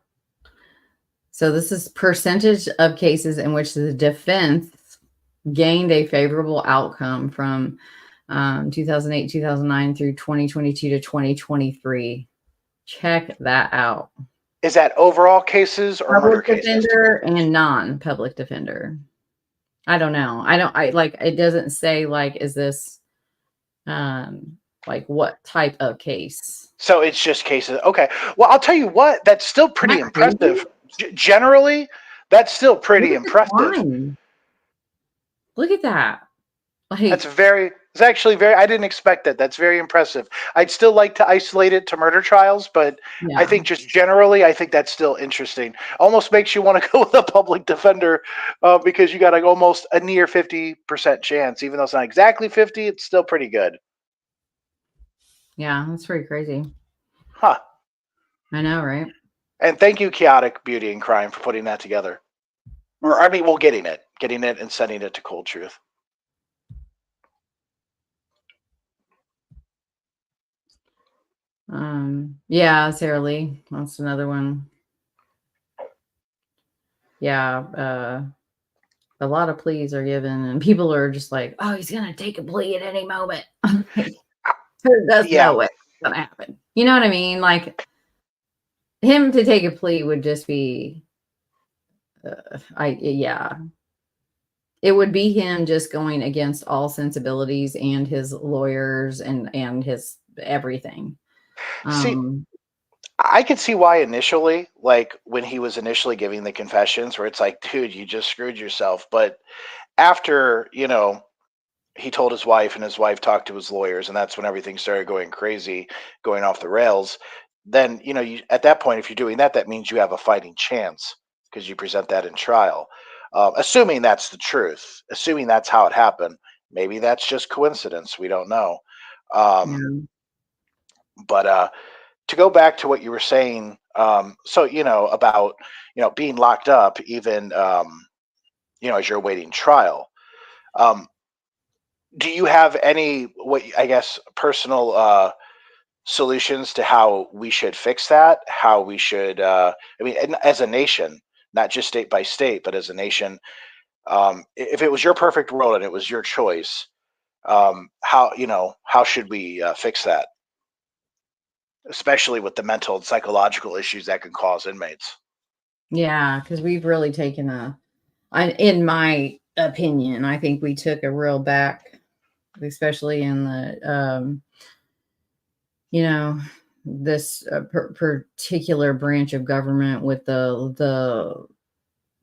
So this is percentage of cases in which the defense gained a favorable outcome from 2008, 2009 through 2022 to 2023. Check that out. Is that overall cases or murder cases? Public defender and non-public defender. I don't know. I like, it doesn't say like, is this like what type of case? So it's just cases. Okay. Well, I'll tell you what, that's still pretty impressive. Generally, That's still pretty impressive. Look at that. Like, It's actually very, I didn't expect that. That's very impressive. I'd still like to isolate it to murder trials, but yeah. I think just generally, I think that's still interesting. Almost makes you want to go with a public defender because you got like almost a near 50% chance. Even though it's not exactly 50, it's still pretty good. Yeah, that's pretty crazy. Huh. I know, right? And thank you, Chaotic Beauty and Crime, for putting that together. Or, I mean, well, getting it and sending it to Cold Truth. Yeah, Sarah Lee. That's another one. Yeah, a lot of pleas are given, and people are just like, "Oh, he's gonna take a plea at any moment." There's no way it's gonna happen. You know what I mean? Like, him to take a plea would just be, yeah. It would be him just going against all sensibilities and his lawyers and his everything. See, I could see why initially, like when he was initially giving the confessions, where it's like, dude, you just screwed yourself. But after, he told his wife and his wife talked to his lawyers, and that's when everything started going crazy, going off the rails. Then, at that point, if you're doing that, that means you have a fighting chance because you present that in trial. Assuming that's the truth, assuming that's how it happened. Maybe that's just coincidence. We don't know. But to go back to what you were saying, so about being locked up, even as you're awaiting trial. Do you have any personal solutions to how we should fix that? How we should, as a nation, not just state by state, but as a nation, if it was your perfect world and it was your choice, how should we fix that? Especially with the mental and psychological issues that can cause inmates. Yeah, because we've really taken in my opinion, I think we took a real back, especially in the, this particular branch of government with the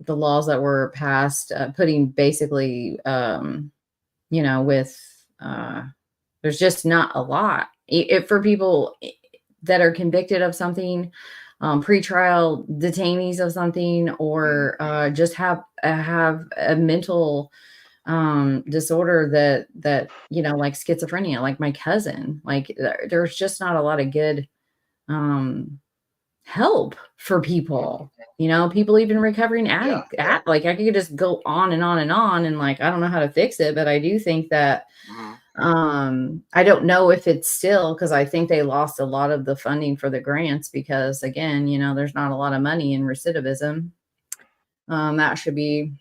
laws that were passed, putting basically, with there's just not a lot for people that are convicted of something, pretrial detainees of something, or just have a mental disorder that like schizophrenia, like my cousin. Like, there's just not a lot of good help for people. People even recovering addict. Like, I could just go on and on and on, and like, I don't know how to fix it, but I do think that I don't know if it's still, because I think they lost a lot of the funding for the grants because, again, there's not a lot of money in recidivism. That should be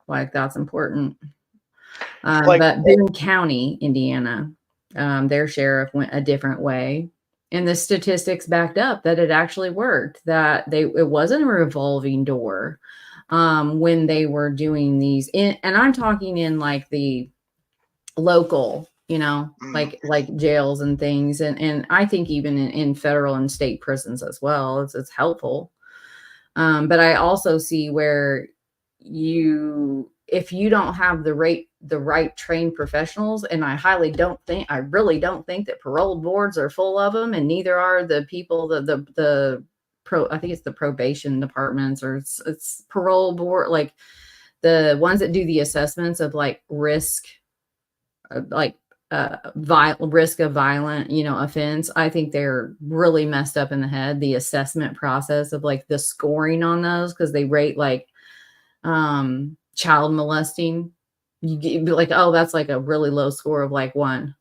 like, that's important. But Boone County, Indiana, their sheriff went a different way, and the statistics backed up that it actually worked, that it wasn't a revolving door when they were doing these and I'm talking in like the local, like jails and things, and I think even in federal and state prisons as well, it's helpful. But I also see where if you don't have the right trained professionals, and I really don't think that parole boards are full of them, and neither are the people, I think it's the probation departments, or it's parole board, like the ones that do the assessments of like risk, like risk of violent, offense. I think they're really messed up in the head, the assessment process of like the scoring on those, because they rate like child molesting. You be like, oh, that's like a really low score of like 1.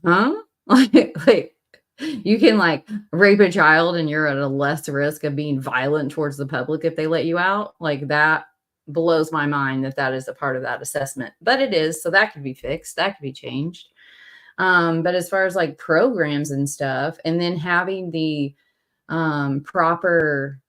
Huh? like you can like rape a child and you're at a less risk of being violent towards the public if they let you out. Like, that blows my mind that is a part of that assessment, but it is. So that could be fixed, that could be changed. But as far as like programs and stuff, and then having the proper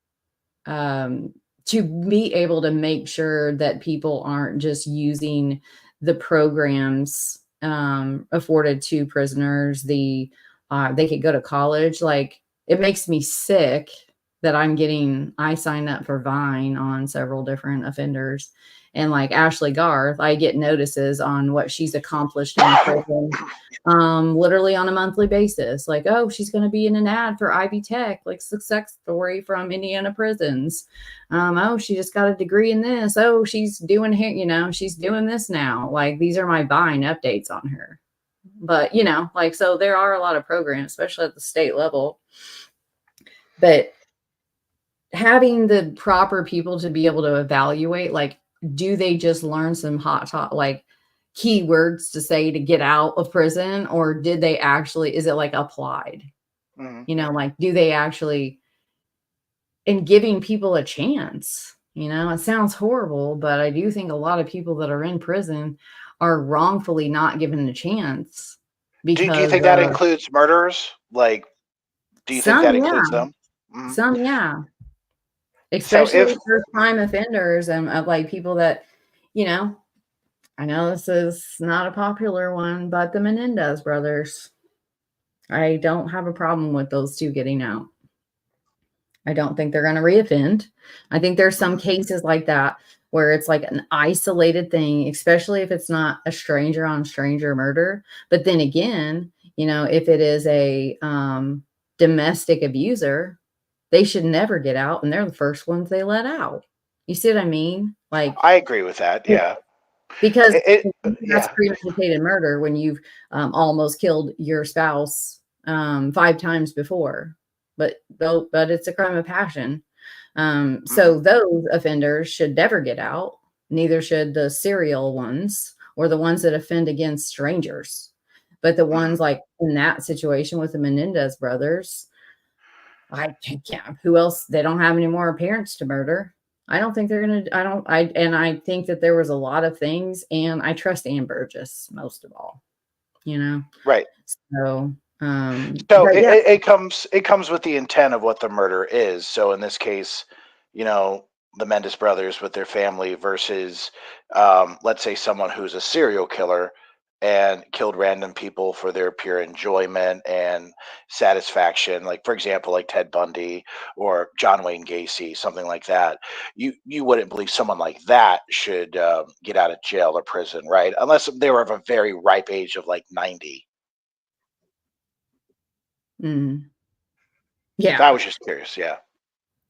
to be able to make sure that people aren't just using the programs afforded to prisoners, they could go to college. Like, it makes me sick that I signed up for Vine on several different offenders. And like Ashley Garth, I get notices on what she's accomplished in prison, literally on a monthly basis. Like, oh, she's going to be in an ad for Ivy Tech, like success story from Indiana prisons. Oh, she just got a degree in this. Oh, she's doing here, she's doing this now. Like, these are my Vine updates on her. But, like, so there are a lot of programs, especially at the state level. But having the proper people to be able to evaluate, like, do they just learn some like keywords to say to get out of prison, or did they actually, is it like applied? Like, do they actually, in giving people a chance, it sounds horrible, but I do think a lot of people that are in prison are wrongfully not given a chance. Do you think that includes murderers? Like, do you think that includes them? Some, yeah. Especially first-time offenders and like people that, I know this is not a popular one, but the Menendez brothers, I don't have a problem with those two getting out. I don't think they're going to reoffend. I think there's some cases like that where it's like an isolated thing, especially if it's not a stranger on stranger murder. But then again, if it is a domestic abuser, they should never get out, and they're the first ones they let out. You see what I mean? Like, I agree with that. Yeah. Because that's premeditated murder when you've almost killed your spouse 5 times before. But it's a crime of passion. So those offenders should never get out. Neither should the serial ones or the ones that offend against strangers. But the ones like in that situation with the Menendez brothers, I can't. Who else? They don't have any more parents to murder. I don't think they're gonna. I think that there was a lot of things, and I trust Ann Burgess most of all. Right. So, it comes with the intent of what the murder is. So in this case, the Menendez brothers with their family versus, let's say, someone who's a serial killer and killed random people for their pure enjoyment and satisfaction, like, for example, like Ted Bundy or John Wayne Gacy, something like that. You wouldn't believe someone like that should get out of jail or prison, right? Unless they were of a very ripe age of like 90. Yeah. I was just curious. Yeah.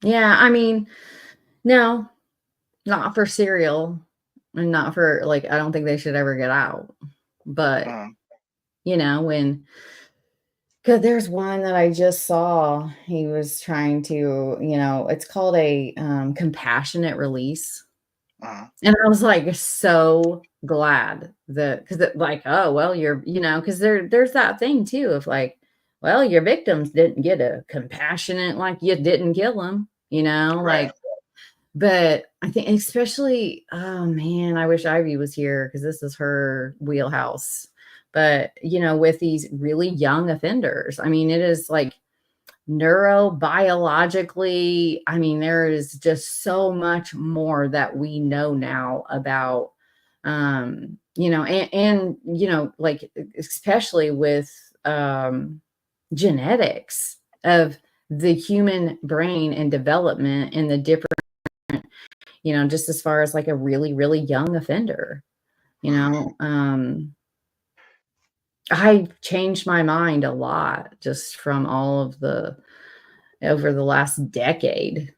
Yeah. I mean, no, not for serial, and not for, like, I don't think they should ever get out. But, because there's one that I just saw, he was trying to, it's called a compassionate release. And I was like, so glad because like, oh, well, you're, because there's that thing too of like, well, your victims didn't get a compassionate, like, you didn't kill them, Right. like, but I think especially, oh man, I wish Ivy was here because this is her wheelhouse. But, with these really young offenders, I mean, it is like neurobiologically, I mean, there is just so much more that we know now about, and like, especially with genetics of the human brain and development and the different, just as far as like a really, really young offender, I changed my mind a lot just from all of over the last decade.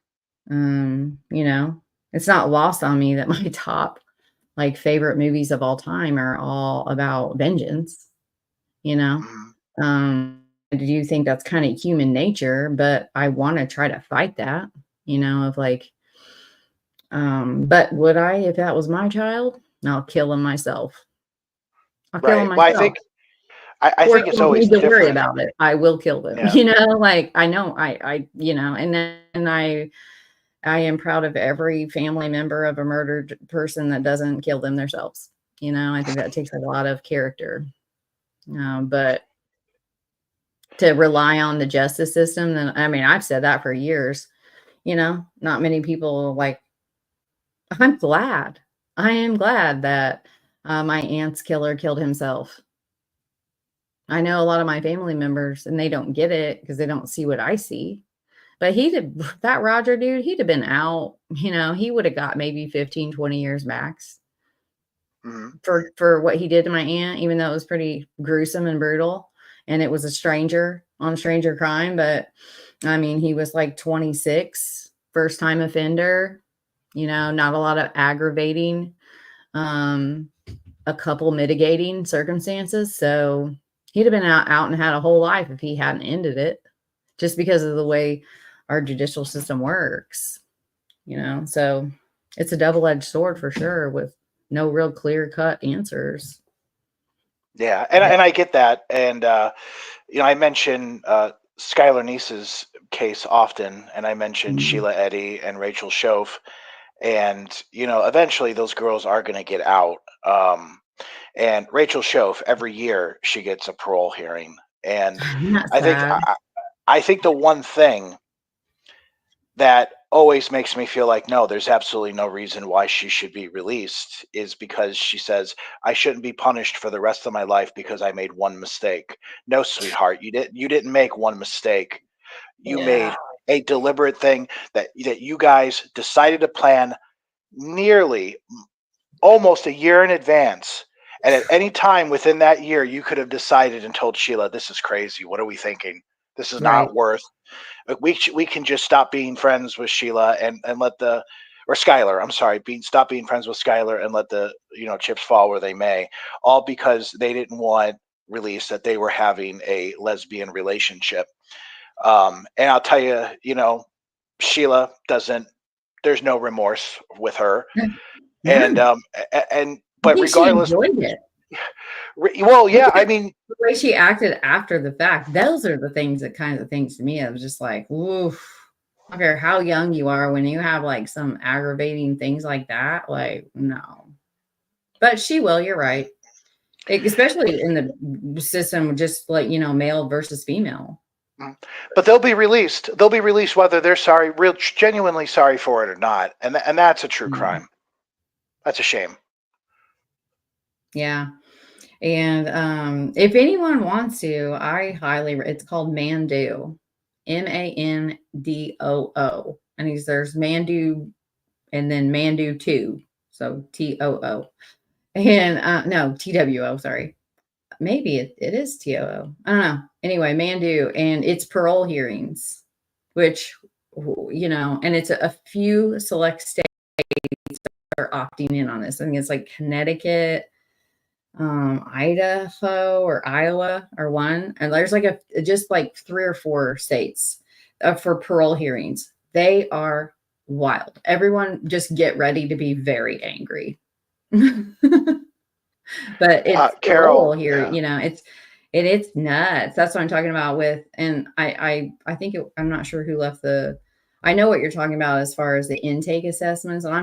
It's not lost on me that my top, like, favorite movies of all time are all about vengeance, I do think that's kind of human nature, but I want to try to fight that, of like, but would I, if that was my child? I'll kill him myself. I'll kill him myself. Well, I think it's always need to different. worry about it. I will kill them. Yeah. Like, I know and then I am proud of every family member of a murdered person that doesn't kill them themselves. I think that takes a lot of character. But to rely on the justice system, then, I mean, I've said that for years. Not many people, like, I am glad that my aunt's killer killed himself. I know a lot of my family members, and they don't get it because they don't see what I see. But that Roger dude, he'd have been out, he would have got maybe 15, 20 years max for what he did to my aunt, even though it was pretty gruesome and brutal. And it was a stranger on stranger crime. But I mean, he was like 26, first time offender, not a lot of aggravating, a couple mitigating circumstances. So he'd have been out and had a whole life if he hadn't ended it, just because of the way our judicial system works, so it's a double-edged sword for sure, with no real clear-cut answers. Yeah, and I get that, and I mention Skylar Niece's case often, and I mentioned Sheila Eddy and Rachel Schoaf, and eventually those girls are going to get out. And Rachel Schoaf, every year she gets a parole hearing, and I think the one thing that always makes me feel like, no, there's absolutely no reason why she should be released, is because she says, I shouldn't be punished for the rest of my life because I made one mistake. No, sweetheart, you didn't make one mistake. You made a deliberate thing that you guys decided to plan nearly almost a year in advance. And at any time within that year, you could have decided and told Sheila, this is crazy. What are we thinking? This is not worth. We can just stop being friends with Sheila and let or Skylar, I'm sorry, stop being friends with Skylar and let the chips fall where they may, all because they didn't want release that they were having a lesbian relationship. And I'll tell you, Sheila doesn't. There's no remorse with her, but regardless, she enjoyed it. Well, yeah, I mean, the way she acted after the fact, those are the things to me, I was just like, oof. I don't care how young you are, when you have like some aggravating things like that, like, no. But she will, you're right. Especially in the system, just like, male versus female. But they'll be released. They'll be released whether they're sorry, genuinely sorry for it or not. And that's a true crime. That's a shame. Yeah. And if anyone wants to, it's called Mandoo, Mandoo. And there's Mandoo and then Mandoo 2. So TOO. And no, TWO, sorry. Maybe it is TOO. I don't know. Anyway, Mandoo, and it's parole hearings, which, and it's a few select states that are opting in on this. I think it's like Connecticut, Idaho or Iowa or one, and there's like just like 3 or 4 states for parole hearings. They are wild. Everyone just get ready to be very angry. But it's parole here, it's nuts. That's what I'm talking about with, and I think I'm not sure who left I know what you're talking about as far as the intake assessments, and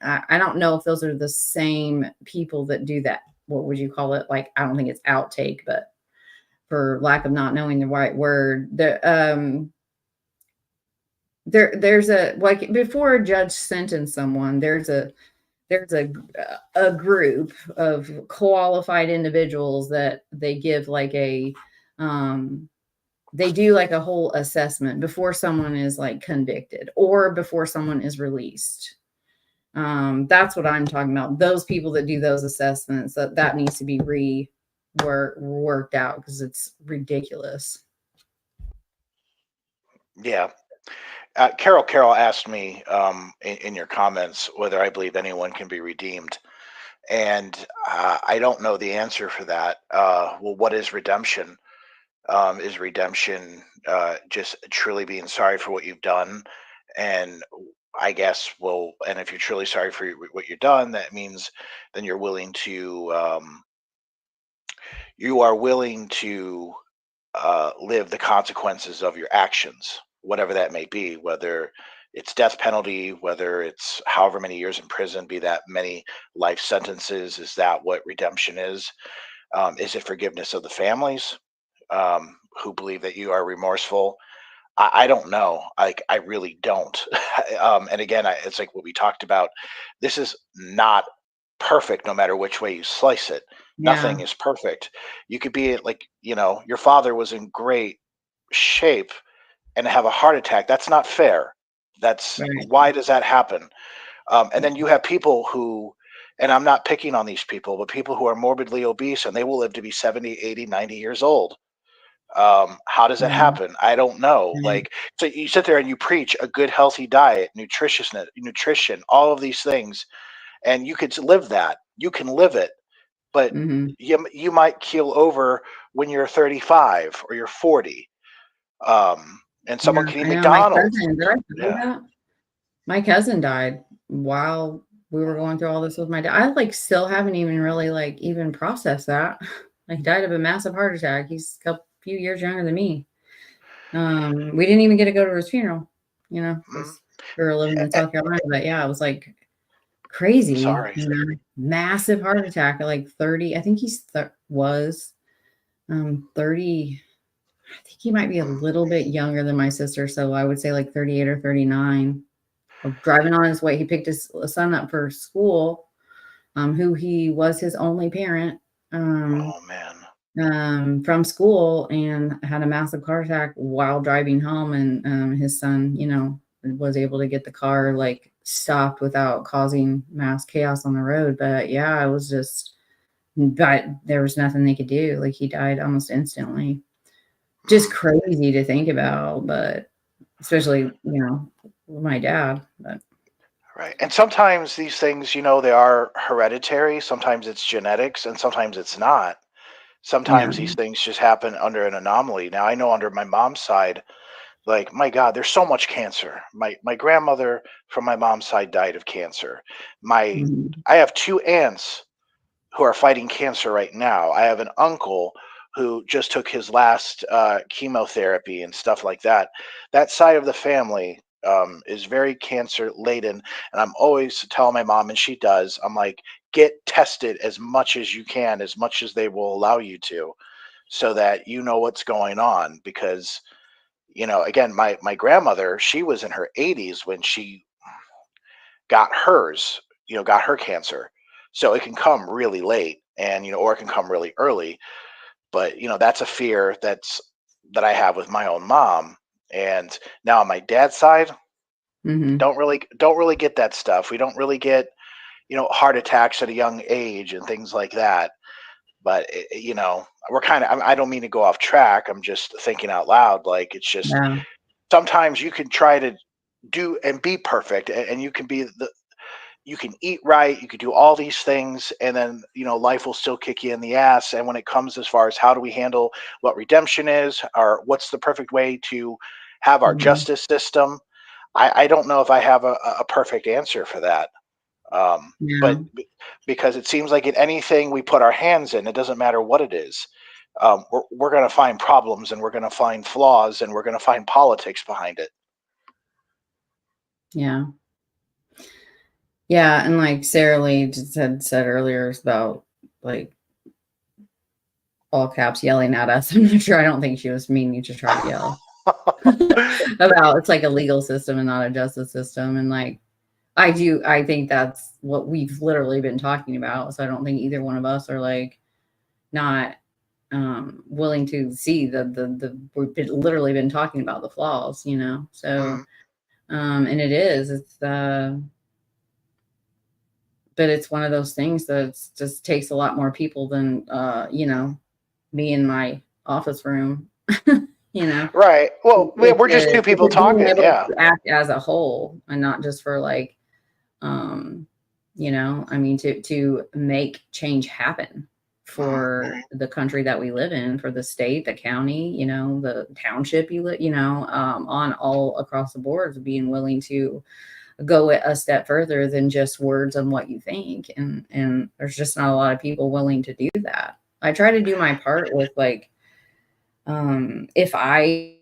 I don't know if those are the same people that do that. What would you call it? Like, I don't think it's outtake, but for lack of not knowing the right word, there's a, like, before a judge sentenced someone, there's a group of qualified individuals that they give like they do like a whole assessment before someone is like convicted or before someone is released. That's what I'm talking about. Those people that do those assessments, that needs to be worked out, because it's ridiculous. Yeah. Carol asked me in your comments whether I believe anyone can be redeemed. And I don't know the answer for that. Well, what is redemption? Is redemption just truly being sorry for what you've done? And I guess, and if you're truly sorry for what you've done, that means then you're willing to live the consequences of your actions, whatever that may be, whether it's death penalty, whether it's however many years in prison, be that many life sentences. Is that what redemption is? Is it forgiveness of the families who believe that you are remorseful? I don't know. I really don't. And again, it's like what we talked about. This is not perfect, no matter which way you slice it. Yeah. Nothing is perfect. You could be like, your father was in great shape and have a heart attack. That's not fair. That's Right. why does that happen? And then you have people who, and I'm not picking on these people, but people who are morbidly obese and they will live to be 70, 80, 90 years old. How does that Yeah. happen? I don't know. Yeah. Like, so you sit there and you preach a good, healthy diet, nutrition, all of these things, and you could live that. You can live it, but Mm-hmm. you might keel over when you're 35 or you're 40. And Yeah, someone can eat I know my McDonald's. cousin, did I tell you Yeah. that? My cousin died while we were going through all this with my dad. I like still haven't even really like even processed that. Like he died of a massive heart attack. He's a few years younger than me. We didn't even get to go to his funeral, you know, Mm, because we were living in South Carolina. But yeah, it was like crazy, sorry. you know, massive heart attack at like 30. I think was 30. I think he might be a little bit younger than my sister. So I would say like 38 or 39. Driving on his way, he picked his son up for school, who he was his only parent, Oh man. from school, and had a massive car attack while driving home. And his son, you know, was able to get the car like stopped without causing mass chaos on the road. But yeah, it was just, but there was nothing they could do. Like he died almost instantly. Just crazy to think about, but especially, you know, my dad. But Right. And sometimes these things, they are hereditary. Sometimes it's genetics and sometimes it's not. yeah. Sometimes these things just happen under an anomaly. Now, I know under my mom's side, like, my God, there's so much cancer. My grandmother from my mom's side died of cancer. My Mhm. I have two aunts who are fighting cancer right now. I have an uncle who just took his last chemotherapy and stuff like that. That side of the family is very cancer laden, and I'm always telling my mom, and she does. I'm like, get tested as much as you can, as much as they will allow you to, so that you know what's going on. Because again, my grandmother, she was in her 80s when she got hers, got her cancer. So it can come really late and, or it can come really early. But, that's a fear that I have with my own mom. And now on my dad's side, Mhm. don't really get that stuff. We don't really get, heart attacks at a young age and things like that. But, we're kind of, I don't mean to go off track. I'm just thinking out loud. Like, it's just Yeah. sometimes you can try to do and be perfect, and you can be you can eat right, you could do all these things, and then life will still kick you in the ass. And when it comes as far as how do we handle what redemption is, or what's the perfect way to have our Mhm. justice system, I don't know if I have a perfect answer for that. Yeah. But because it seems like in anything we put our hands in, it doesn't matter what it is, we're going to find problems, and we're going to find flaws, and we're going to find politics behind it. Yeah. Yeah, and like Sarah Lee just had said earlier about like all caps yelling at us. I'm not sure. I don't think she was meaning to try to yell about it's like a legal system and not a justice system. And like I think that's what we've literally been talking about. So I don't think either one of us are like not willing to see the literally been talking about the flaws, you know. So Mhm. and it's but it's one of those things that just takes a lot more people than you know, me in my office room, you know. Right. Well, we're just two people It's being talking. able Yeah. to act as a whole and not just for like um, you know, I mean to make change happen Mhm. for the country that we live in, for the state, the county, you know, the township you live, you know, on all across the boards, being willing to go a step further than just words on what you think. And there's just not a lot of people willing to do that. I try to do my part with like if I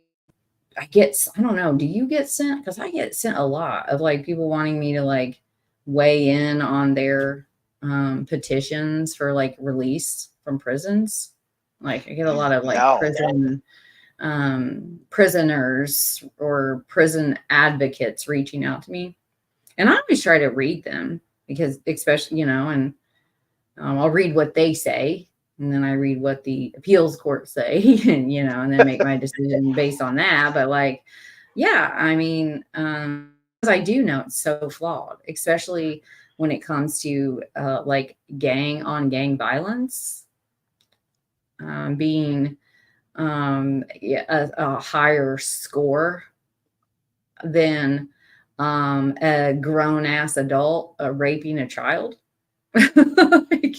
get, I don't know, do you get sent? Because I get sent a lot of like people wanting me to like weigh in on their petitions for like release from prisons. Like I get a lot of like No. prisoners or prison advocates reaching out to me. And I always try to read them because especially, you know, and I'll read what they say and then I read what the appeals courts say, and, you know, and then make my decision based on that. But like, yeah, I mean, I do know it's so flawed, especially when it comes to like gang on gang violence being a higher score than a grown ass adult raping a child. Like,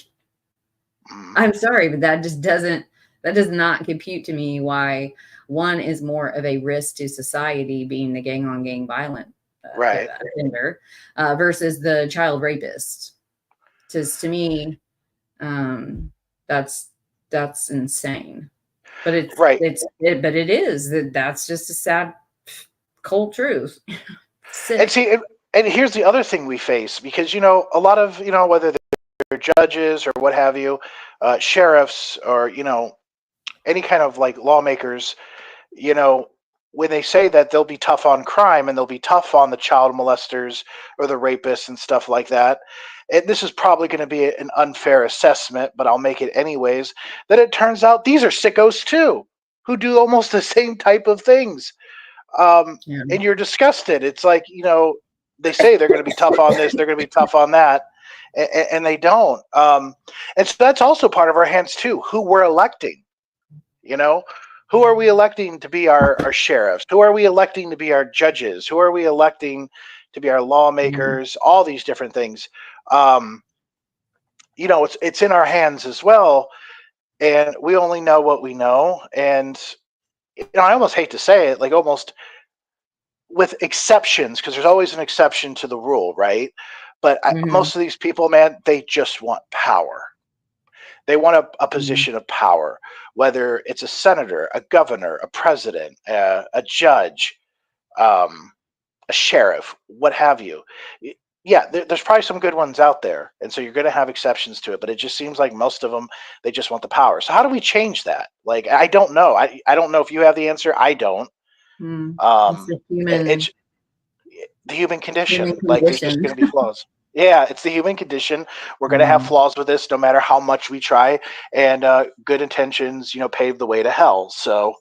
I'm sorry, but that does not compute to me why one is more of a risk to society, being the gang on gang violent Right. offender versus the child rapist. Because to me, that's insane. But it is that's just a sad, cold truth. And see, and here's the other thing we face, because, you know, a lot of, you know, whether they're judges or what have you, sheriffs, or, you know, any kind of like lawmakers, you know, when they say that they'll be tough on crime and they'll be tough on the child molesters or the rapists and stuff like that, and this is probably going to be an unfair assessment, but I'll make it anyways, that it turns out these are sickos too, who do almost the same type of things. And you're disgusted. It's like, you know, they say they're going to be tough on this, they're going to be tough on that, and they don't. And so that's also part of our hands too, who we're electing. You know, who are we electing to be our sheriffs? Who are we electing to be our judges? Who are we electing to be our lawmakers? All these different things. You know, it's in our hands as well, and we only know what we know. And, you know, I almost hate to say it, like, almost with exceptions, because there's always an exception to the rule, right? But most of these people, man, they just want power. They want a position of power, whether it's a senator, a governor, a president, a judge, a sheriff, what have you. Yeah, there's probably some good ones out there, and so you're going to have exceptions to it, but it just seems like most of them, they just want the power. So how do we change that? Like, I don't know. I don't know if you have the answer. I don't. It's the human condition. Like, there's just going to be flaws. Yeah, it's the human condition. We're going to have flaws with this, no matter how much we try. And good intentions, you know, pave the way to hell. So,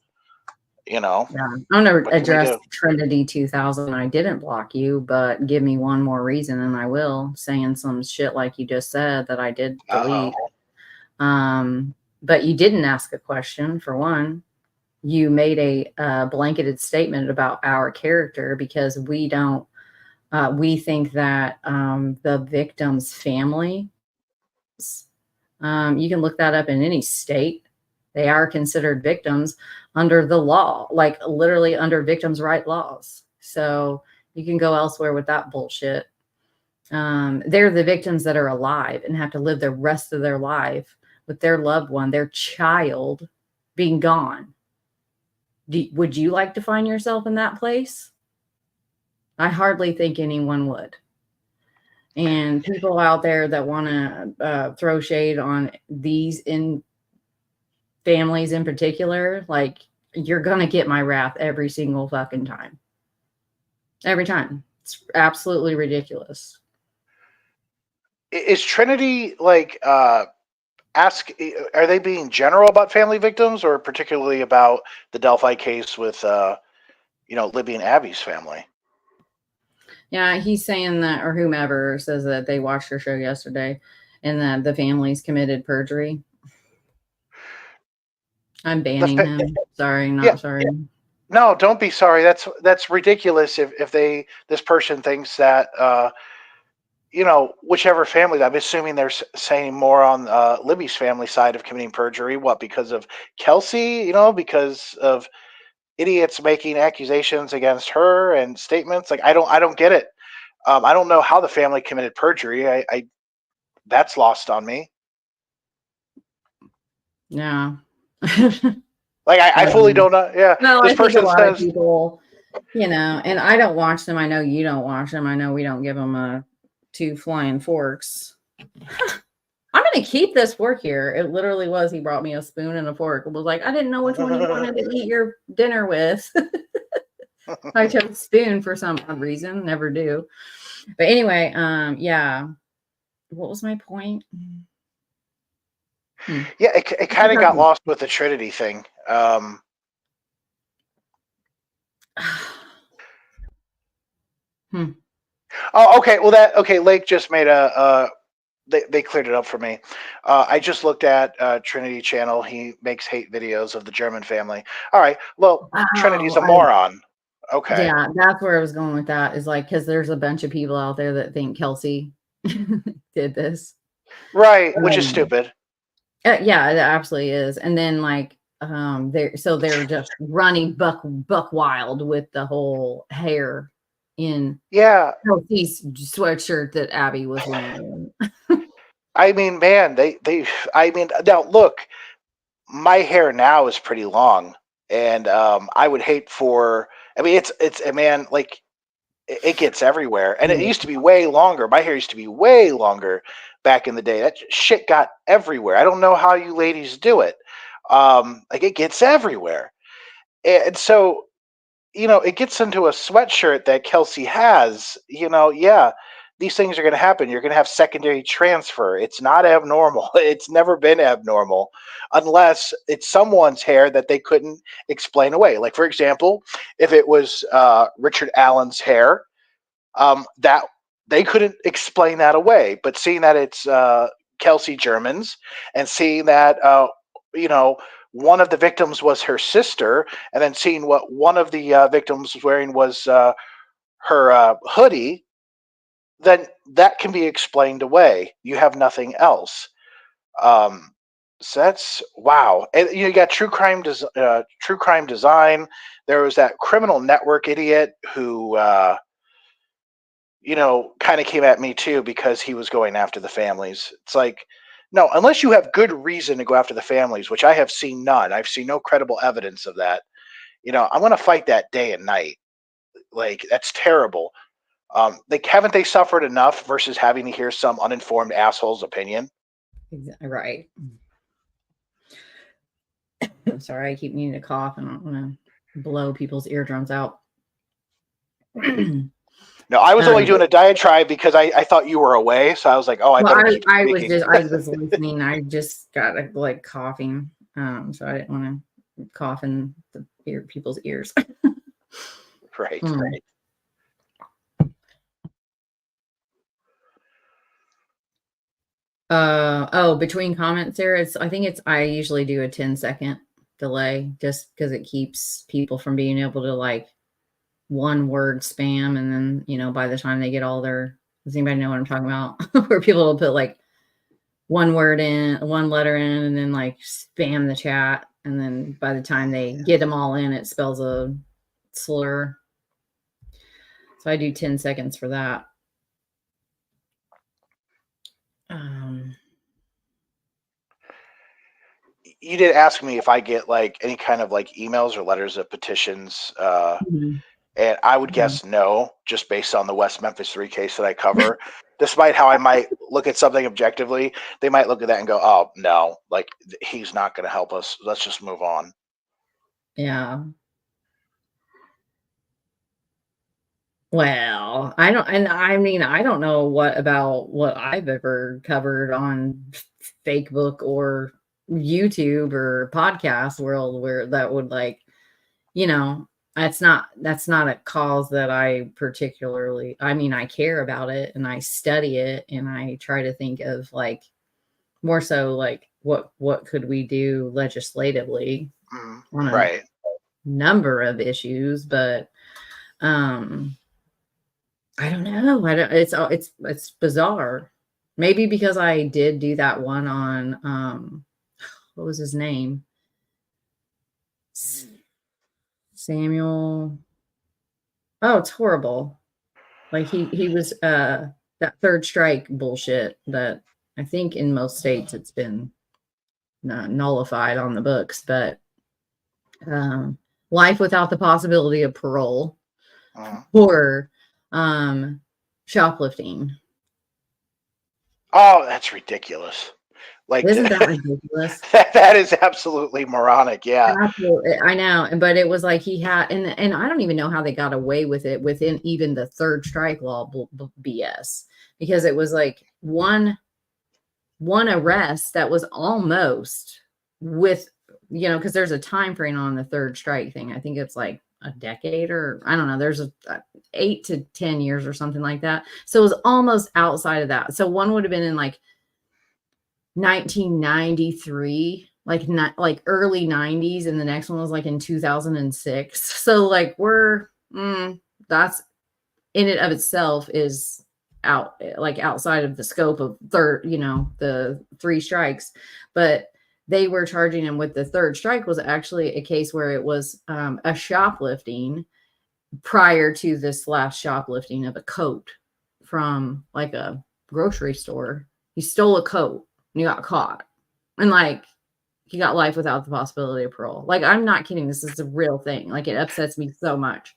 you know. Yeah, I'm going to address Trinity 2000. I didn't block you, but give me one more reason, and I will. Saying some shit like you just said that I did delete. But you didn't ask a question, for one. You made a blanketed statement about our character, because we don't. We think that the victim's family, you can look that up in any state, they are considered victims under the law, like literally under victims' right laws. So you can go elsewhere with that bullshit. They're the victims that are alive and have to live the rest of their life with their loved one, their child, being gone. Would you like to find yourself in that place? I hardly think anyone would. And people out there that want to throw shade on these in families in particular, like, you're going to get my wrath every single fucking time. Every time. It's absolutely ridiculous. Is Trinity, like, are they being general about family victims, or particularly about the Delphi case with, you know, Libby and Abby's family? Yeah, he's saying that, or whomever says that they watched her show yesterday and that the families committed perjury. I'm banning him. Sorry, not sorry. No, don't be sorry. That's ridiculous. If this person thinks that, you know, whichever family, I'm assuming they're saying more on Libby's family side of committing perjury. What, because of Kelsey? You know, because of idiots making accusations against her and statements. Like, I don't get it. I don't know how the family committed perjury. I that's lost on me. Yeah. Like, I fully don't know. Yeah. No, this person says, a lot of people, you know, and I don't watch them. I know you don't watch them. I know we don't give them 2 flying forks. I'm going to keep this fork here. It literally was. He brought me a spoon and a fork. It was like, I didn't know which one you wanted to eat your dinner with. I chose spoon for some odd reason. Never do. But anyway, yeah. What was my point? Yeah, it kind of got lost with the Trinity thing. Oh, okay. Well, Lake just made they cleared it up for me. I just looked at Trinity channel. He makes hate videos of the German family. All right. Well, Trinity's a moron. Okay. Yeah, that's where I was going with that. Is like, because there's a bunch of people out there that think Kelsey did this. Right, which is stupid. Yeah, it absolutely is. And then like they're just running buck wild with the whole hair in Kelsey's sweatshirt that Abby was wearing. I mean, man, now look, my hair now is pretty long, and I would hate for. I mean, it's a man, like it gets everywhere, and it used to be way longer. My hair used to be way longer back in the day. That shit got everywhere. I don't know how you ladies do it. Like it gets everywhere, and so it gets into a sweatshirt that Kelsey has. These things are going to happen. You're going to have secondary transfer. It's not abnormal. It's never been abnormal unless it's someone's hair that they couldn't explain away. Like, for example, if it was Richard Allen's hair, that they couldn't explain that away. But seeing that it's Kelsey German's and seeing that, one of the victims was her sister, and then seeing what one of the victims was wearing was her hoodie, then that can be explained away. You have nothing else. So that's wow. And you got true crime design. There was that criminal network idiot who kind of came at me too because he was going after the families. It's like, no, unless you have good reason to go after the families, which I have seen none. I've seen no credible evidence of that. I'm going to fight that day and night. Like, that's terrible. Haven't they suffered enough versus having to hear some uninformed asshole's opinion? Right. I'm sorry, I keep needing to cough and I don't want to blow people's eardrums out. No, I was only doing a diatribe because I thought you were away, so I was like, oh, I was listening. I just got like coughing, so I didn't want to cough in people's ears. Right. Between comments there, I usually do a 10-second delay just because it keeps people from being able to like one word spam, and then by the time they get all their, does anybody know what I'm talking about? Where people will put like one word in, one letter in, and then like spam the chat, and then by the time they get them all in, it spells a slur. So I do 10 seconds for that. You did ask me if I get like any kind of like emails or letters of petitions, and I would guess no, just based on the West Memphis 3 case that I cover. Despite how I might look at something objectively, they might look at that and go, oh, no, like he's not going to help us. Let's just move on. Yeah. Well, I don't know what I've ever covered on Facebook or YouTube or podcast world where that would like, that's not a cause that I particularly, I care about it and I study it and I try to think of like more so like what could we do legislatively on a number of issues, but I don't know. It's bizarre. Maybe because I did do that one on what was his name? Samuel. Oh, it's horrible. Like he was that third strike bullshit that I think in most states it's been nullified on the books, but life without the possibility of parole or shoplifting. Oh, that's ridiculous. Like, isn't that ridiculous? That is absolutely moronic. Yeah, absolutely. I know. But it was like he had, and I don't even know how they got away with it within even the third strike law BS, because it was like one one arrest that was almost with, because there's a time frame on the third strike thing. I think it's like a decade, or I don't know. There's a 8 to 10 years or something like that. So it was almost outside of that. So one would have been in like 1993, like not like early 90s, and the next one was like in 2006. So like that's in and of itself is outside of the scope of the 3 strikes. But they were charging him with the third strike was actually a case where it was a shoplifting prior to this last shoplifting of a coat from like a grocery store. He stole a coat and he got caught, and like he got life without the possibility of parole. Like, I'm not kidding. This is a real thing. Like, it upsets me so much.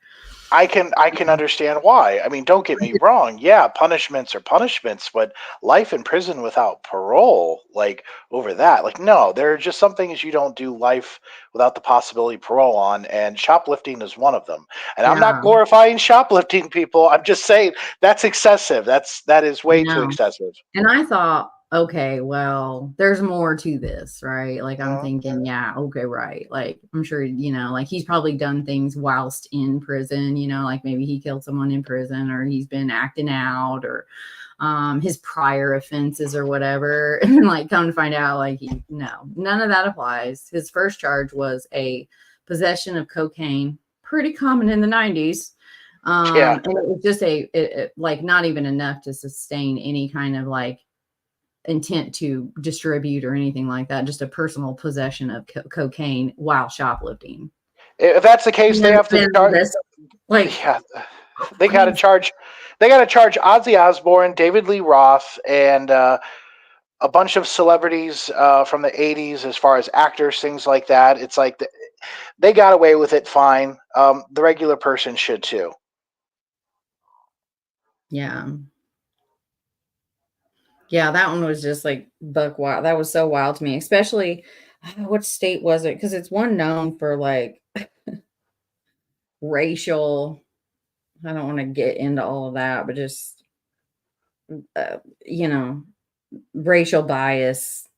I can understand why. I mean, don't get me wrong. Yeah, punishments are punishments, but life in prison without parole, like over that, like no, there are just some things you don't do life without the possibility of parole on, and shoplifting is one of them. And I'm not Yeah, glorifying shoplifting, people. I'm just saying that's excessive. That is I way too know. excessive. And I thought, okay, well, there's more to this, right? Like, I'm Mhm. thinking, yeah, okay, right. Like, I'm sure, like he's probably done things whilst in prison, like maybe he killed someone in prison, or he's been acting out, or his prior offenses or whatever. And like, come to find out, like, no, none of that applies. His first charge was a possession of cocaine, pretty common in the 90s. Yeah. And it was just like not even enough to sustain any kind of like intent to distribute or anything like that. Just a personal possession of cocaine while shoplifting. If that's the case, they And have to then charge. this, like, Yeah, they got to crazy. charge. They got to charge Ozzy Osbourne, David Lee Roth, and a bunch of celebrities from the 80s as far as actors, things like that. It's like they got away with it fine. The regular person should too. Yeah. Yeah, that one was just like buck wild. That was so wild to me, especially what state was it? Because it's one known for like racial. I don't want to get into all of that, but just uh, you know, racial bias,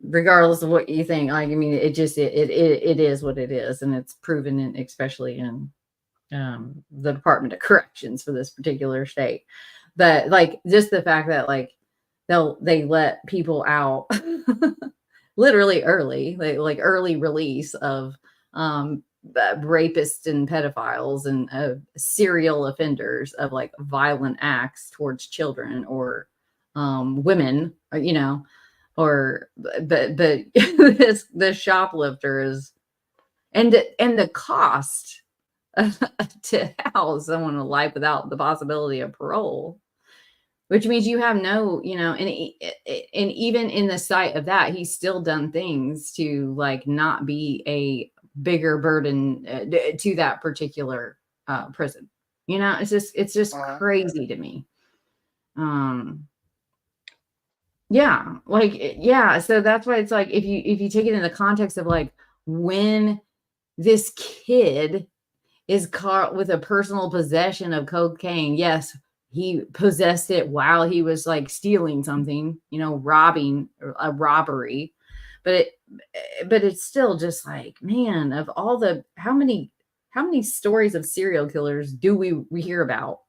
regardless of what you think. Like, I mean, it is what it is, and it's proven in, especially in the Department of Corrections for this particular state. But like, just the fact that like they let people out literally early, like early release of rapists and pedophiles and serial offenders of like violent acts towards children or women, or but the shoplifter is, and the cost to house someone with life without the possibility of parole, which means you have no, and even in the sight of that, he's still done things to like not be a bigger burden to that particular prison. It's just Uh-huh. crazy to me. Um, yeah, like yeah. So that's why it's like if you take it in the context of like when this kid is caught with a personal possession of cocaine. Yes, he possessed it while he was like stealing something, robbing a robbery. But it's still just like, man, of all the how many stories of serial killers do we hear about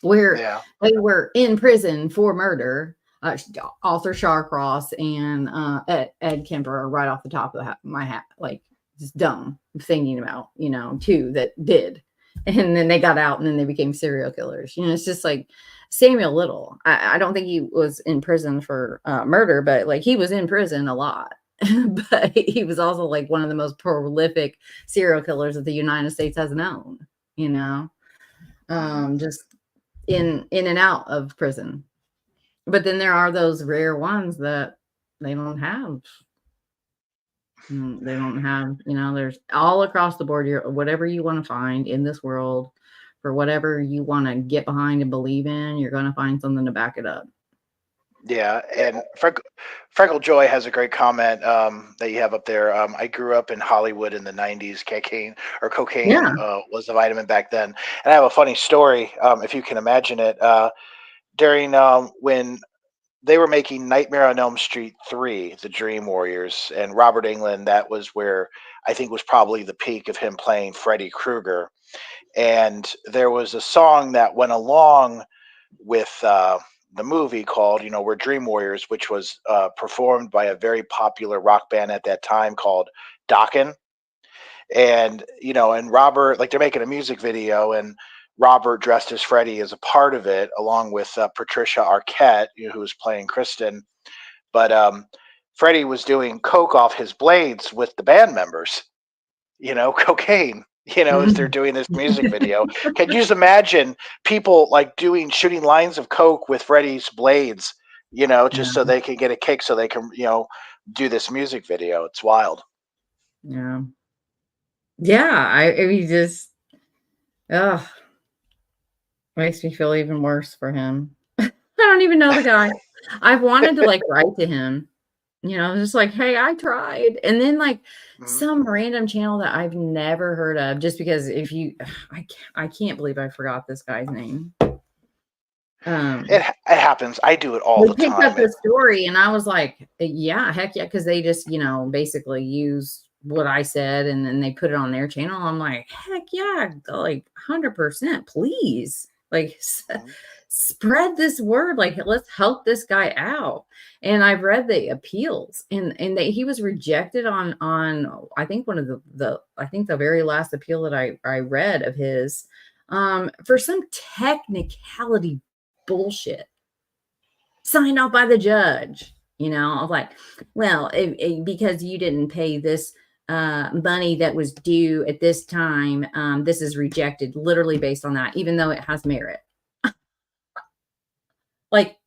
where Yeah. they were in prison for murder? Arthur Shawcross and Ed Kemper are right off the top of my hat. Like, just dumb thinking about, two that did. And then they got out and then they became serial killers. It's just like Samuel Little. I don't think he was in prison for murder, but like he was in prison a lot. But he was also like one of the most prolific serial killers that the United States has known, Mhm. just in and out of prison. But then there are those rare ones that they don't have. They don't have, there's all across the board, whatever you want to find in this world, for whatever you want to get behind and believe in, you're going to find something to back it up. Yeah, and Freckle Joy has a great comment that you have up there. I grew up in Hollywood in the '90s. Cocaine Yeah. was the vitamin back then. And I have a funny story, if you can imagine it. During when they were making Nightmare on Elm Street 3, The Dream Warriors, and Robert Englund, that was where I think was probably the peak of him playing Freddy Krueger. And there was a song that went along with the movie called, We're Dream Warriors, which was performed by a very popular rock band at that time called Dokken. And, and Robert, like they're making a music video, and Robert dressed as Freddy as a part of it, along with Patricia Arquette, who was playing Kristen. But Freddy was doing coke off his blades with the band members, cocaine, as they're doing this music video. Can you just imagine people like shooting lines of coke with Freddy's blades, just so they can get a kick, so they can, do this music video? It's wild. Yeah. Yeah. I mean, just, ugh. Makes me feel even worse for him. I don't even know the guy. I've wanted to write to him, just like, hey, I tried. And then some random channel that I've never heard of, just because I can't believe I forgot this guy's name. It happens. I do it all the time. Picked up the story and I was like, yeah, heck yeah. Cause they just, basically use what I said and then they put it on their channel. I'm like, heck yeah, 100%, please. Spread this word. Let's help this guy out. And I've read the appeals and he was rejected on I think one of the very last appeal that I read of his for some technicality bullshit signed off by the judge. I'm like, well, because you didn't pay this money that was due at this time, this is rejected literally based on that, even though it has merit.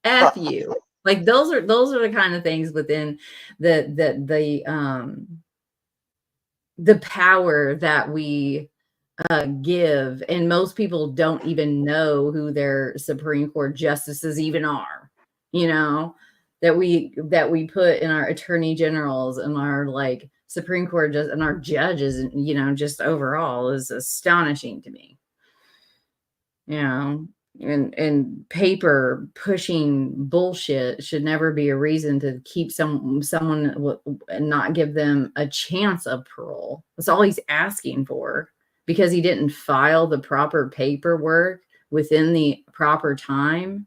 F you. Those are the kind of things within the power that we give, and most people don't even know who their Supreme Court justices even are, that we put in our attorney generals and our Supreme Court and our judges, and just overall is astonishing to me. And paper pushing bullshit should never be a reason to keep someone and not give them a chance of parole. That's all he's asking for, because he didn't file the proper paperwork within the proper time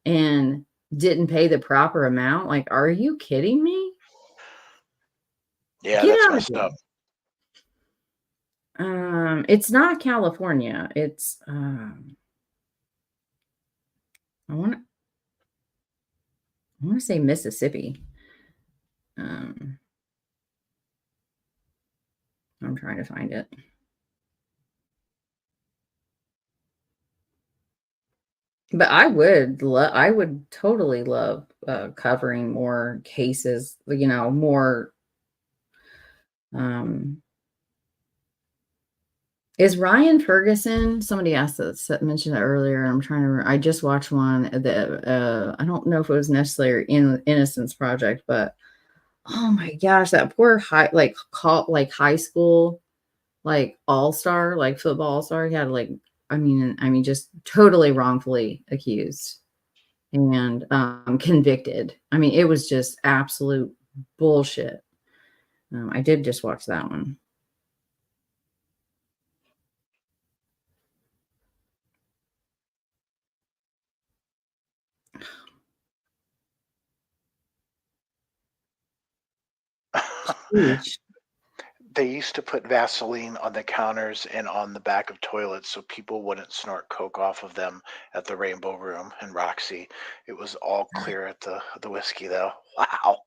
and didn't pay the proper amount. Are you kidding me? Yeah, that's messed up. It's not California. It's I want to say Mississippi. I'm trying to find it. But I would totally love covering more cases, more. Is Ryan Ferguson? Somebody asked that, mentioned that earlier. I'm trying to remember. I just watched one that I don't know if it was necessarily Innocence Project, but oh my gosh, that poor high school, all-star, football all-star. He had I mean, just totally wrongfully accused and convicted. I mean, it was just absolute bullshit. I did just watch that one. They used to put Vaseline on the counters and on the back of toilets so people wouldn't snort coke off of them at the Rainbow Room and Roxy. It was all clear at the whiskey, though. Wow.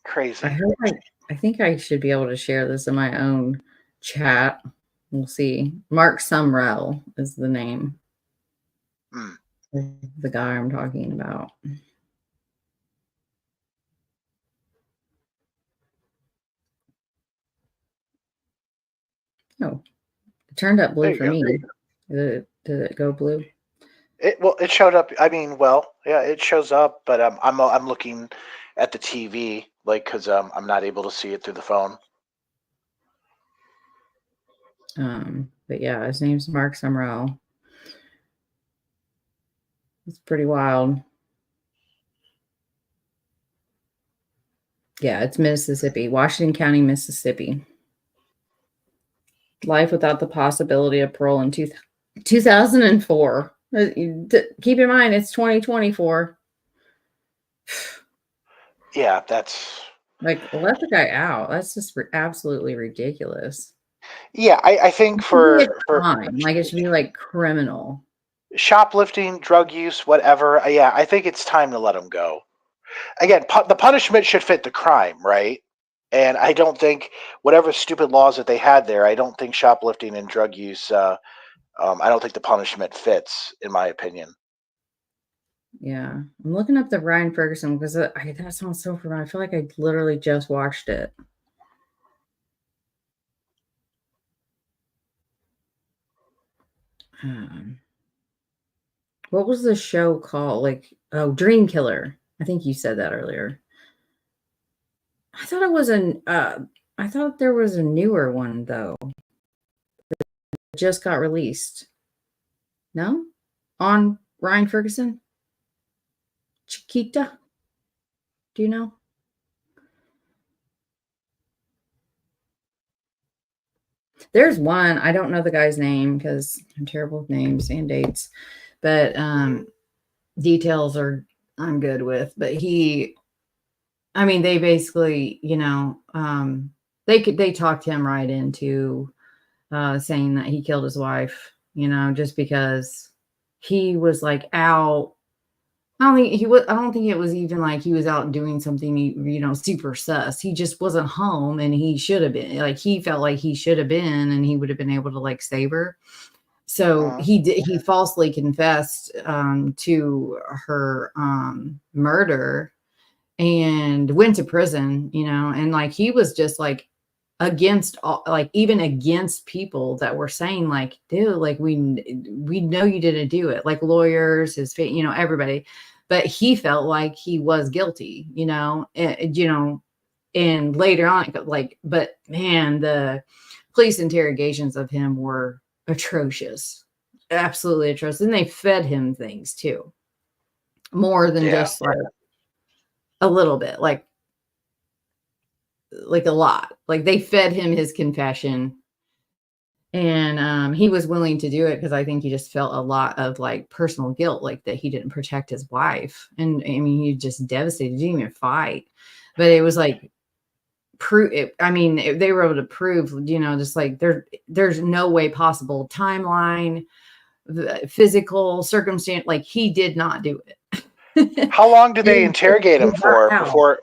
Crazy. I think I should be able to share this in my own chat. We'll see. Mark Sumrell is the name. The guy I'm talking about. Oh, it turned up blue for me. Did it go blue? It showed up. I mean, yeah, it shows up, but I'm looking at the TV, because I'm not able to see it through the phone. But yeah, his name's Mark Sumrell. It's pretty wild. Yeah, it's Mississippi, Washington County, Mississippi. Life without the possibility of parole in 2004. Keep in mind, it's 2024. Yeah, that's... Like, let the guy out. That's just absolutely ridiculous. Yeah, I think It should be a for crime. Like, it should be like criminal. shoplifting, drug use, whatever. Yeah, I think it's time to let him go. Again, the punishment should fit the crime, right? And I don't think whatever stupid laws that they had there, I don't think shoplifting and drug use. I don't think the punishment fits, in my opinion. Yeah, I'm looking up the Ryan Ferguson because that sounds so familiar. I feel like I literally just watched it. What was the show called? Like, oh, Dream Killer. I think you said that earlier. I thought it was I thought there was a newer one though. That just got released. No? On Ryan Ferguson? Chiquita? Do you know? There's one. I don't know the guy's name because I'm terrible with names and dates, but details are I'm good with. But I mean, they basically, they talked him right into saying that he killed his wife, just because he was like out. I don't think it was even like he was out doing something, super sus. He just wasn't home, and he should have been. Like, he felt like he should have been, and he would have been able to like save her. So he falsely confessed to her murder and went to prison, and like he was just like against all, like even against people that were saying like, dude, like we know you didn't do it, like lawyers, everybody, but he felt like he was guilty, and later on, like, but man, the police interrogations of him were atrocious, absolutely atrocious, and they fed him things too, more than just like a little bit, like a lot. Like, they fed him his confession, and he was willing to do it because I think he just felt a lot of like personal guilt, like that he didn't protect his wife, and I mean, he just devastated. He didn't even fight, but it was like they were able to prove, just like there's no way possible, timeline, the physical circumstance, like he did not do it. How long did they interrogate him for before?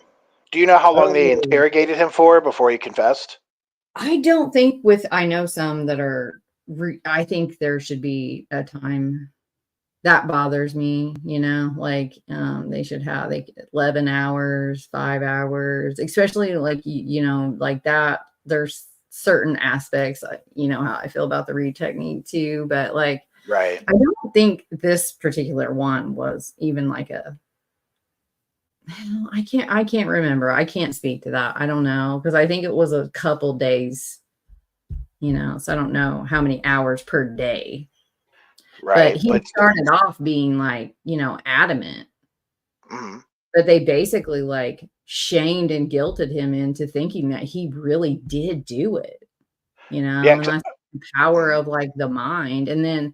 Do you know how long they interrogated him for before he confessed? I don't think I know some that are, I think there should be a time that bothers me, like they should have 11 hours, 5 hours, especially like, like that. There's certain aspects, how I feel about the read technique too, but like, right. I don't think this particular one was even like I can't remember. I can't speak to that. I don't know, because I think it was a couple days, so I don't know how many hours per day. Right. But he started off being like, adamant. But they basically like shamed and guilted him into thinking that he really did do it, and that's the power of like the mind. And then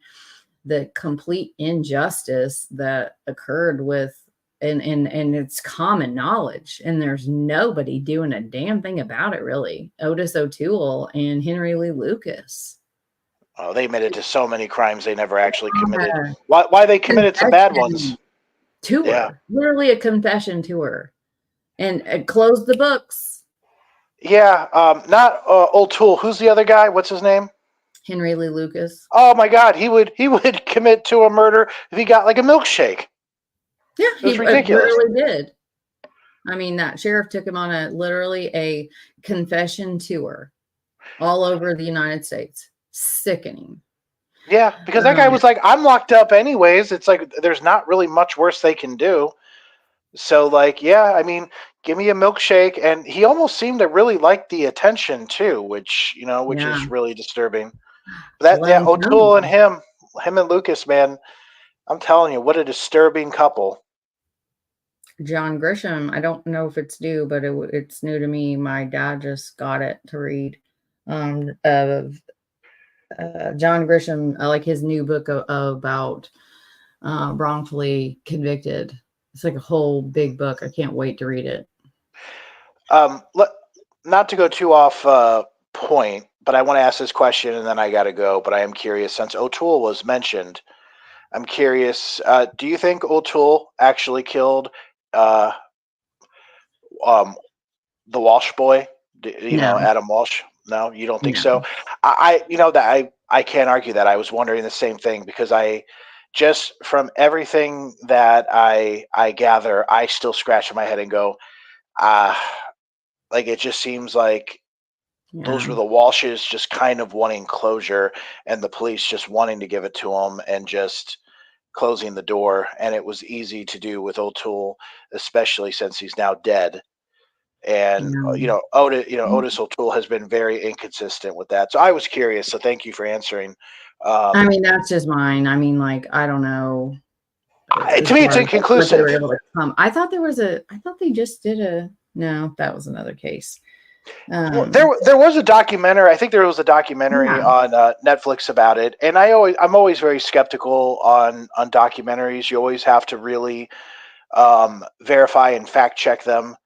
the complete injustice that occurred with, and it's common knowledge, and there's nobody doing a damn thing about it, really. Otis O'Toole and Henry Lee Lucas. Oh, they admitted to so many crimes they never actually committed. Why they committed some bad ones? Tour, literally a confession tour, and closed the books. Yeah, not O'Toole. Who's the other guy? What's his name? Henry Lee Lucas. Oh my God, he would commit to a murder if he got like a milkshake. Yeah, he literally did. I mean, that sheriff took him on literally a confession tour all over the United States. Sickening. Yeah, because that guy was like, I'm locked up anyways. It's like there's not really much worse they can do. So like, yeah, I mean, give me a milkshake. And he almost seemed to really like the attention too, which is really disturbing. O'Toole and him and Lucas, man, I'm telling you, what a disturbing couple. John Grisham, I don't know if it's new, but it's new to me. My dad just got it to read. Of John Grisham, I like his new book about wrongfully convicted. It's like a whole big book. I can't wait to read it. Not to go too off point, but I want to ask this question and then I got to go. But I am curious, since O'Toole was mentioned, I'm curious. Do you think O'Toole actually killed uh, um, the Walsh boy? No, Adam Walsh? No, you don't think so? no. I can't argue that. I was wondering the same thing because I just from everything that I gather, I still scratch my head and go, ah, like it just seems like those Yeah, were the Walshes just kind of wanting closure and the police just wanting to give it to them and just closing the door. And it was easy to do with O'Toole, especially since he's now dead. And yeah. Otis O'Toole has been very inconsistent with that. So I was curious. So thank you for answering. I mean, that's just mine. I mean, like, I don't know To as me, it's far as like, what they were inconclusive. able to come. I thought they just did no, that was another case. Well, there was a documentary. I think there was a documentary Yeah. on Netflix about it, and I'm always very skeptical on documentaries. You always have to really verify and fact check them.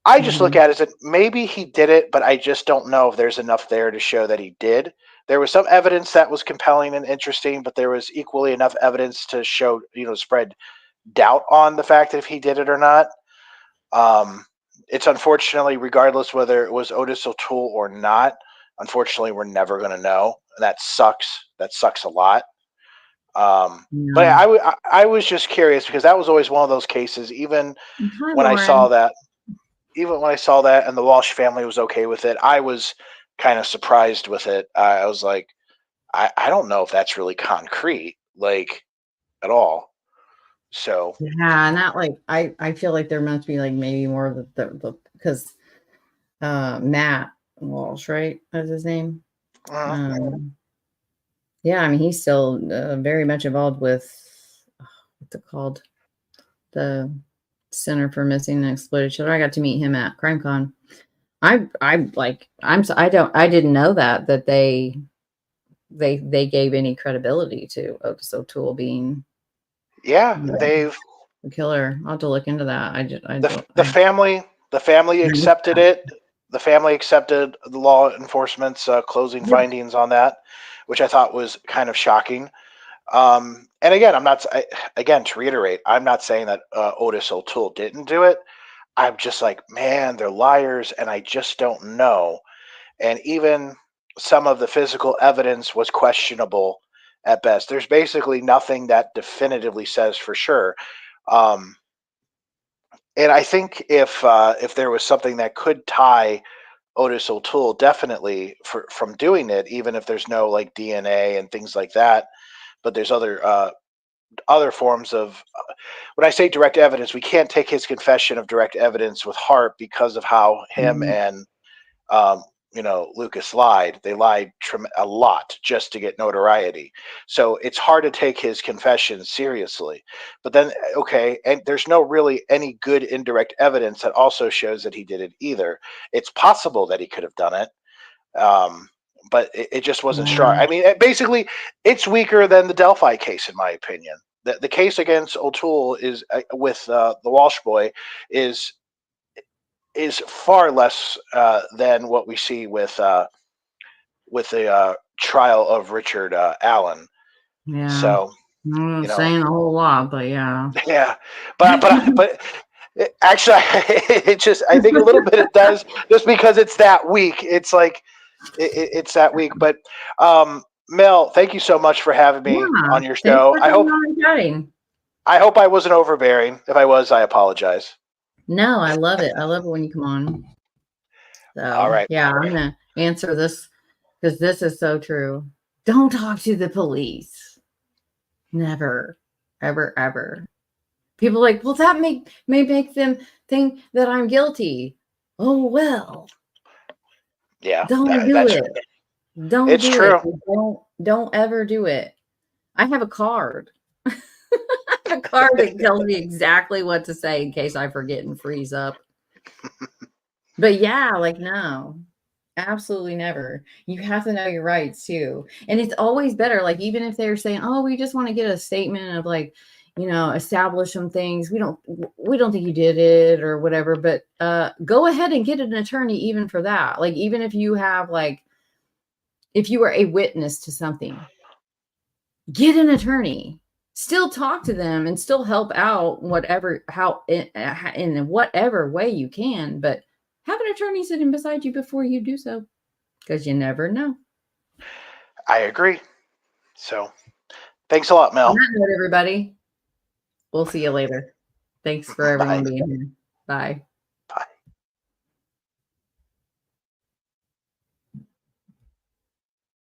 I just look Mhm. at it as maybe he did it, but I just don't know if there's enough there to show that he did. There was some evidence that was compelling and interesting, but there was equally enough evidence to show, spread doubt on the fact that if he did it or not. Um, it's unfortunately, regardless whether it was Otis O'Toole or not, unfortunately, we're never going to know. That sucks. That sucks a lot. But Yeah. I was just curious because that was always one of those cases. Hi, When I saw Lauren. that, even when I saw that, and the Walsh family was okay with it, I was kind of surprised with it. I was like, I don't know if that's really concrete, like at all. So, Yeah, not like I feel like there must be like maybe more of the because Matt Walsh, right? That's his name. uh, Yeah, I mean he's still very much involved with what's it called? The Center for Missing and Exploited Children. I got to meet him at CrimeCon. I didn't know that they gave any credibility to Otis O'Toole being yeah, you know, they've the killer. I'll have to look into that. I the don't the family the family I missed accepted that. it. The family accepted the law enforcement's closing Yep. findings on that, which I thought was kind of shocking. And again, again to reiterate, I'm not saying that Otis O'Toole didn't do it. I'm just like, man, they're liars, and I just don't know. And even some of the physical evidence was questionable at best. There's basically nothing that definitively says for sure. Um, and I think if there was something that could tie Otis O'Toole definitely from doing it, even if there's no like DNA and things like that, but there's other forms of when I say direct evidence, we can't take his confession of direct evidence with heart because of how him Mhm. and um, Lucas lied. They lied a lot just to get notoriety. So it's hard to take his confession seriously. But then, okay, and there's no really any good indirect evidence that also shows that he did it either. It's possible that he could have done it. Um, but it just wasn't strong. Yeah. I mean, basically, it's weaker than the Delphi case, in my opinion. The case against O'Toole is with the Walsh boy is far less than what we see with the trial of Richard Allen. Yeah. So I'm you not know, saying a whole lot, but yeah. yeah, but actually, it just I think a little bit it does just because it's that week. It's like it's that week. But Mel, thank you so much for having me Yeah. on your Thanks show. for coming on and chatting. I hope I wasn't overbearing. If I was, I apologize. No, I love it. I love it when you come on. All So right. yeah, I'm gonna answer this because this is so true. Don't talk to the police. Never, ever, ever. People are like, well, that may make them think that I'm guilty. Oh well, Yeah, don't do that's it. Don't it's do it. true. Don't ever do it. I have a card. A card that tells me exactly what to say in case I forget and freeze up. But yeah, like, no, absolutely never. You have to know your rights too. And it's always better. Like, even if they're saying, oh, we just want to get a statement of like, establish some things. We don't think you did it or whatever, but go ahead and get an attorney even for that. Like, even if you have if you were a witness to something, get an attorney, still talk to them and still help out in whatever way you can, but have an attorney sitting beside you before you do so, because you never know. I agree. So thanks a lot, Mel. On that note, everybody, we'll see you later. Thanks for everyone being here. Bye.